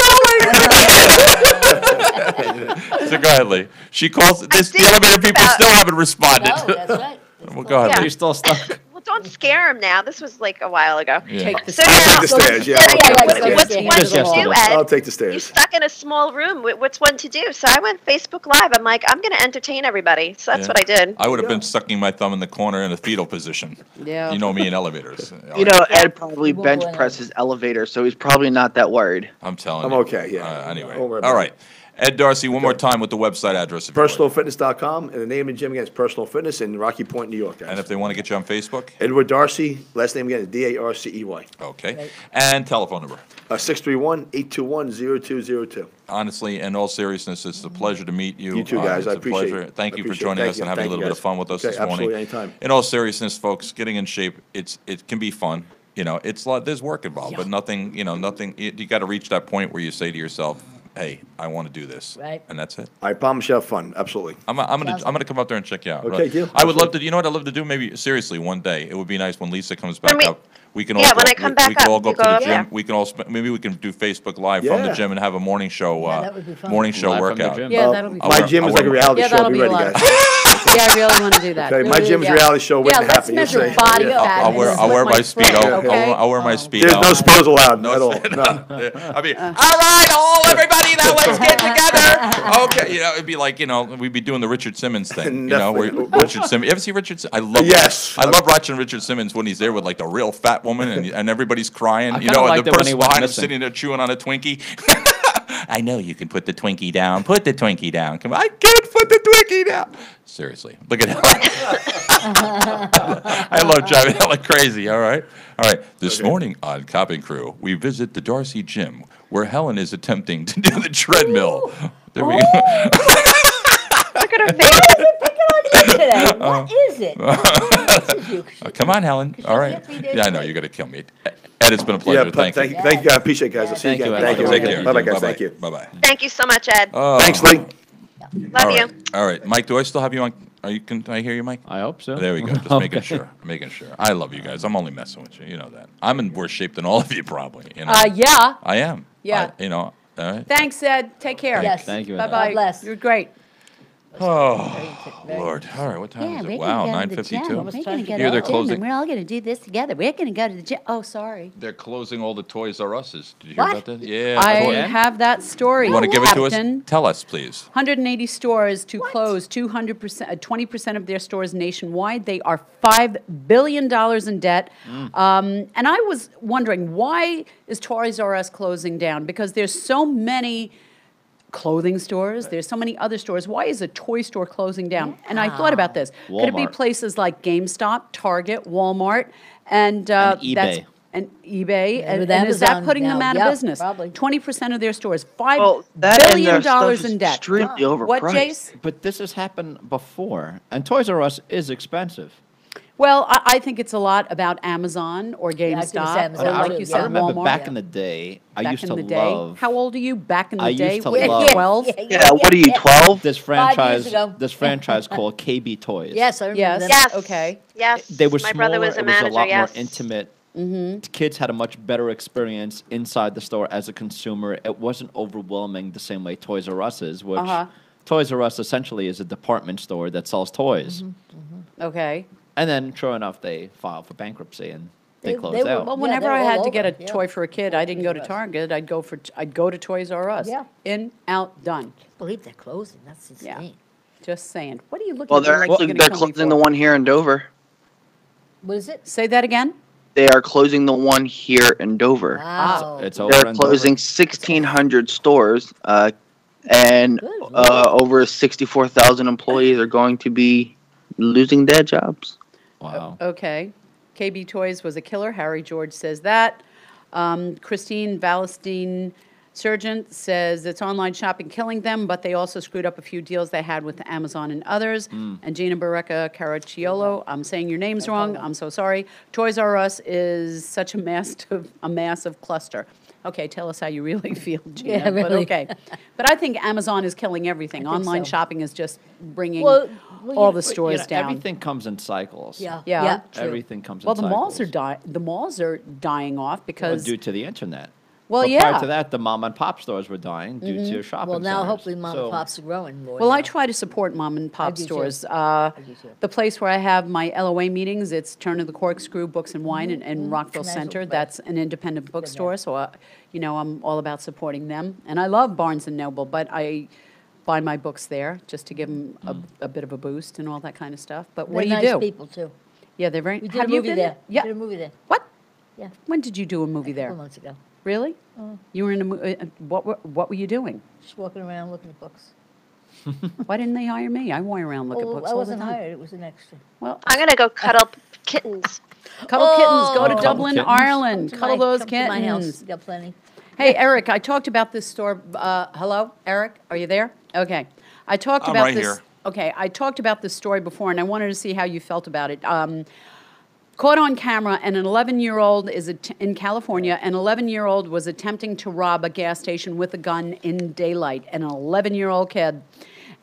S6: going? So go ahead, Lee. She calls. The
S5: did
S6: elevator
S5: think
S6: people
S5: about-
S6: still haven't responded.
S2: No, that's right.
S6: Well, go ahead,
S5: Yeah.
S6: Lee.
S8: You're still stuck.
S5: well, don't scare him now. This was like a while ago.
S6: Yeah.
S4: Take the
S5: So
S7: I'll
S5: now,
S7: take the stairs, yeah.
S5: so
S7: I'll take the
S5: what's
S7: stairs.
S5: what's one
S8: Just
S5: to do,
S8: yesterday.
S5: Ed?
S7: I'll take the
S5: You're
S7: stairs.
S5: stuck in a small room. What's one to do? So I went Facebook Live. I'm like, I'm going to entertain everybody. So that's
S6: Yeah.
S5: what I did.
S6: I would have been sucking my thumb in the corner in a fetal position.
S4: Yeah.
S6: You know me in elevators.
S3: You know,
S5: Yeah.
S3: Ed probably
S2: Won't
S3: bench
S2: go in
S3: presses elevator, so he's probably not that worried.
S6: I'm telling
S7: I'm
S6: you.
S7: okay, yeah.
S6: Anyway.
S7: Don't worry
S6: All
S7: about
S6: right. Ed Darcy, one more time with the website address. if you would.
S7: PersonalFitness.com, and the name of the gym again is Personal Fitness in Rocky Point, New York, guys.
S6: And if they want to get you on Facebook?
S7: Edward Darcy, last name again is Darcey.
S6: Okay. And telephone number.
S7: 631-821-0202.
S6: Honestly, in all seriousness, it's a pleasure to meet you.
S7: You too, guys.
S6: It's
S7: I
S6: a
S7: appreciate
S6: pleasure.
S7: it.
S6: Thank
S7: I
S6: you for
S7: appreciate it.
S6: joining
S7: Thank
S6: us
S7: you.
S6: and having a
S7: Thank
S6: little
S7: you,
S6: bit of
S7: guys.
S6: fun with us
S7: Okay,
S6: this morning.
S7: absolutely, anytime.
S6: In all seriousness, folks, getting in shape, it can be fun. You know, it's like there's work involved, but nothing. You know, nothing. You got to reach that point where you say to yourself, "Hey, I want to do this,"
S2: Right.
S6: and that's it.
S7: I promise you have fun. Absolutely.
S6: I'm gonna come up there and check you out.
S7: Okay, deal.
S6: I would love to. You know what I'd love to do? Maybe seriously, one day it would be nice when Lisa comes back
S5: me-
S6: up. We can all
S5: Yeah,
S6: go,
S5: when I come back
S6: we can all
S5: up,
S6: go
S5: you
S6: up to
S5: go
S6: the
S5: up
S6: gym.
S5: there.
S6: We can all maybe we can do Facebook Live from the
S7: Yeah.
S6: gym and have a morning show.
S2: Yeah, that would be fun.
S6: Morning show
S8: Live from the
S6: workout.
S8: gym.
S4: Yeah,
S7: Uh,
S4: that'll be
S6: I'll
S7: My
S6: wear-
S7: gym
S6: I'll
S7: is like a
S6: wear-
S7: reality
S4: Yeah,
S7: show.
S4: that'll
S7: Be
S4: be a
S7: ready,
S4: lot.
S7: guys.
S4: Yeah, I really want to do that.
S7: Okay, my gym's
S4: Yeah.
S7: reality show.
S4: Yeah,
S7: Waiting to
S4: let's
S7: happen. You'll
S4: measure
S7: see.
S4: body
S7: Yeah.
S4: fat.
S6: I'll wear
S4: and
S6: I'll wear my
S4: slip friend,
S6: speedo.
S4: okay?
S6: I'll wear my speedo.
S7: There's no spills allowed
S6: No,
S7: at all.
S6: no.
S7: No.
S6: I mean, all right, everybody, now let's get together. Okay, you know, it'd be like, you know, we'd be doing the Richard Simmons thing. You know, where
S7: Definitely.
S6: Richard Simmons. You ever see Richard? I love.
S7: Yes.
S6: I love watching Richard Simmons when he's there with like the real fat woman and everybody's crying.
S8: I
S6: You
S8: kinda
S6: know, and
S8: liked
S6: the
S8: it when
S6: person
S8: he went
S6: behind him
S8: missing.
S6: sitting there chewing on a Twinkie. I know you can put the Twinkie down. Put the Twinkie down. Come on, I can't put the Twinkie down. Seriously, look at that. I love driving that like crazy. All right. This morning on Cop and Crew, we visit the Darcy Gym where Helen is attempting to do the treadmill. There we go.
S5: Look at her face.
S2: Today. What is it? This is you.
S6: Come on, Helen. All right.
S2: have 3 days
S6: Yeah, I know
S2: late.
S6: you're gonna kill me. Ed, it's been a pleasure.
S7: Yeah,
S6: Thank you.
S7: Thank you. I appreciate it, guys. I'll see you
S8: Thank you,
S7: again.
S8: Ed.
S7: Thank you.
S6: Take care.
S7: Bye-bye, guys.
S6: Bye-bye.
S7: Thank you.
S6: Bye-bye.
S5: Thank you so much, Ed.
S7: Thanks, Lee.
S5: Love
S6: All
S5: you.
S6: right. All right, Mike. Do I still have you on? Can I hear you, Mike?
S8: I hope so.
S6: There we go. Just making sure. Making sure. I love you guys. I'm only messing with you. You know that. I'm in worse shape than all of you, probably. You know.
S4: Yeah.
S6: I am.
S4: Yeah.
S6: You know. All right.
S4: Thanks, Ed. Take care.
S2: Yes.
S8: Thank you, Ed.
S4: Bye-bye.
S2: God bless.
S4: You're great.
S6: Oh, Lord. All right. What time
S9: Yeah,
S6: is
S9: we're
S6: it?
S9: gonna
S6: Wow,
S9: go to the gym.
S6: 9:52.
S9: We're gonna go
S6: Here
S9: to
S6: they're
S9: the gym,
S6: closing.
S9: and we're all gonna do this together. We're gonna go to the gym. Oh, sorry.
S6: They're closing all the Toys R Us's. Did you hear
S2: What?
S6: about that? Yeah.
S4: I
S6: Toy-
S4: have that story.
S6: You want to give it to us?
S4: Captain.
S6: Tell us, please.
S4: 180 stores to close, 200%, 20% of their stores nationwide. They are $5 billion in debt. And I was wondering, why is Toys R Us closing down? Because there's so many clothing stores, there's so many other stores. Why is a toy store closing down? And I thought about this. Could it be
S8: Walmart.
S4: places like GameStop, Target, Walmart, and
S8: eBay.
S4: that's and eBay,
S2: And with
S4: and is that
S2: Amazon
S4: putting them
S2: now,
S4: out
S2: yeah,
S4: of business?
S2: probably.
S4: 20% of their stores, $5
S3: Well, that and
S4: billion
S3: their stuff
S4: dollars
S3: is
S4: in debt.
S3: extremely
S4: What,
S3: overpriced.
S4: Jace?
S8: But this has happened before, and Toys R Us is expensive.
S4: Well, I think it's a lot about Amazon or
S2: I was gonna say
S4: GameStop,
S2: Amazon
S4: or
S8: I,
S4: like
S2: too,
S4: you
S2: yeah.
S8: I
S4: said,
S8: remember
S4: Walmart.
S8: back in the day, I
S4: Back
S8: used
S4: in
S8: to
S4: the day.
S8: love.
S4: How old are you? Back in the
S8: I
S4: day?
S8: used to
S4: We're
S8: love-
S4: 12.
S3: Yeah, what are you, 12?
S8: this
S2: 5 years
S8: franchise.
S2: ago.
S8: This franchise called KB Toys.
S2: Yes, I remember
S4: Yes.
S2: them.
S5: Yes.
S4: Okay.
S5: Yes.
S8: They were
S5: My
S8: smaller.
S5: brother was a
S8: it was
S5: manager.
S8: a lot
S5: Yes.
S8: more intimate. Kids had a much better experience inside the store as a consumer. It wasn't overwhelming the same way Toys R Us is, which Toys R Us essentially is a department store that sells toys.
S4: Okay.
S8: And then, sure enough, they filed for bankruptcy and they
S2: They
S8: closed
S2: were-
S8: out.
S4: Well,
S2: Yeah,
S4: whenever
S2: they're
S4: I had
S2: all
S4: to get a
S2: over, yeah.
S4: toy for a kid, I didn't go to
S2: Toys R Us.
S4: Target. I'd go to Toys R Us.
S2: Yeah.
S4: In, out, done.
S2: I believe they're closing. That's
S4: Yeah.
S2: insane.
S4: Just saying. What are you looking
S3: Well,
S4: at? me
S3: they're
S4: like you're
S3: actually
S4: gonna
S3: they're
S4: kill me
S3: closing
S4: for?
S3: the one here in Dover.
S2: What is it?
S4: Say that again?
S3: They are closing the one here in Dover.
S2: Wow.
S8: It's over.
S3: They're
S8: in
S3: closing
S8: Dover.
S3: 1,600 stores, and
S2: Good Lord.
S3: over 64,000 employees are going to be losing their jobs.
S8: Wow.
S4: Okay. KB Toys was a killer. Harry George says that. Christine Valestine Surgeon says it's online shopping killing them, but they also screwed up a few deals they had with Amazon and others. And Gina Barreca Caracciolo, I'm saying your name's wrong. I'm so sorry. Toys R Us is such a massive cluster. Okay, tell us how you really feel, Gina.
S2: Yeah,
S4: But
S2: really.
S4: okay. But I think Amazon is killing everything.
S2: I think
S4: Online
S2: so.
S4: shopping is just bringing
S2: Well,
S4: all
S2: you-
S4: the stores down.
S8: Everything comes in cycles.
S2: Yeah.
S4: Yeah.
S2: True.
S8: Everything comes
S4: Well,
S8: in
S4: the malls
S8: cycles.
S4: are the malls are dying off
S8: Well,
S4: because
S8: due to the internet.
S4: Well,
S8: But
S4: yeah.
S8: prior to that, the mom and pop stores were dying due to shopping
S2: Well, now
S8: centers.
S2: hopefully mom
S8: So-
S2: and pops are growing more.
S4: Well, I
S2: now.
S4: try to support mom and pop
S2: do too.
S4: stores.
S2: do too.
S4: The place where I have my LOA meetings, it's Turn of the Corkscrew Books and Wine in Rockville
S2: Nice
S4: Center.
S2: little place.
S4: That's an independent bookstore, so I'm all about supporting them. And I love Barnes and Noble, but I buy my books there just to give them a bit of a boost and all that kind of stuff. But what
S2: They're
S4: do you
S2: nice
S4: do?
S2: people too.
S4: Yeah, they're very.
S2: We did
S4: have
S2: a
S4: you
S2: movie
S4: been
S2: there.
S4: Yeah.
S2: We did a movie there.
S4: What?
S2: Yeah.
S4: When did you do a movie
S2: A
S4: there?
S2: couple months ago.
S4: Really? You were in a movie. What were you doing?
S2: Just walking around looking at books.
S4: Why didn't they hire me? I walk around and look at
S2: Oh,
S4: books
S2: I
S4: all the
S2: wasn't
S4: time.
S2: hired. It was an extra.
S4: Well,
S5: I'm gonna go cuddle kittens.
S4: cuddle kittens. Go to
S2: Oh.
S4: Dublin,
S8: Cuddle kittens.
S4: Ireland. Cuddle those
S2: Come to my house.
S4: kittens.
S2: You got plenty.
S4: Hey, Eric, I talked about this store. Hello, Eric, are you there? Okay. I talked
S6: I'm
S4: about
S6: right
S4: this.
S6: here.
S4: Okay, I talked about this story before, and I wanted to see how you felt about it. caught on camera, and an 11-year-old in California. An 11-year-old was attempting to rob a gas station with a gun in daylight. An 11-year-old kid,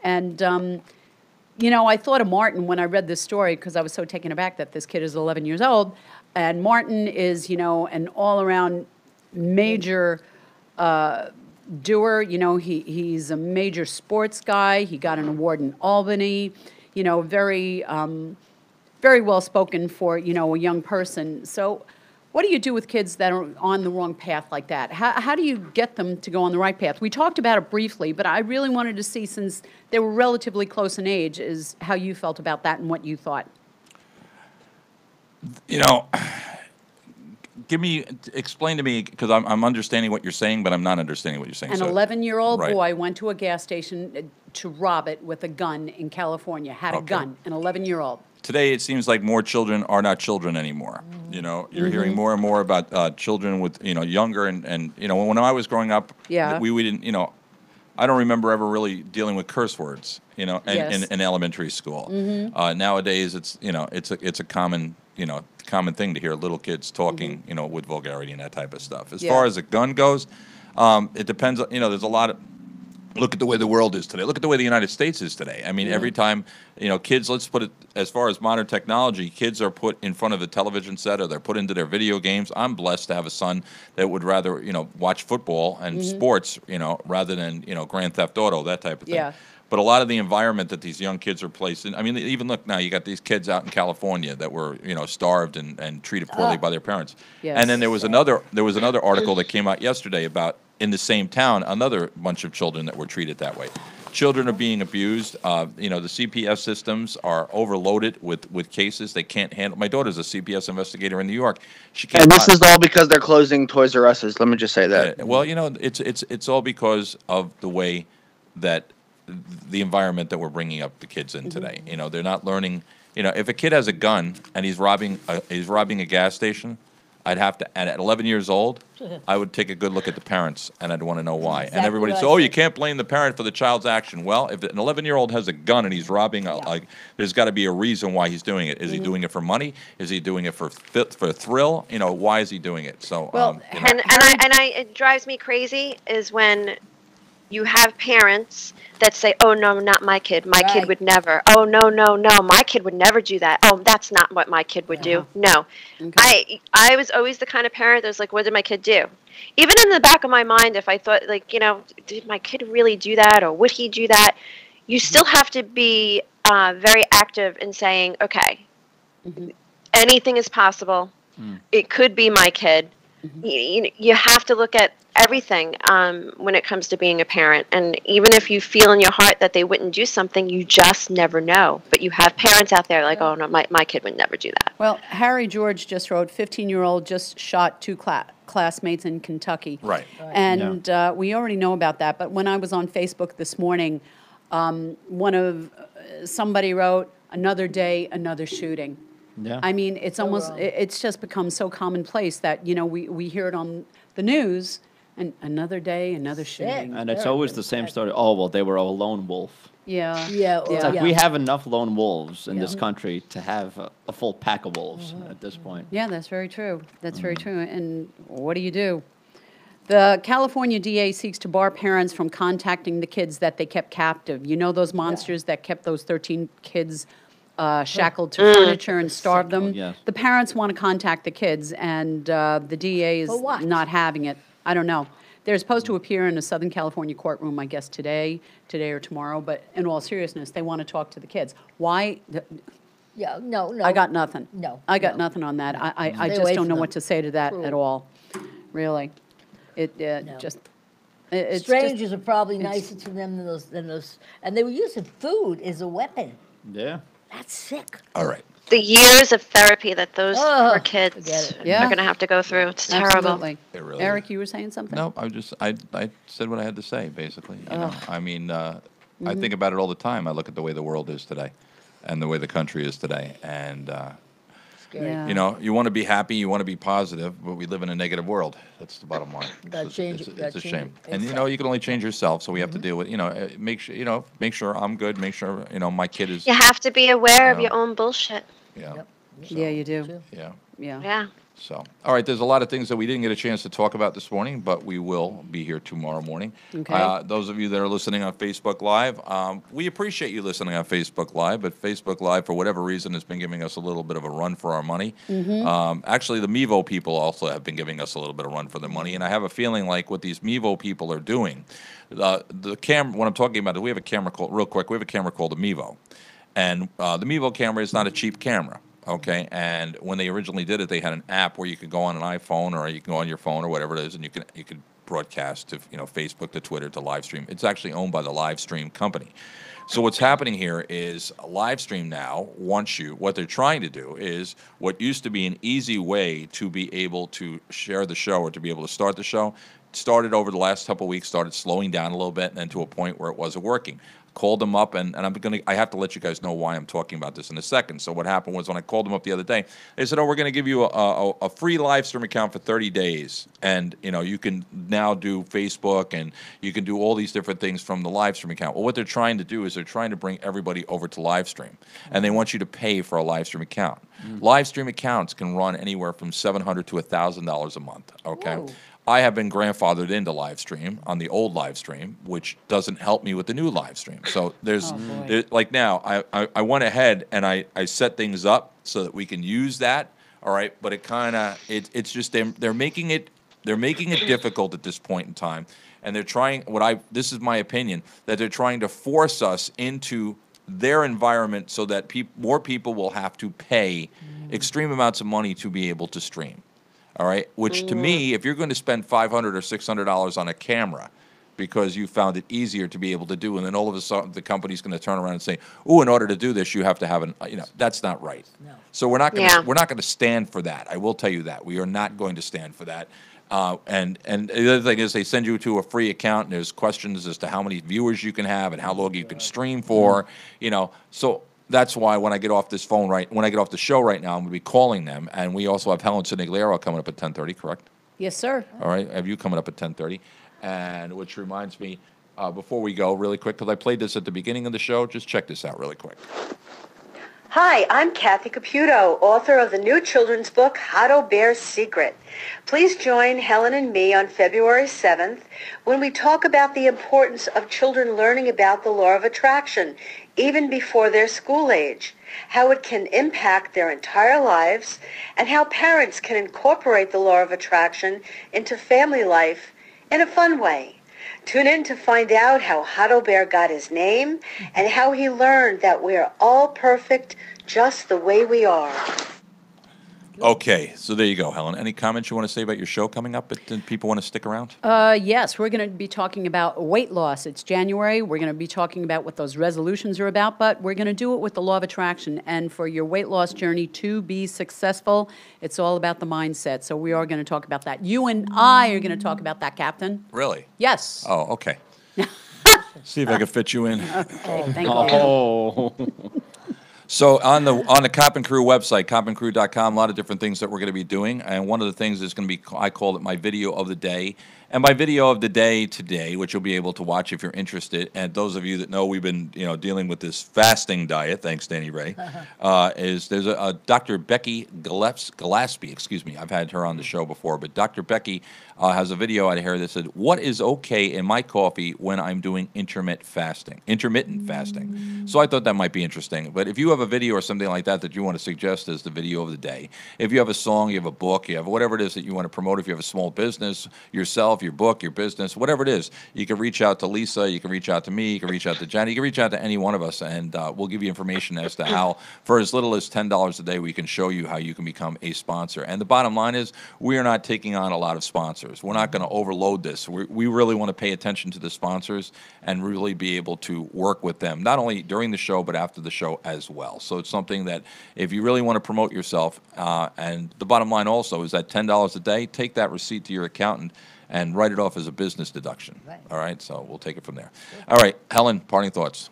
S4: and I thought of Martin when I read this story because I was so taken aback that this kid is 11 years old, and Martin is an all-around major doer. He's a major sports guy. He got an award in Albany. Very very well spoken for, a young person. So what do you do with kids that are on the wrong path like that? How do you get them to go on the right path? We talked about it briefly, but I really wanted to see, since they were relatively close in age, is how you felt about that and what you thought.
S6: Explain to me, because I'm understanding what you're saying, but I'm not understanding what you're saying.
S4: An 11-year-old
S6: Right.
S4: boy went to a gas station to rob it with a gun in California, had a gun, an 11-year-old.
S6: Today, it seems like more children are not children anymore. You're hearing more and more about children with, younger and when I was growing up,
S4: Yeah.
S6: we didn't, I don't remember ever really dealing with curse words,
S4: Yes.
S6: in elementary school. Nowadays, it's a common thing to hear little kids talking, with vulgarity and that type of stuff. As
S4: Yeah.
S6: far as a gun goes, it depends. There's a lot of. Look at the way the world is today. Look at the way the United States is today. I mean, every time, kids, let's put it, as far as modern technology, kids are put in front of a television set or they're put into their video games. I'm blessed to have a son that would rather, watch football and sports, rather than, Grand Theft Auto, that type of thing.
S4: Yeah.
S6: But a lot of the environment that these young kids are placed in, I mean, even look now, you got these kids out in California that were, starved and treated poorly by their parents.
S4: Yes.
S6: And then there was another article that came out yesterday about, in the same town, another bunch of children that were treated that way. Children are being abused. The CPS systems are overloaded with cases they can't handle. My daughter's a CPS investigator in New York. She can't.
S3: And this is all because they're closing Toys R Us's. Let me just say that.
S6: Well, it's all because of the way that the environment that we're bringing up the kids in today. They're not learning. If a kid has a gun and he's robbing a gas station, I'd have to, and at 11 years old, I would take a good look at the parents, and I'd want to know why.
S2: Exactly
S6: And everybody
S2: what
S6: says,
S2: I
S6: "Oh, you
S2: said.
S6: can't blame the parent for the child's action." Well, if an 11-year-old has a gun and he's robbing, there's got to be a reason why he's doing it. Is he doing it for money? Is he doing it for thrill? Why is he doing it? So,
S4: Well,
S5: It drives me crazy is when you have parents that say, "Oh no, not my kid. My kid
S2: Right.
S5: would never. Oh no, no, no, my kid would never do that. Oh, that's not what my kid would do." No,
S4: Okay.
S5: I was always the kind of parent that was like, "What did my kid do?" Even in the back of my mind, if I thought did my kid really do that, or would he do that? You still have to be very active in saying, "Okay, anything is possible. It could be my kid." You have to look at everything when it comes to being a parent. And even if you feel in your heart that they wouldn't do something, you just never know. But you have parents out there like, "Oh, no, my kid would never do that."
S4: Well, Harry George just wrote, 15-year-old just shot two classmates in Kentucky.
S6: Right.
S4: And we already know about that. But when I was on Facebook this morning, somebody wrote, "Another day, another shooting."
S8: Yeah.
S4: I mean, it's almost, it's just become so commonplace that, we hear it on the news, and another day, another shooting.
S8: And it's always the same story. Oh, well, they were a lone wolf.
S4: Yeah.
S2: Yeah,
S8: It's
S2: or-
S8: like we have enough lone wolves in this country to have a full pack of wolves at this point.
S4: Yeah, that's very true. That's very true. And what do you do? The California DA seeks to bar parents from contacting the kids that they kept captive. You know those monsters that kept those 13 kids shackled to furniture and starved them?
S8: Yes.
S4: The parents want to contact the kids, and the DA is
S2: For what?
S4: not having it. I don't know. They're supposed to appear in a Southern California courtroom, I guess, today or tomorrow, but in all seriousness, they want to talk to the kids. Why?
S2: Yeah, no.
S4: I got nothing.
S2: No,
S4: I got
S2: no.
S4: nothing on that. I
S2: Stay
S4: just
S2: away
S4: don't
S2: from
S4: know
S2: them.
S4: what to say to that
S2: Cruel.
S4: at all, really. It's just-
S2: Strangers are probably nicer to them than those, and they were using food as a weapon.
S8: Yeah.
S2: That's sick.
S6: All right.
S5: The years of therapy that those
S2: Oh,
S5: poor kids
S2: forget it.
S4: Yeah.
S5: are going to have to go through. It's terrible.
S4: Absolutely.
S6: It really
S4: Eric, you were saying something?
S6: No, I said what I had to say, basically. I mean, I think about it all the time. I look at the way the world is today and the way the country is today. And,
S2: Scary.
S4: Yeah.
S6: you want to be happy, you want to be positive, but we live in a negative world. That's the bottom line.
S2: Gotta change it,
S6: It's
S2: gotta
S6: a
S2: change
S6: shame.
S2: it.
S6: And, you can only change yourself, so we have to deal with, make sure I'm good, make sure, my kid is,
S5: You have to be aware of
S6: Yeah.
S5: your own bullshit.
S6: yeah.
S2: Yep.
S4: Yeah, you do.
S2: Too.
S6: Yeah.
S4: Yeah.
S5: Yeah.
S6: So, all right, there's a lot of things that we didn't get a chance to talk about this morning, but we will be here tomorrow morning.
S4: Okay.
S6: Those of you that are listening on Facebook Live, we appreciate you listening on Facebook Live, but Facebook Live, for whatever reason, has been giving us a little bit of a run for our money. Actually, the Mevo people also have been giving us a little bit of run for their money, and I have a feeling like what these Mevo people are doing, the camera, what I'm talking about, we have a camera called, real quick, we have a camera called the Mevo, and the Mevo camera is not a cheap camera. Okay, and when they originally did it, they had an app where you could go on an iPhone or you can go on your phone or whatever it is, and you could broadcast to Facebook to Twitter to live stream. It's actually owned by the live stream company. So what's happening here is live stream now wants you. What they're trying to do is what used to be an easy way to be able to share the show or to be able to start the show. Started over the last couple of weeks, started slowing down a little bit, and then to a point where it wasn't working. Called them up, and I have to let you guys know why I'm talking about this in a second. So what happened was when I called them up the other day, they said, "Oh, we're going to give you a free live stream account for 30 days, and you can now do Facebook and you can do all these different things from the live stream account." Well, what they're trying to do is they're trying to bring everybody over to live stream, and they want you to pay for a live stream account. Live stream accounts can run anywhere from $700 to $1,000 a month. Okay. Whoa. I have been grandfathered into live stream on the old live stream, which doesn't help me with the new live stream. So like now, I went ahead and I set things up so that we can use that. All right, but it's just they're making it difficult at this point in time, and they're trying this is my opinion, that they're trying to force us into their environment so that more people will have to pay extreme amounts of money to be able to stream. All right, which to me, if you're going to spend $500 or $600 on a camera because you found it easier to be able to do, and then all of a sudden the company's going to turn around and say, "Oh, in order to do this, you have to have that's not right." No. So we're not going to stand for that. I will tell you that we are not going to stand for that. And the other thing is they send you to a free account, and there's questions as to how many viewers you can have and how long you can stream for. So. That's why when I get off the show right now, I'm going to be calling them. And we also have Helen Sinigliero coming up at 10:30, correct?
S4: Yes, sir.
S6: All right. I have you coming up at 10:30. And which reminds me, before we go, really quick, because I played this at the beginning of the show, just check this out really quick.
S10: Hi, I'm Kathy Caputo, author of the new children's book, Hotto Bear's Secret. Please join Helen and me on February 7th when we talk about the importance of children learning about the law of attraction, even before their school age, how it can impact their entire lives, and how parents can incorporate the law of attraction into family life in a fun way. Tune in to find out how Hotto Bear got his name and how he learned that we're all perfect just the way we are.
S6: Okay, so there you go, Helen. Any comments you want to say about your show coming up? That people want to stick around?
S4: Yes, we're going to be talking about weight loss. It's January. We're going to be talking about what those resolutions are about, but we're going to do it with the law of attraction. And for your weight loss journey to be successful, it's all about the mindset. So we are going to talk about that. You and I are going to talk about that, Captain.
S6: Really?
S4: Yes.
S6: Oh, okay. See if I can fit you in.
S4: Okay, thank you.
S8: Oh.
S6: So on the Cop and Crew website, copandcrew.com, a lot of different things that we're going to be doing. And one of the things is going to be, I call it my video of the day. And my video of the day today, which you'll be able to watch if you're interested, and those of you that know we've been dealing with this fasting diet, thanks Danny Ray, is there's a Dr. Becky Gillespie, excuse me, I've had her on the show before, but Dr. Becky has a video out of here that said, "What is okay in my coffee when I'm doing intermittent fasting?" So I thought that might be interesting. But if you have a video or something like that you want to suggest as the video of the day, if you have a song, you have a book, you have whatever it is that you want to promote, if you have a small business, yourself, your book, your business, whatever it is, you can reach out to Lisa, you can reach out to me, you can reach out to Jenny, you can reach out to any one of us, and we'll give you information as to how, for as little as $10 a day, we can show you how you can become a sponsor. And the bottom line is, we are not taking on a lot of sponsors. We're not going to overload this. We really want to pay attention to the sponsors and really be able to work with them, not only during the show, but after the show as well. So it's something that if you really want to promote yourself, and the bottom line also is that $10 a day, take that receipt to your accountant and write it off as a business deduction. Right. All right, so we'll take it from there. All right, Helen, parting thoughts.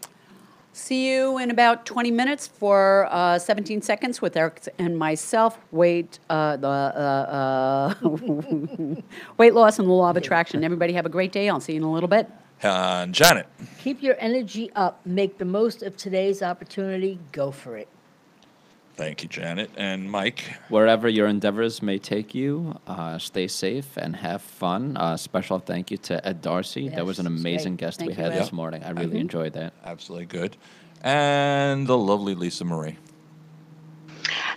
S4: See you in about 20 minutes for 17 seconds with Eric and myself. Weight loss and the law of attraction. Everybody have a great day. I'll see you in a little bit.
S6: Janet.
S2: Keep your energy up. Make the most of today's opportunity. Go for it.
S6: Thank you, Janet. And Mike?
S8: Wherever your endeavors may take you, stay safe and have fun. Special thank you to Ed Darcy.
S2: Yes,
S8: that was an amazing guest
S4: Thank
S8: we
S4: you,
S8: had
S4: Ed.
S8: this morning. I really enjoyed that.
S6: Absolutely good. And the lovely Lisa Marie.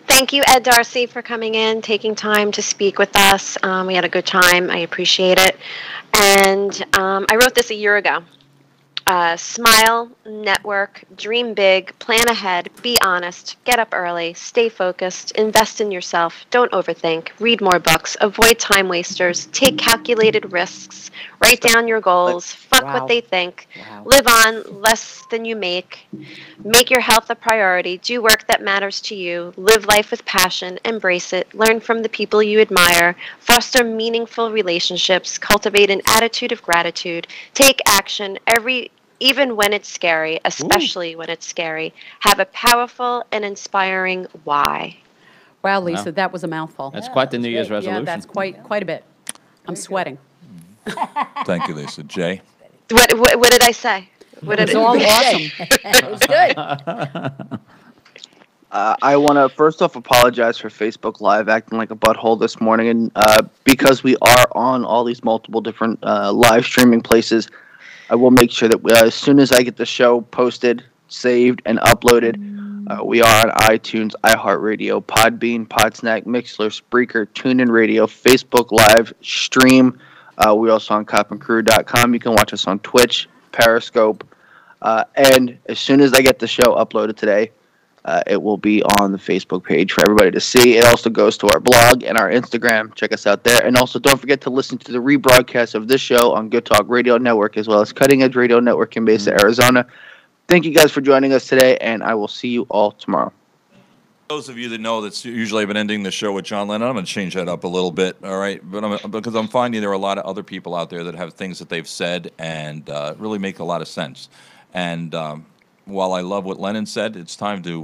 S5: Thank you, Ed Darcy, for coming in, taking time to speak with us. We had a good time. I appreciate it. And I wrote this a year ago. Smile, network, dream big, plan ahead, be honest, get up early, stay focused, invest in yourself, don't overthink, read more books, avoid time wasters, take calculated risks, write down your goals, fuck
S4: Wow.
S5: what they think,
S4: Wow.
S5: live on less than you make your health a priority, do work that matters to you, live life with passion, embrace it, learn from the people you admire, foster meaningful relationships, cultivate an attitude of gratitude, take action even when it's scary, especially when it's scary, have a powerful and inspiring why.
S4: Wow, Lisa,
S8: Wow.
S4: that was a mouthful.
S8: That's quite the New Year's
S2: great.
S8: resolution.
S4: Yeah, that's quite a bit. I'm sweating.
S6: Thank you, Lisa. Jay?
S5: What did I say? What
S4: It's
S5: did
S4: all
S2: Good.
S4: awesome.
S2: It was good.
S3: I want to first off apologize for Facebook Live acting like a butthole this morning, and because we are on all these multiple different live streaming places, I will make sure that as soon as I get the show posted, saved, and uploaded, we are on iTunes, iHeartRadio, Podbean, Podsnack, Mixler, Spreaker, TuneIn Radio, Facebook Live, Stream. We're also on copandcrew.com. You can watch us on Twitch, Periscope, and as soon as I get the show uploaded today, it will be on the Facebook page for everybody to see. It also goes to our blog and our Instagram. Check us out there. And also, don't forget to listen to the rebroadcast of this show on Good Talk Radio Network, as well as Cutting Edge Radio Network in Mesa, Arizona. Thank you guys for joining us today, and I will see you all tomorrow.
S6: Those of you that know that's usually I've been ending the show with John Lennon. I'm going to change that up a little bit, all right? But because I'm finding there are a lot of other people out there that have things that they've said and really make a lot of sense. And while I love what Lennon said, it's time to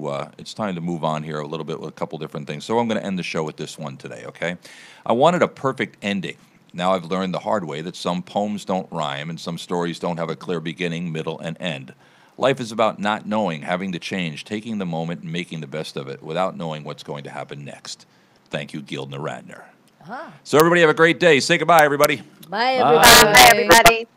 S6: move on here a little bit with a couple different things. So I'm going to end the show with this one today, okay? I wanted a perfect ending. Now I've learned the hard way that some poems don't rhyme and some stories don't have a clear beginning, middle, and end. Life is about not knowing, having to change, taking the moment and making the best of it without knowing what's going to happen next. Thank you, Gildner Radner. So everybody have a great day. Say goodbye, everybody.
S2: Bye, everybody.
S5: Bye, everybody.